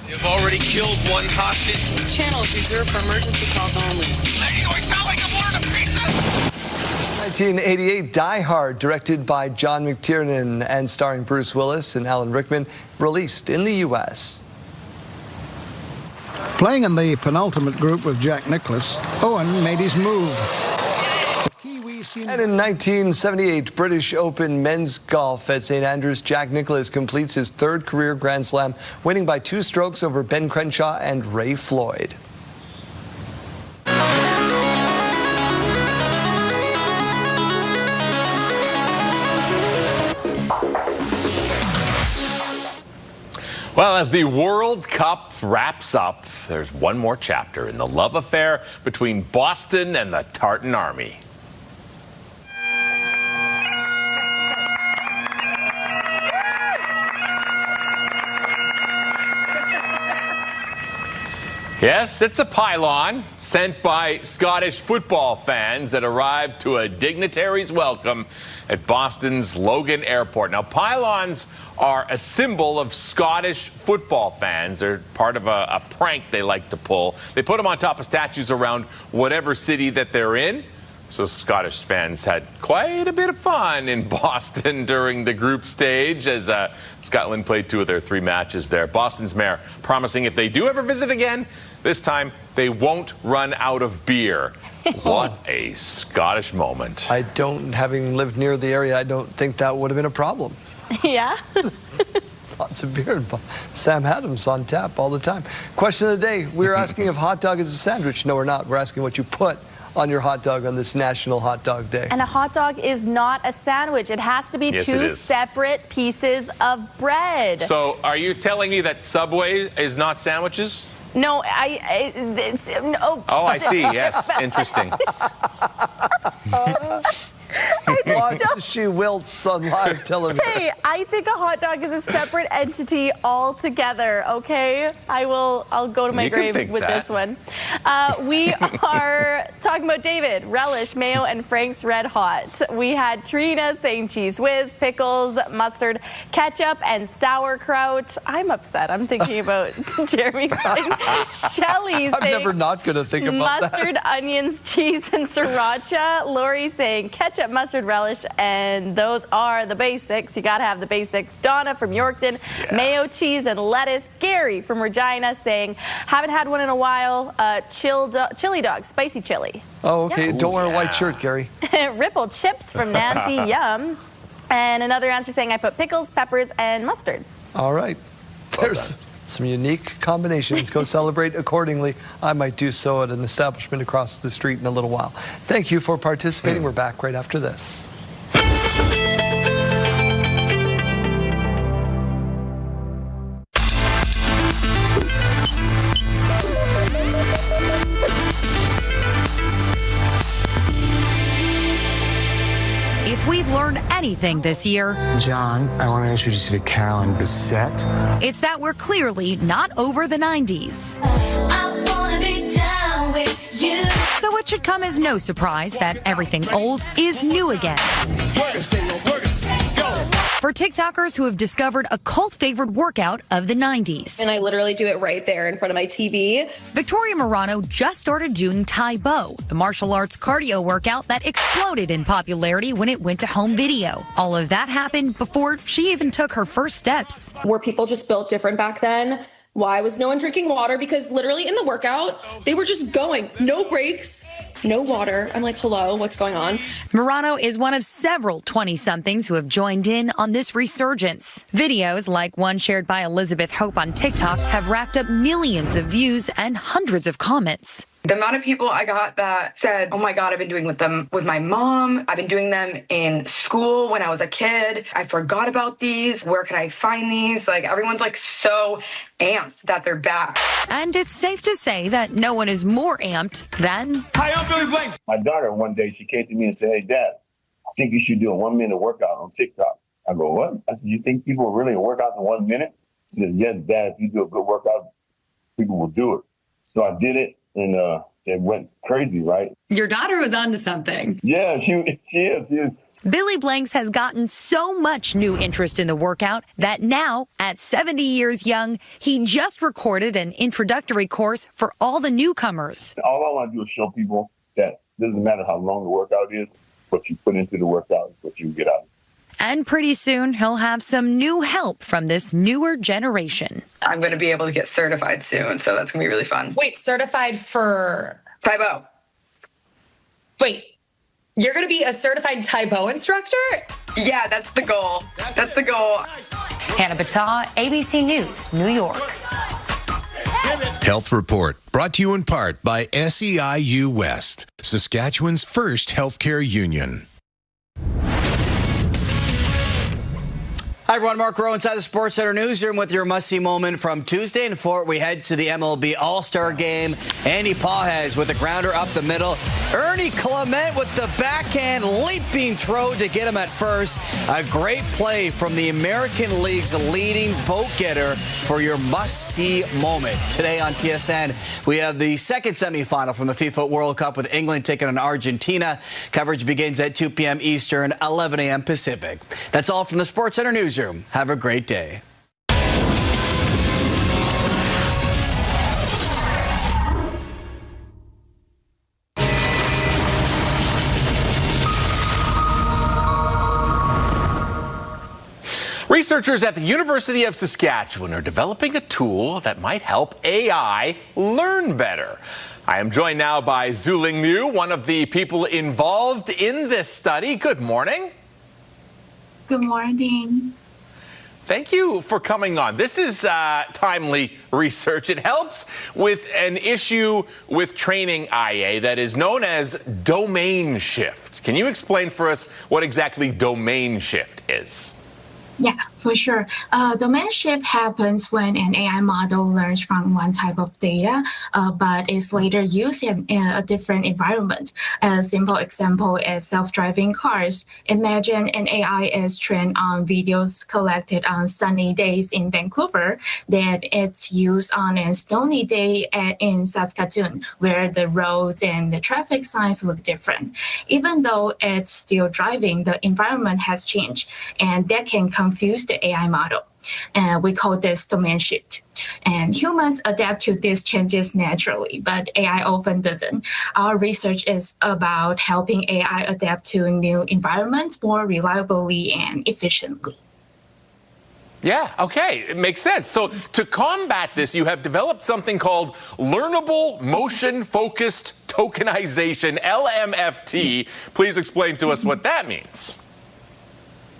They've already killed one hostage. This channel is reserved for emergency calls only. Lady, I sound like I'm ordering a pizza! 1988, Die Hard, directed by John McTiernan and starring Bruce Willis and Alan Rickman, released in the U.S. Playing in the penultimate group with Jack Nicklaus, Owen made his move. And in 1978, British Open men's golf at St. Andrews, Jack Nicklaus completes his 3rd career Grand Slam, winning by 2 strokes over Ben Crenshaw and Ray Floyd. Well, as the World Cup wraps up, there's one more chapter in the love affair between Boston and the Tartan Army. Yes, it's a pylon sent by Scottish football fans that arrived to a dignitary's welcome at Boston's Logan Airport. Now, pylons are a symbol of Scottish football fans. They're part of a prank they like to pull. They put them on top of statues around whatever city that they're in. So Scottish fans had quite a bit of fun in Boston during the group stage as Scotland played 2 of their 3 matches there. Boston's mayor promising if they do ever visit again, this time they won't run out of beer. What a Scottish moment. Having lived near the area, I don't think that would have been a problem. Yeah? Lots of beer. Sam Adams on tap all the time. Question of the day, we're asking if hot dog is a sandwich. No, we're not. We're asking what you put on your hot dog on this National Hot Dog Day. And a hot dog is not a sandwich. It has to be 2 separate pieces of bread. So are you telling me that Subway is not sandwiches? No, Oh, I see. Yes. Interesting. Watch as she wilts on live television. Hey, I think a hot dog is a separate entity altogether, okay? I'll go to my grave with this one. We are talking about David, relish, mayo, and Frank's Red Hot. We had Trina saying cheese whiz, pickles, mustard, ketchup, and sauerkraut. I'm upset. I'm thinking about Jeremy saying Shelley saying I'm never not going to think about mustard, onions, cheese, and sriracha. Lori saying ketchup, mustard, relish, and those are the basics. You got to have the basics. Donna from Yorkton, mayo, cheese, and lettuce. Gary from Regina saying, haven't had one in a while. Chili dog, spicy chili. Oh, okay. Yeah. Don't wear a white shirt, Gary. Ripple chips from Nancy, yum. And another answer saying, I put pickles, peppers, and mustard. All right. There's some unique combinations. Go celebrate accordingly. I might do so at an establishment across the street in a little while. Thank you for participating. We're back right after this. If we've learned anything this year, John, I want to introduce you to Carolyn Bissett. It's that we're clearly not over the 90s. I wanna be down with you. So it should come as no surprise that everything old is new again. For TikTokers who have discovered a cult favorite workout of the 90s. And I literally do it right there in front of my TV. Victoria Morano just started doing Tai Bo, the martial arts cardio workout that exploded in popularity when it went to home video. All of that happened before she even took her first steps. Were people just built different back then? Why was no one drinking water? Because literally in the workout, they were just going. No breaks, no water. I'm like, hello, what's going on? Morano is one of several 20-somethings who have joined in on this resurgence. Videos like one shared by Elizabeth Hope on TikTok have racked up millions of views and hundreds of comments. The amount of people I got that said, oh my God, I've been doing them with my mom. I've been doing them in school when I was a kid. I forgot about these. Where can I find these? Like, everyone's like so amped that they're back. And it's safe to say that no one is more amped than... Hi, I'm Billy Blanks. My daughter one day, she came to me and said, hey, Dad, I think you should do a 1-minute workout on TikTok. I go, what? I said, you think people really work out in 1 minute? She said, yes, Dad, if you do a good workout, people will do it. So I did it, and it went crazy, right? Your daughter was onto something. Yeah, she is. Billy Blanks has gotten so much new interest in the workout that now, at 70 years young, he just recorded an introductory course for all the newcomers. All I want to do is show people that it doesn't matter how long the workout is, what you put into the workout is what you get out of it. And pretty soon, he'll have some new help from this newer generation. I'm going to be able to get certified soon, so that's going to be really fun. Wait, certified for... Taibo. Wait, you're going to be a certified Taibo instructor? Yeah, that's the goal. That's the goal. Hannah Battah, ABC News, New York. Health Report, brought to you in part by SEIU West, Saskatchewan's first healthcare union. Hi, everyone. Mark Rowe inside the Sports Center newsroom with your must-see moment from Tuesday. And before we head to the MLB All-Star Game, Andy Pages with a grounder up the middle. Ernie Clement with the backhand leaping throw to get him at first. A great play from the American League's leading vote-getter for your must-see moment. Today on TSN, we have the second semifinal from the FIFA World Cup with England taking on Argentina. Coverage begins at 2 p.m. Eastern, 11 a.m. Pacific. That's all from the Sports Center newsroom. Have a great day. Researchers at the University of Saskatchewan are developing a tool that might help AI learn better. I am joined now by Zuling Liu, one of the people involved in this study. Good morning. Good morning. Thank you for coming on. This is timely research. It helps with an issue with training IA that is known as domain shift. Can you explain for us what exactly domain shift is? Yeah, for sure. Domain shift happens when an AI model learns from one type of data, but is later used in a different environment. A simple example is self-driving cars. Imagine an AI is trained on videos collected on sunny days in Vancouver, that it's used on a snowy day in Saskatchewan, where the roads and the traffic signs look different. Even though it's still driving, the environment has changed, and that can confuse the AI model. And we call this domain shift. And humans adapt to these changes naturally, but AI often doesn't. Our research is about helping AI adapt to new environments more reliably and efficiently. Yeah, okay, it makes sense. So to combat this, you have developed something called Learnable Motion Focused Tokenization, LMFT. Please explain to us what that means.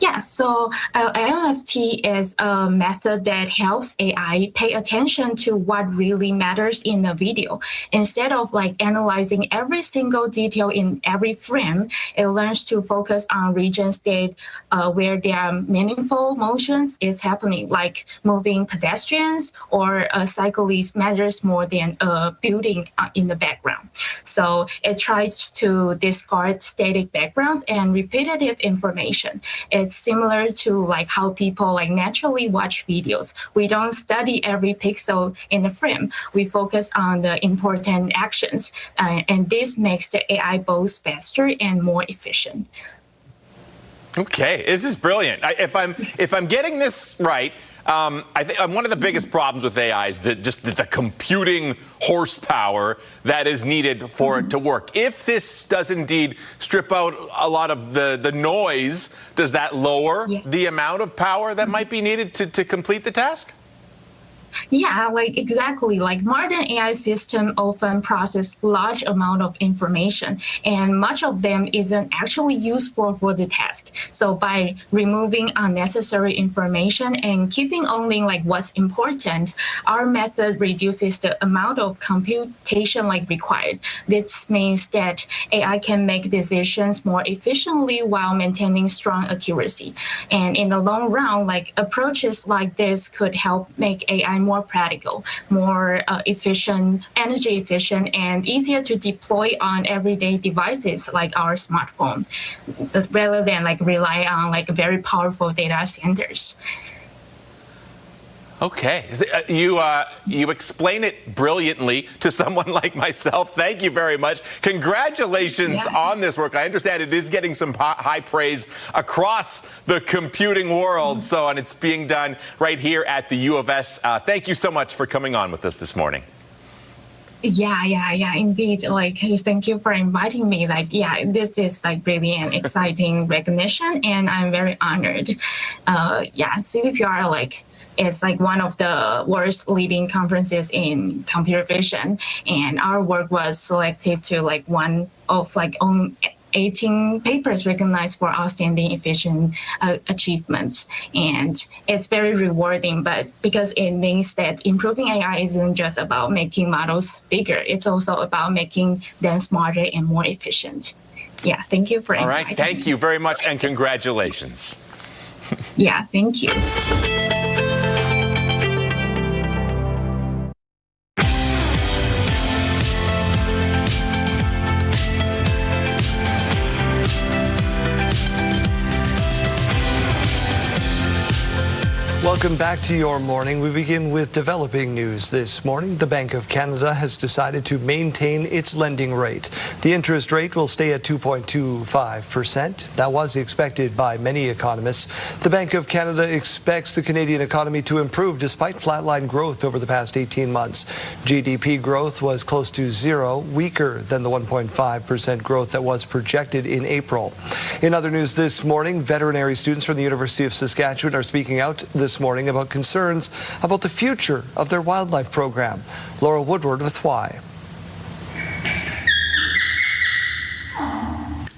Yeah, so LMFT is a method that helps AI pay attention to what really matters in a video. Instead of analyzing every single detail in every frame, it learns to focus on regions that where there are meaningful motions is happening, like moving pedestrians or a cyclist matters more than a building in the background. So it tries to discard static backgrounds and repetitive information. It's similar to how people naturally watch videos. We don't study every pixel in the frame. We focus on the important actions, and this makes the AI both faster and more efficient. Okay, this is brilliant. If I'm getting this right, I think one of the biggest problems with AI is the computing horsepower that is needed for it to work. If this does indeed strip out a lot of the noise, does that lower the amount of power that might be needed to complete the task? Yeah, like exactly. Like modern AI systems often process large amount of information, and much of them isn't actually useful for the task. So by removing unnecessary information and keeping only like what's important, our method reduces the amount of computation like required. This means that AI can make decisions more efficiently while maintaining strong accuracy. And in the long run, like approaches like this could help make AI more practical, more efficient, energy efficient, and easier to deploy on everyday devices like our smartphone, rather than like rely on like very powerful data centers. Okay. You explain it brilliantly to someone like myself. Thank you very much. Congratulations on this work. I understand it is getting some high praise across the computing world. And it's being done right here at the U of S. Thank you so much for coming on with us this morning. Yeah, indeed. Like, thank you for inviting me. Like, yeah, this is like really an exciting recognition, and I'm very honored. CVPR, like, it's like one of the world's leading conferences in computer vision, and our work was selected to like one of like 18 papers recognized for outstanding efficient achievements. And it's very rewarding, but because it means that improving AI isn't just about making models bigger, it's also about making them smarter and more efficient. Yeah, thank you for inviting me. All right, thank you very much, and congratulations. Yeah, thank you. Welcome back to your morning. We begin with developing news this morning. The Bank of Canada has decided to maintain its lending rate. The interest rate will stay at 2.25%. That was expected by many economists. The Bank of Canada expects the Canadian economy to improve despite flatline growth over the past 18 months. GDP growth was close to zero, weaker than the 1.5% growth that was projected in April. In other news this morning, veterinary students from the University of Saskatchewan are speaking out this morning about concerns about the future of their wildlife program. Laura Woodward with why.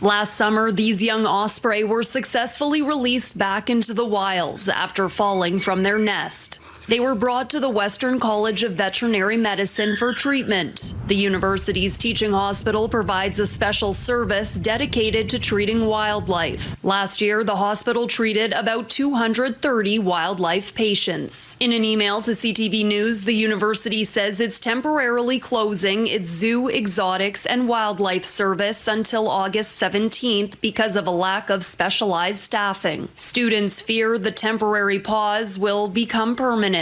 Last summer, these young osprey were successfully released back into the wilds after falling from their nest. They were brought to the Western College of Veterinary Medicine for treatment. The university's teaching hospital provides a special service dedicated to treating wildlife. Last year, the hospital treated about 230 wildlife patients. In an email to CTV News, the university says it's temporarily closing its zoo, exotics, and wildlife service until August 17th because of a lack of specialized staffing. Students fear the temporary pause will become permanent.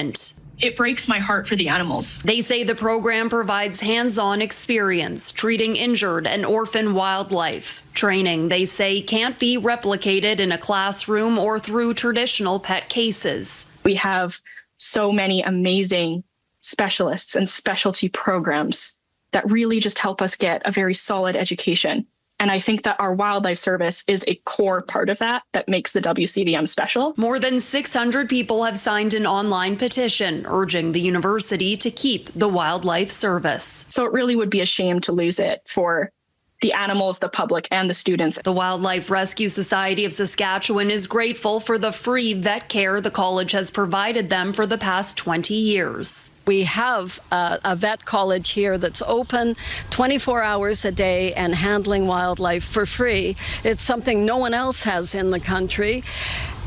It breaks my heart for the animals. They say the program provides hands-on experience treating injured and orphan wildlife. Training, they say, can't be replicated in a classroom or through traditional pet cases. We have so many amazing specialists and specialty programs that really just help us get a very solid education. And I think that our wildlife service is a core part of that makes the WCVM special. More than 600 people have signed an online petition urging the university to keep the wildlife service. So it really would be a shame to lose it for the animals, the public, and the students. The Wildlife Rescue Society of Saskatchewan is grateful for the free vet care the college has provided them for the past 20 years. We have a vet college here that's open 24 hours a day and handling wildlife for free. It's something no one else has in the country.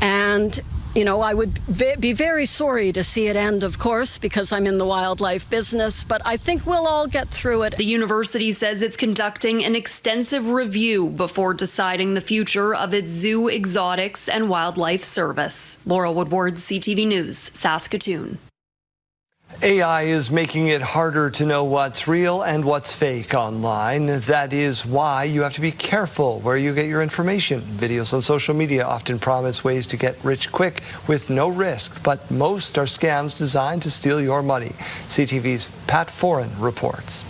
And you know, I would be very sorry to see it end, of course, because I'm in the wildlife business, but I think we'll all get through it. The university says it's conducting an extensive review before deciding the future of its zoo, exotics, and wildlife service. Laura Woodward, CTV News, Saskatoon. AI is making it harder to know what's real and what's fake online. That is why you have to be careful where you get your information. Videos on social media often promise ways to get rich quick with no risk, but most are scams designed to steal your money. CTV's Pat Foran reports.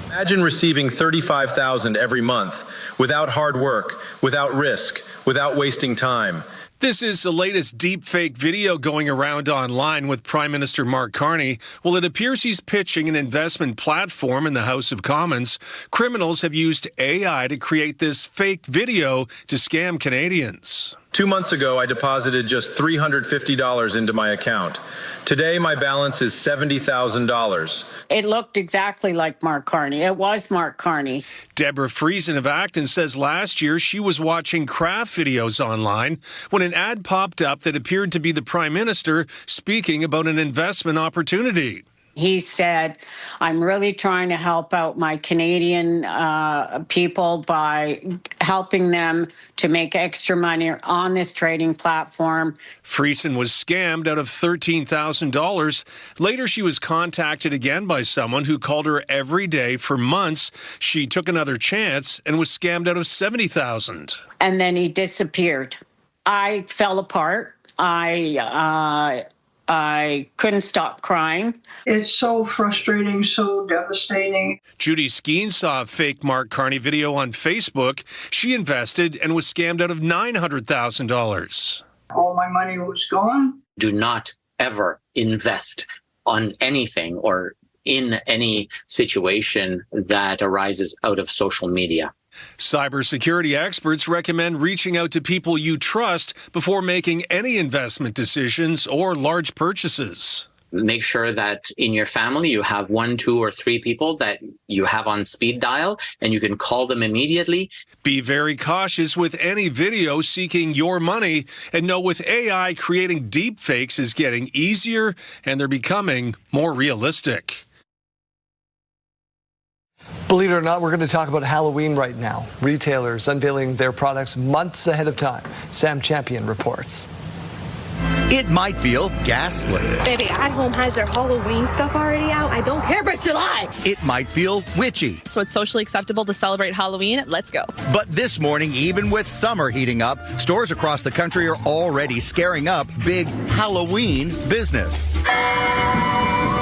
Imagine receiving $35,000 every month without hard work, without risk, without wasting time. This is the latest deepfake video going around online with Prime Minister Mark Carney. Well, it appears he's pitching an investment platform in the House of Commons. Criminals have used AI to create this fake video to scam Canadians. 2 months ago, I deposited just $350 into my account. Today, my balance is $70,000. It looked exactly like Mark Carney. It was Mark Carney. Deborah Friesen of Acton says last year she was watching craft videos online when an ad popped up that appeared to be the Prime Minister speaking about an investment opportunity. He said, I'm really trying to help out my Canadian people by helping them to make extra money on this trading platform. Friesen was scammed out of $13,000. Later, she was contacted again by someone who called her every day for months. She took another chance and was scammed out of $70,000. And then he disappeared. I fell apart. I couldn't stop crying. It's so frustrating, so devastating. Judy Skeen saw a fake Mark Carney video on Facebook. She invested and was scammed out of $900,000. All my money was gone. Do not ever invest on anything or in any situation that arises out of social media. Cybersecurity experts recommend reaching out to people you trust before making any investment decisions or large purchases. Make sure that in your family you have 1, 2, or 3 people that you have on speed dial and you can call them immediately. Be very cautious with any video seeking your money, and know with AI, creating deepfakes is getting easier and they're becoming more realistic. Believe it or not, we're going to talk about Halloween right now. Retailers unveiling their products months ahead of time. Sam Champion reports. It might feel ghastly. Baby At Home has their Halloween stuff already out. I don't care, but July. It might feel witchy. So it's socially acceptable to celebrate Halloween. Let's go. But this morning, even with summer heating up, stores across the country are already scaring up big Halloween business.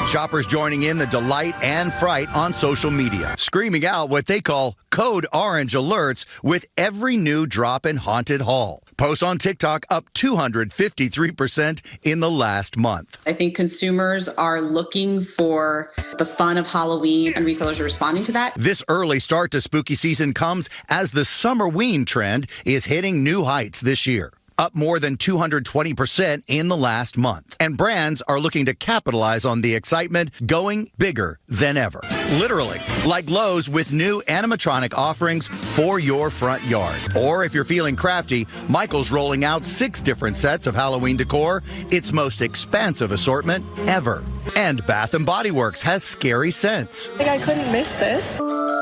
Shoppers joining in the delight and fright on social media, screaming out what they call code orange alerts with every new drop in haunted hall. Posts on TikTok up 253% in the last month. I think consumers are looking for the fun of Halloween, and retailers are responding to that. This early start to spooky season comes as the Summerween trend is hitting new heights this year, up more than 220% in the last month. And brands are looking to capitalize on the excitement, going bigger than ever. Literally, like Lowe's with new animatronic offerings for your front yard. Or if you're feeling crafty, Michael's rolling out 6 different sets of Halloween decor, its most expansive assortment ever. And Bath & Body Works has scary scents. I couldn't miss this.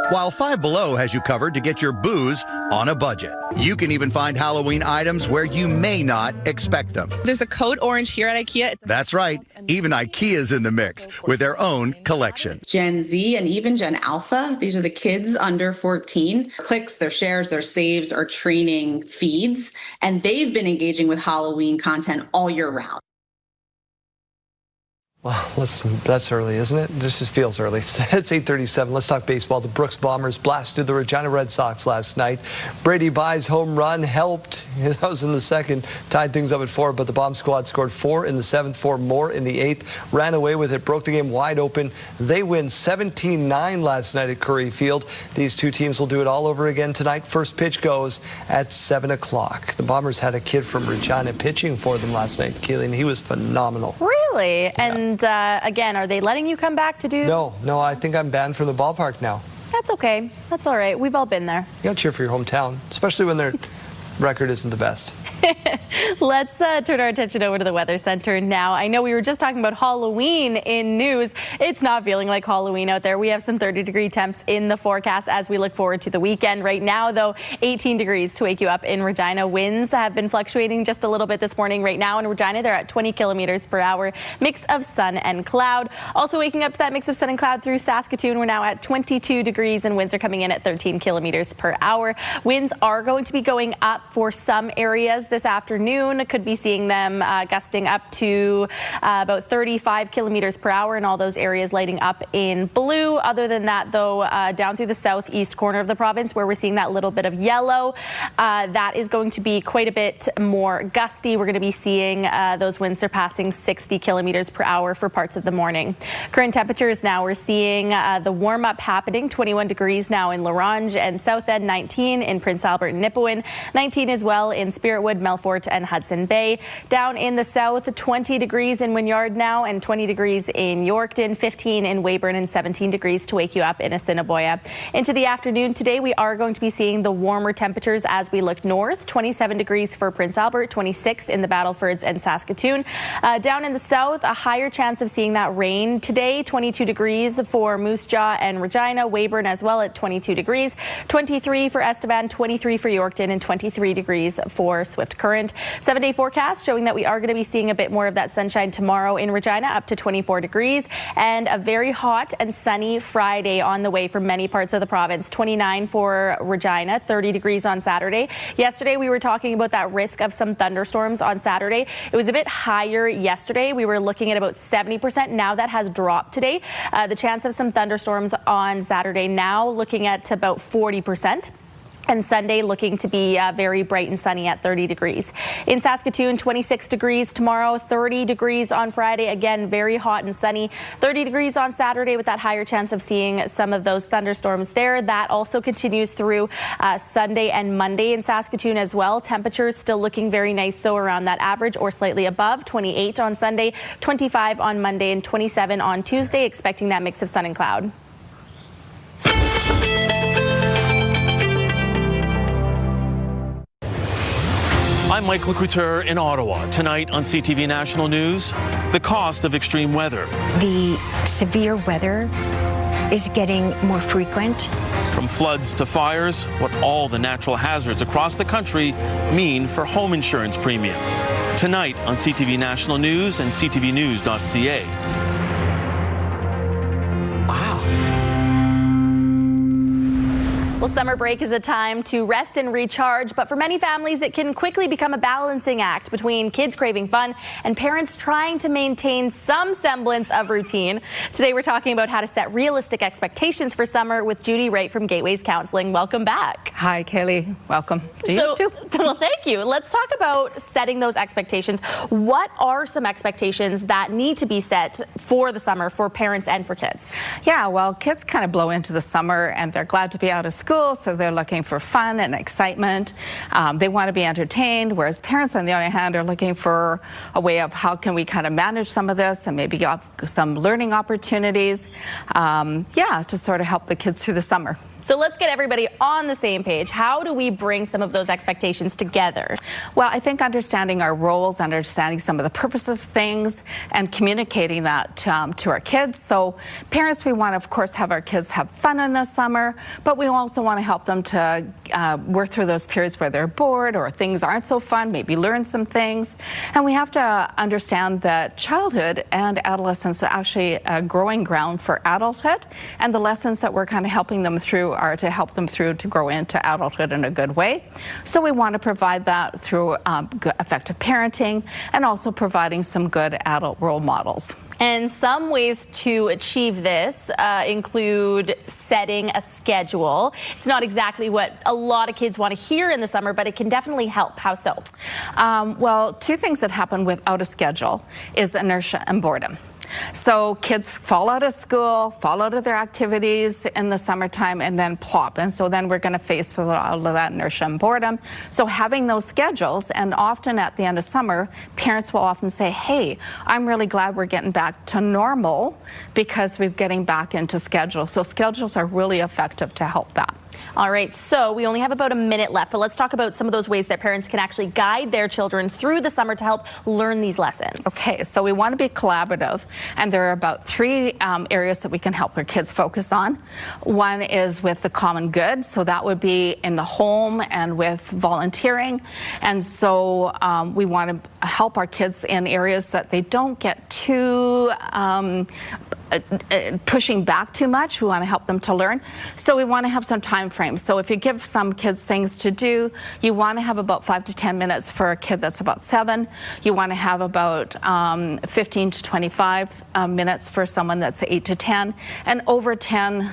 While Five Below has you covered to get your booze on a budget. You can even find Halloween items where you may not expect them. There's a code orange here at IKEA. That's right. Even IKEA's in the mix with their own collection. Gen Z and even Gen Alpha, these are the kids under 14. Clicks, their shares, their saves are training feeds, and they've been engaging with Halloween content all year round. Well, that's early, isn't it? This just feels early. It's 8:37. Let's talk baseball. The Brooks Bombers blasted the Regina Red Sox last night. Brady Bye's home run helped. That was in the second. Tied things up at 4, but the Bomb squad scored 4 in the 7th, 4 more in the 8th. Ran away with it, broke the game wide open. They win 17-9 last night at Curry Field. These two teams will do it all over again tonight. First pitch goes at 7 o'clock. The Bombers had a kid from Regina pitching for them last night, Keelan. He was phenomenal. Really? Yeah. And again, are they letting you come back to do? No, I think I'm banned from the ballpark now. That's okay. That's all right. We've all been there. You gotta cheer for your hometown, especially when their record isn't the best. Let's turn our attention over to the Weather Center now. I know we were just talking about Halloween in news. It's not feeling like Halloween out there. We have some 30-degree temps in the forecast as we look forward to the weekend. Right now, though, 18 degrees to wake you up in Regina. Winds have been fluctuating just a little bit this morning. Right now in Regina, they're at 20 kilometers per hour. Mix of sun and cloud. Also waking up to that mix of sun and cloud through Saskatoon. We're now at 22 degrees and winds are coming in at 13 kilometers per hour. Winds are going to be going up up for some areas this afternoon. Could be seeing them gusting up to about 35 kilometers per hour in all those areas lighting up in blue. Other than that, though, down through the southeast corner of the province where we're seeing that little bit of yellow, that is going to be quite a bit more gusty. We're going to be seeing those winds surpassing 60 kilometers per hour for parts of the morning. Current temperatures now, we're seeing the warm up happening. 21 degrees now in La Ronge and South End, 19 in Prince Albert and Nipawin, 19 as well in Spiritwood, Melfort and Hudson Bay. Down in the south, 20 degrees in Wynyard now and 20 degrees in Yorkton, 15 in Weyburn and 17 degrees to wake you up in Assiniboia. Into the afternoon today, we are going to be seeing the warmer temperatures as we look north. 27 degrees for Prince Albert, 26 in the Battlefords and Saskatoon. Down in the south, a higher chance of seeing that rain today. 22 degrees for Moose Jaw and Regina, Weyburn as well at 22 degrees, 23 for Estevan, 23 for Yorkton, and 23 degrees for Swift Current. 7-day forecast showing that we are going to be seeing a bit more of that sunshine tomorrow in Regina, up to 24 degrees, and a very hot and sunny Friday on the way for many parts of the province. 29 for Regina, 30 degrees on Saturday. Yesterday, we were talking about that risk of some thunderstorms on Saturday. It was a bit higher yesterday. We were looking at about 70%. Now that has dropped today. The chance of some thunderstorms on Saturday now looking at about 40%. And Sunday looking to be very bright and sunny at 30 degrees. In Saskatoon, 26 degrees tomorrow, 30 degrees on Friday. Again, very hot and sunny. 30 degrees on Saturday with that higher chance of seeing some of those thunderstorms there. That also continues through Sunday and Monday in Saskatoon as well. Temperatures still looking very nice, though, around that average or slightly above. 28 on Sunday, 25 on Monday, and 27 on Tuesday, expecting that mix of sun and cloud. I'm Michael Couture in Ottawa. Tonight on CTV National News, the cost of extreme weather. The severe weather is getting more frequent. From floods to fires, what all the natural hazards across the country mean for home insurance premiums. Tonight on CTV National News and ctvnews.ca. Well, summer break is a time to rest and recharge, but for many families, it can quickly become a balancing act between kids craving fun and parents trying to maintain some semblance of routine. Today, we're talking about how to set realistic expectations for summer with Judy Wright from Gateways Counseling. Welcome back. Hi, Kaylee. Welcome to you too. Well, thank you. Let's talk about setting those expectations. What are some expectations that need to be set for the summer for parents and for kids? Yeah, well, kids kind of blow into the summer and they're glad to be out of school. So they're looking for fun and excitement. They want to be entertained, whereas parents, on the other hand, are looking for a way of how can we kind of manage some of this and maybe get some learning opportunities, to sort of help the kids through the summer. So let's get everybody on the same page. How do we bring some of those expectations together? Well, I think understanding our roles, understanding some of the purposes of things, and communicating that to our kids. So parents, we want to, of course, have our kids have fun in the summer, but we also want to help them to work through those periods where they're bored or things aren't so fun, maybe learn some things. And we have to understand that childhood and adolescence are actually a growing ground for adulthood, and the lessons that we're kind of helping them through are to help them through to grow into adulthood in a good way. So we want to provide that through good, effective parenting and also providing some good adult role models. And some ways to achieve this include setting a schedule. It's not exactly what a lot of kids want to hear in the summer, but it can definitely help. How so? Well, two things that happen without a schedule is inertia and boredom. So kids fall out of school, fall out of their activities in the summertime, and then plop. And so then we're going to face with all of that inertia and boredom. So having those schedules, and often at the end of summer, parents will often say, hey, I'm really glad we're getting back to normal because we're getting back into schedule. So schedules are really effective to help that. All right, so we only have about a minute left, but let's talk about some of those ways that parents can actually guide their children through the summer to help learn these lessons. Okay, so we want to be collaborative, and there are about three areas that we can help our kids focus on. One is with the common good, so that would be in the home and with volunteering. And so we want to help our kids in areas that they don't get too pushing back too much. We want to help them to learn. So we want to have some time frames. So if you give some kids things to do, you want to have about 5 to 10 minutes for a kid that's about 7. You want to have about 15 to 25 minutes for someone that's 8 to 10. And over 10,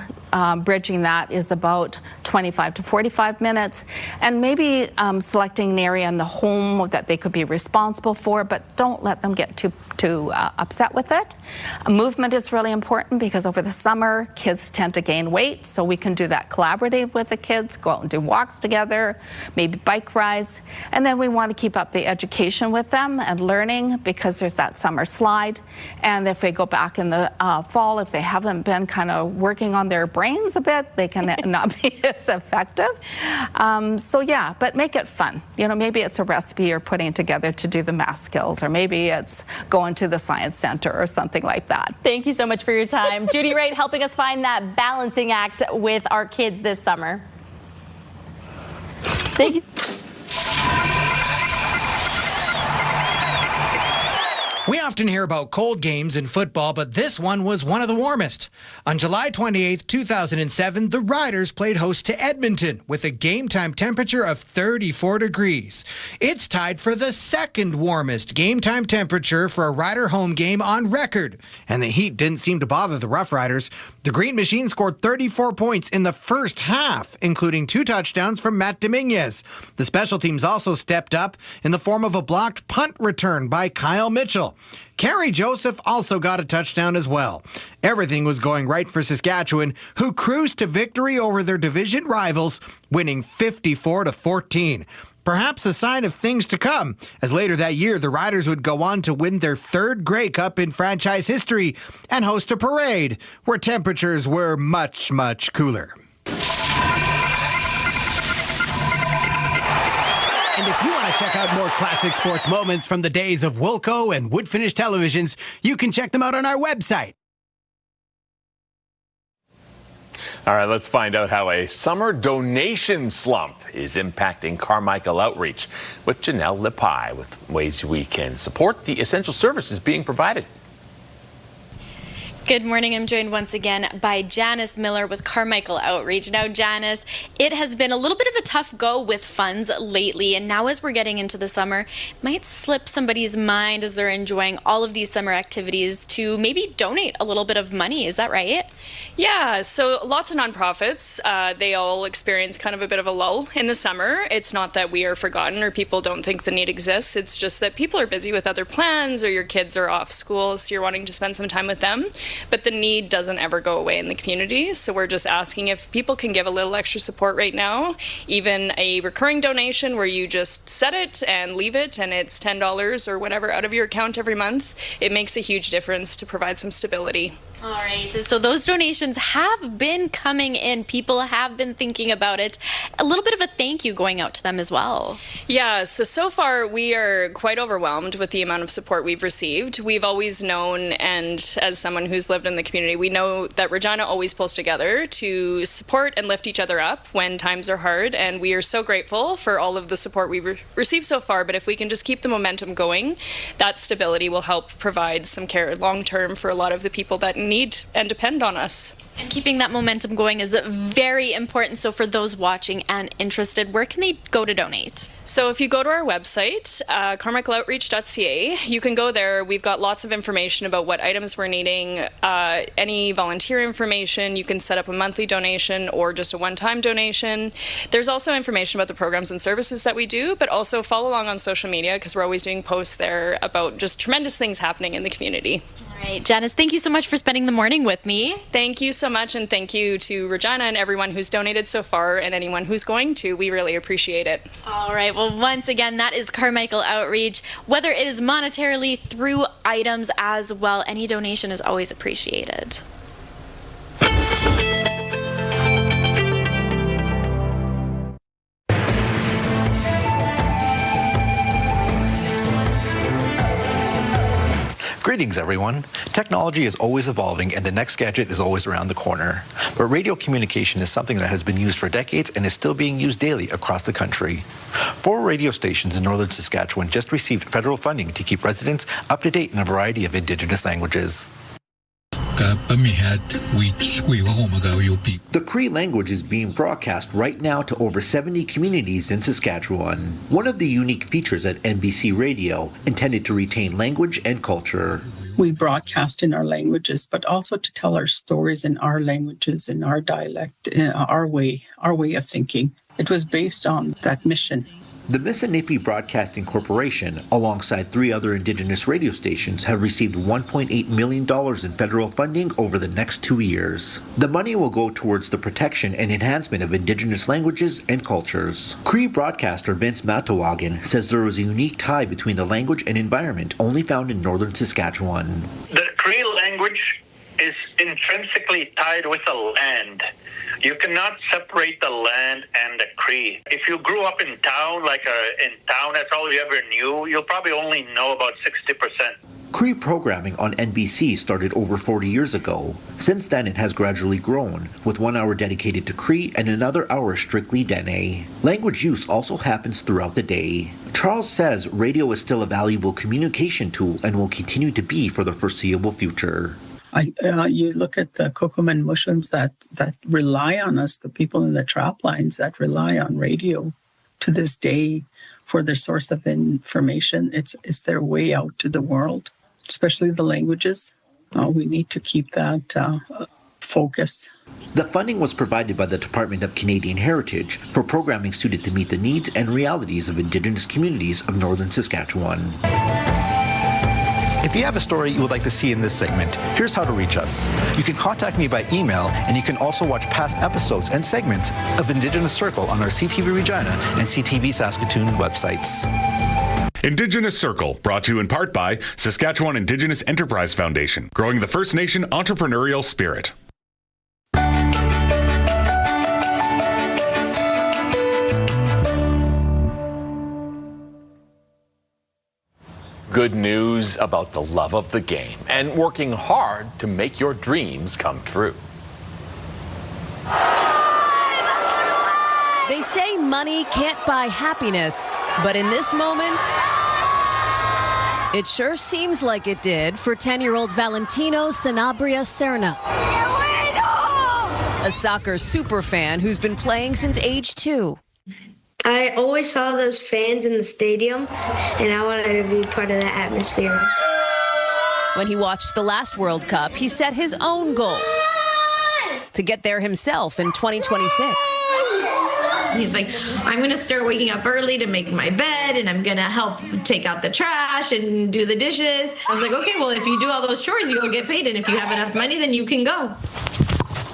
bridging that is about 25 to 45 minutes. And maybe selecting an area in the home that they could be responsible for, but don't let them get too upset with it. Movement is really important because over the summer, kids tend to gain weight, so we can do that collaborative with the kids, go out and do walks together, maybe bike rides. And then we want to keep up the education with them and learning because there's that summer slide. And if they go back in the fall, if they haven't been kind of working on their brains a bit, they can not be as effective. So yeah, but make it fun. You know, maybe it's a recipe you're putting together to do the math skills, or maybe it's going to the science center or something like that. Thank you so much for your time. Judy Wright helping us find that balancing act with our kids this summer. Thank you. We often hear about cold games in football, but this one was one of the warmest. On July 28, 2007, the Riders played host to Edmonton with a game-time temperature of 34 degrees. It's tied for the second warmest game-time temperature for a Rider home game on record. And the heat didn't seem to bother the Rough Riders. The Green Machine scored 34 points in the first half, including 2 touchdowns from Matt Dominguez. The special teams also stepped up in the form of a blocked punt return by Kyle Mitchell. Kerry Joseph also got a touchdown as well. Everything was going right for Saskatchewan, who cruised to victory over their division rivals, winning 54-14. Perhaps a sign of things to come, as later that year the Riders would go on to win their 3rd Grey Cup in franchise history and host a parade where temperatures were much, much cooler. And if you want to check out more classic sports moments from the days of Wilco and wood finish televisions, you can check them out on our website. All right, let's find out how a summer donation slump is impacting Carmichael Outreach with Janelle Lipai with ways we can support the essential services being provided. Good morning. I'm joined once again by Janice Miller with Carmichael Outreach. Now, Janice, it has been a little bit of a tough go with funds lately, and now as we're getting into the summer, it might slip somebody's mind as they're enjoying all of these summer activities to maybe donate a little bit of money. Is that right? Yeah, so lots of nonprofits, they all experience kind of a bit of a lull in the summer. It's not that we are forgotten or people don't think the need exists. It's just that people are busy with other plans or your kids are off school, so you're wanting to spend some time with them. But the need doesn't ever go away in the community. So we're just asking if people can give a little extra support right now, even a recurring donation where you just set it and leave it and it's $10 or whatever out of your account every month. It makes a huge difference to provide some stability. All right, so those donations have been coming in. People have been thinking about it. A little bit of a thank you going out to them as well. Yeah, so far we are quite overwhelmed with the amount of support we've received. We've always known, and as someone who's lived in the community, we know that Regina always pulls together to support and lift each other up when times are hard, and we are so grateful for all of the support we've received so far. But if we can just keep the momentum going, that stability will help provide some care long term for a lot of the people that need and depend on us. And keeping that momentum going is very important. So for those watching and interested, where can they go to donate? So if you go to our website, carmichaeloutreach.ca, you can go there. We've got lots of information about what items we're needing, any volunteer information. You can set up a monthly donation or just a one-time donation. There's also information about the programs and services that we do, but also follow along on social media because we're always doing posts there about just tremendous things happening in the community. All right, Janice, thank you so much for spending the morning with me. Thank you so much, and thank you to Regina and everyone who's donated so far and anyone who's going to. We really appreciate it. All right, well, once again, that is Carmichael Outreach. Whether it is monetarily through items as well, any donation is always appreciated. Greetings, everyone. Technology is always evolving and the next gadget is always around the corner. But radio communication is something that has been used for decades and is still being used daily across the country. 4 radio stations in northern Saskatchewan just received federal funding to keep residents up to date in a variety of Indigenous languages. The Cree language is being broadcast right now to over 70 communities in Saskatchewan. One of the unique features at NBC Radio, intended to retain language and culture. We broadcast in our languages, but also to tell our stories in our languages, in our dialect, in our way of thinking. It was based on that mission. The Mississippi Broadcasting Corporation, alongside 3 other Indigenous radio stations, have received $1.8 million in federal funding over the next 2 years. The money will go towards the protection and enhancement of Indigenous languages and cultures. Cree broadcaster Vince Matawagan says there is a unique tie between the language and environment only found in northern Saskatchewan. The Cree language is intrinsically tied with the land. You cannot separate the land and the Cree. If you grew up in town, that's all you ever knew, you'll probably only know about 60%. Cree programming on NBC started over 40 years ago. Since then, it has gradually grown, with 1 hour dedicated to Cree and another hour strictly Dene. Language use also happens throughout the day. Charles says radio is still a valuable communication tool and will continue to be for the foreseeable future. You look at the Kokoman Muslims that rely on us, the people in the trap lines that rely on radio to this day for their source of information. It's their way out to the world, especially the languages. We need to keep that focus. The funding was provided by the Department of Canadian Heritage for programming suited to meet the needs and realities of Indigenous communities of northern Saskatchewan. If you have a story you would like to see in this segment, here's how to reach us. You can contact me by email, and you can also watch past episodes and segments of Indigenous Circle on our CTV Regina and CTV Saskatoon websites. Indigenous Circle, brought to you in part by Saskatchewan Indigenous Enterprise Foundation, growing the First Nation entrepreneurial spirit. Good news about the love of the game and working hard to make your dreams come true. They say money can't buy happiness, but in this moment, it sure seems like it did for 10-year-old Valentino Sanabria Serna, a soccer superfan who's been playing since age 2. I always saw those fans in the stadium, and I wanted to be part of that atmosphere. When he watched the last World Cup, he set his own goal to get there himself in 2026. He's like, I'm going to start waking up early to make my bed, and I'm going to help take out the trash and do the dishes. I was like, okay, well, if you do all those chores, you'll get paid, and if you have enough money, then you can go.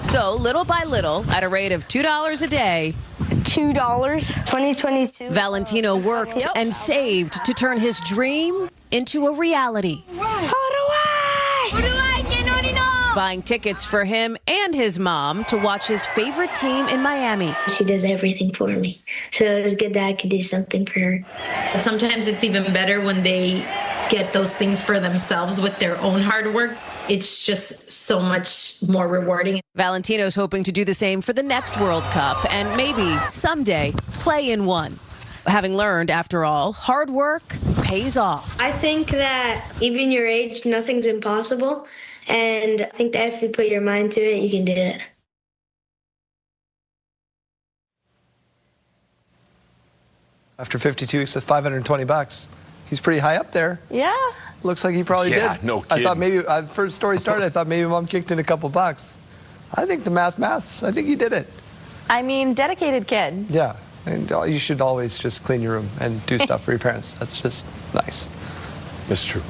So little by little, at a rate of $2 a day, $2, 2022. Valentino worked and saved to turn his dream into a reality. Buying tickets for him and his mom to watch his favorite team in Miami. She does everything for me, so it was good that I could do something for her. And sometimes it's even better when they get those things for themselves with their own hard work. It's just so much more rewarding. Valentino's hoping to do the same for the next World Cup and maybe someday play in one. Having learned, after all, hard work pays off. I think that even your age, nothing's impossible. And I think that if you put your mind to it, you can do it. After 52 weeks with $520, he's pretty high up there. Yeah. Looks like he probably did. Yeah, no kidding. I thought maybe, first story started, I thought maybe mom kicked in a couple bucks. I think the maths, I think he did it. I mean, dedicated kid. Yeah, and you should always just clean your room and do stuff for your parents. That's just nice. That's true.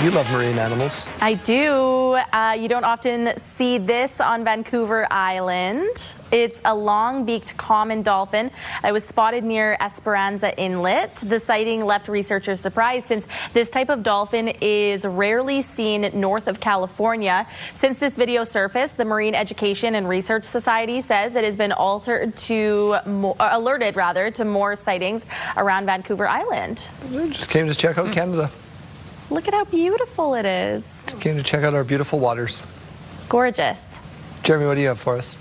You love marine animals. I do. You don't often see this on Vancouver Island. It's a long-beaked common dolphin. It was spotted near Esperanza Inlet. The sighting left researchers surprised since this type of dolphin is rarely seen north of California. Since this video surfaced, the Marine Education and Research Society says it has been alerted to more sightings around Vancouver Island. Just came to check out Canada. Look at how beautiful it is. Came to check out our beautiful waters. Gorgeous. Jeremy, what do you have for us?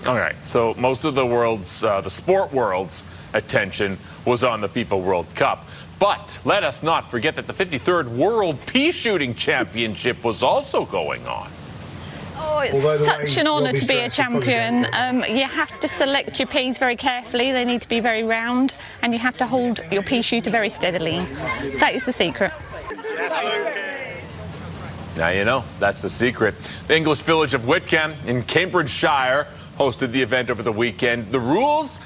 All right, so most of the world's, the sport world's attention was on the FIFA World Cup. But let us not forget that the 53rd World Pea Shooting Championship was also going on. Oh, it's such an honour to be a champion. You have to select your peas very carefully. They need to be very round, and you have to hold your pea shooter very steadily. That is the secret. Now you know, that's the secret. The English village of Whitcomb in Cambridgeshire hosted the event over the weekend. The rules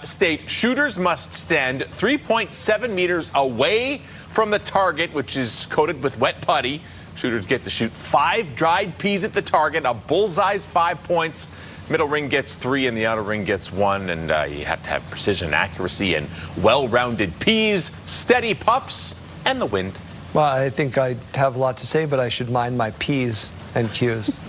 state shooters must stand 3.7 meters away from the target, which is coated with wet putty. Shooters get to shoot 5 dried peas at the target. A bullseye's 5 points. Middle ring gets 3 and the outer ring gets 1. And you have to have precision, accuracy, and well-rounded peas, steady puffs, and the wind. Well, I think I have a lot to say, but I should mind my P's and Q's.